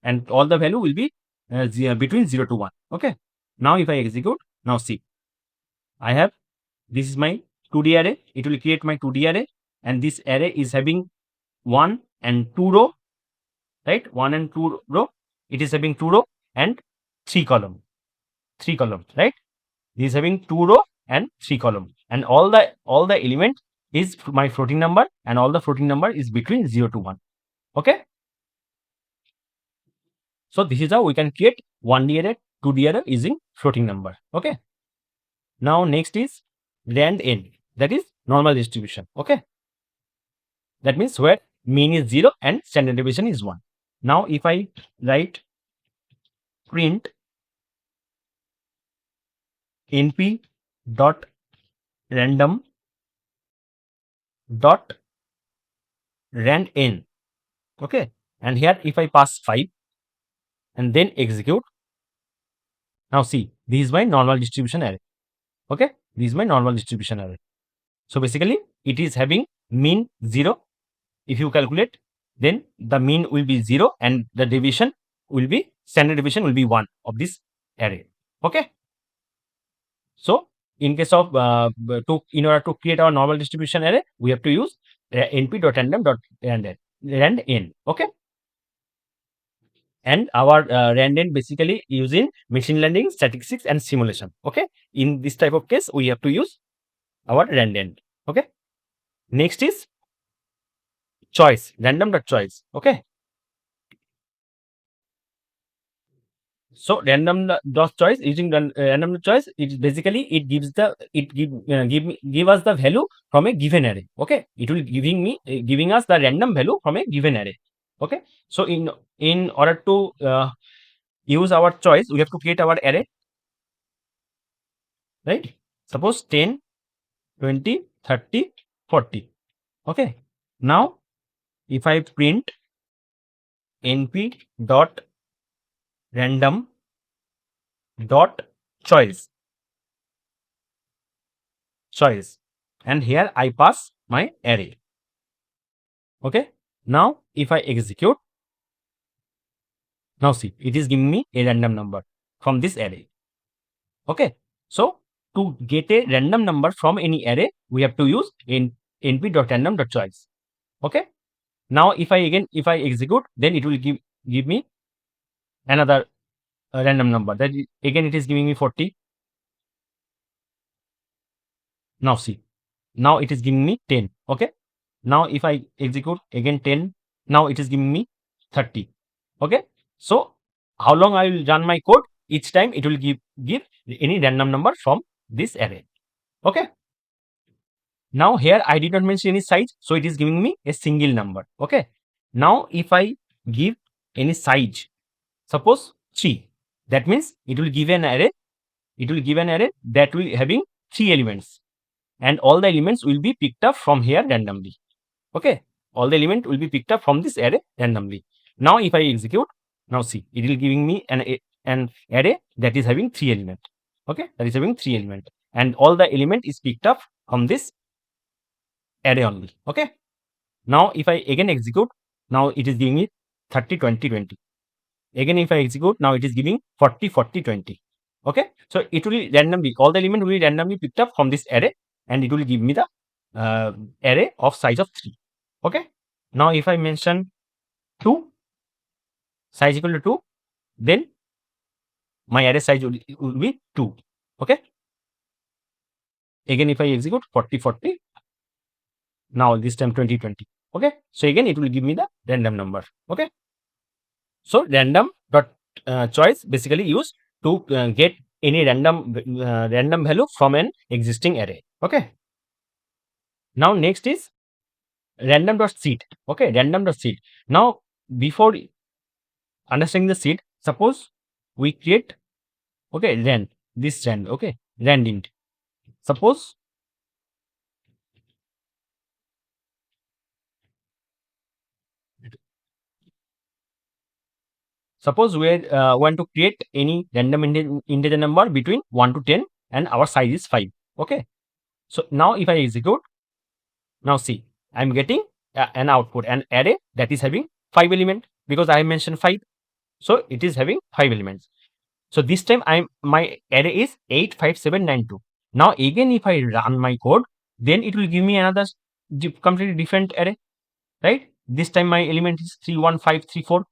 and all the value will be between 0 to 1. Okay, now if I execute, now see, I have, this is my 2D array. It will create my 2D array, and this array is having 1 and 2 row right? 1 and 2 row, it is having 2 row and 3 column, 3 columns, right? It is having 2 row and 3 column, and all the element is my floating number, and all the floating number is between 0 to 1. Okay, so this is how we can create 1D array, 2D array using floating number. Okay, now next is rand n, that is normal distribution. Okay, that means where mean is 0 and standard deviation is 1. Now if I write print np dot random dot rand n, okay, and here if I pass 5 and then execute, now see, this is my normal distribution array. Okay, this is my normal distribution array. So basically it is having mean 0. If you calculate, then the mean will be 0 and the deviation will be, standard deviation will be 1 of this array. Okay, so in case of in order to create our normal distribution array, we have to use np.random.rand n. Okay, and our rand n basically using machine learning, statistics and simulation. Okay, in this type of case we have to use our rand n. Okay, next is choice, random.choice. Okay, so random.choice, using random.choice, it basically it gives the give us the value from a given array. Okay, it will giving us the random value from a given array. Okay, so in order to use our choice, we have to create our array, right? Suppose 10, 20, 30, 40. Okay, now if I print np dot random dot choice, and here I pass my array. Okay, now if I execute, now see, it is giving me a random number from this array. Okay, so to get a random number from any array, we have to use np.random.choice. Okay, now if I execute, then it will give me another random number, that again it is giving me 40. Now see, now it is giving me 10. Okay, now if I execute again 10, now it is giving me 30. Okay, so how long I will run my code, each time it will give any random number from this array. Okay, now here I did not mention any size, so it is giving me a single number. Okay, now if I give any size, suppose 3, that means it will give an array, that will having 3 elements, and all the elements will be picked up from here randomly. Okay, all the element will be picked up from this array randomly. Now if I execute, now see, it will giving me an array that is having 3 element. Okay, that is having 3 element, and all the element is picked up from this array only. Okay, now if I again execute, now it is giving me 30, 20, 20. Again if I execute, now it is giving 40, 40, 20. Okay, so it will be randomly, all the element will be randomly picked up from this array, and it will give me the array of size of 3. Okay, now if I mention 2, size equal to 2, then my array size will be 2. Okay, again if I execute 40, 40, now this time 20, 20. Okay, so again it will give me the random number. Okay, so random dot choice basically used to get any random value from an existing array. Okay, now next is random dot seed. Okay, random dot seed. Now before understanding the seed, suppose we create, okay, rand, this rand, okay, rand int. Suppose we want to create any random integer number between 1 to 10 and our size is 5. Okay, so now if I execute, now see, I am getting an output, an array that is having 5 element, because I mentioned 5, so it is having 5 elements. So this time my array is 85792. Now again if I run my code, then it will give me another completely different array, right? This time my element is 31534.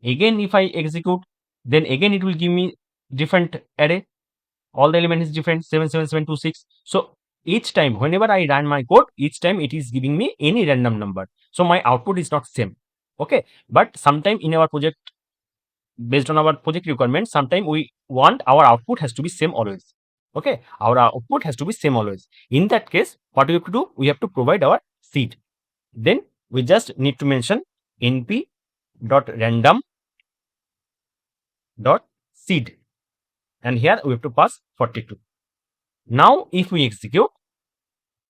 Again, if I execute, then again it will give me different array. All the element is different, 77726. So each time whenever I run my code, each time it is giving me any random number. So my output is not same. Okay, but sometime in our project, based on our project requirement, sometime we want our output has to be same always. Okay, our output has to be same always. In that case, what we have to do, we have to provide our seed. Then we just need to mention np dot random dot seed, and here we have to pass 42. Now if we execute,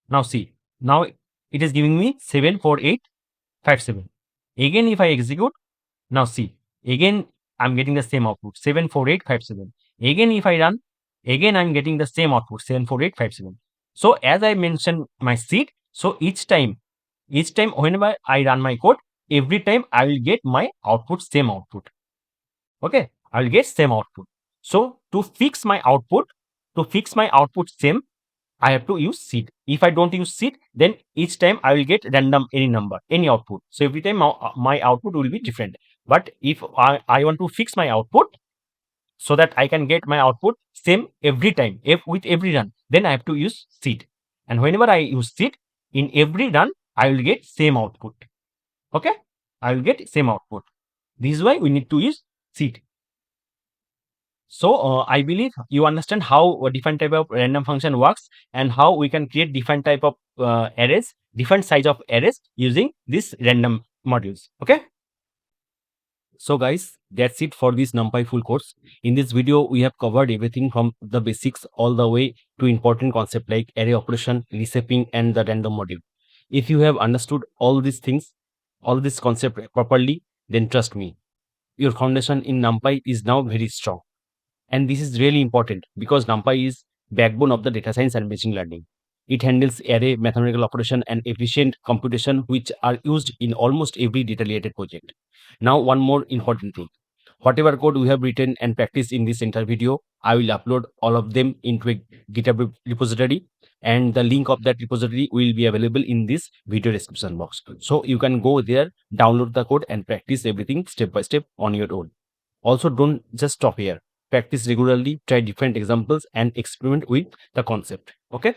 now see, now it is giving me 74857. Again if I execute, now see, again I'm getting the same output, 74857. Again if I run, again I'm getting the same output, 74857. So as I mentioned my seed, so each time whenever I run my code, every time I will get my output, same output. Okay, I will get same output. So to fix my output same, I have to use seed. If I don't use seed, then each time I will get random any number, any output. So every time my output will be different. But if I want to fix my output so that I can get my output same every time, with every run, then I have to use seed. And whenever I use seed, in every run, I will get same output. Okay, I will get same output. This is why we need to use seed. So I believe you understand how a different type of random function works and how we can create different type of arrays, different size of arrays using this random modules. Okay. So guys, that's it for this NumPy full course. In this video, we have covered everything from the basics all the way to important concept like array operation, reshaping, and the random module. If you have understood all these things, all this concept properly, then trust me, your foundation in NumPy is now very strong. And this is really important because NumPy is backbone of the data science and machine learning. It handles array, mathematical operation, and efficient computation, which are used in almost every data-related project. Now, one more important thing. Whatever code we have written and practiced in this entire video, I will upload all of them into a GitHub repository, and the link of that repository will be available in this video description box. So you can go there, download the code, and practice everything step by step on your own. Also, don't just stop here. Practice regularly, try different examples, and experiment with the concept. Okay,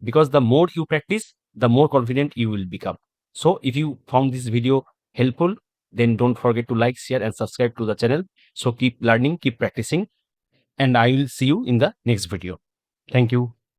because the more you practice, the more confident you will become. So if you found this video helpful, then don't forget to like, share, and subscribe to the channel. So keep learning, keep practicing, and I will see you in the next video. Thank you.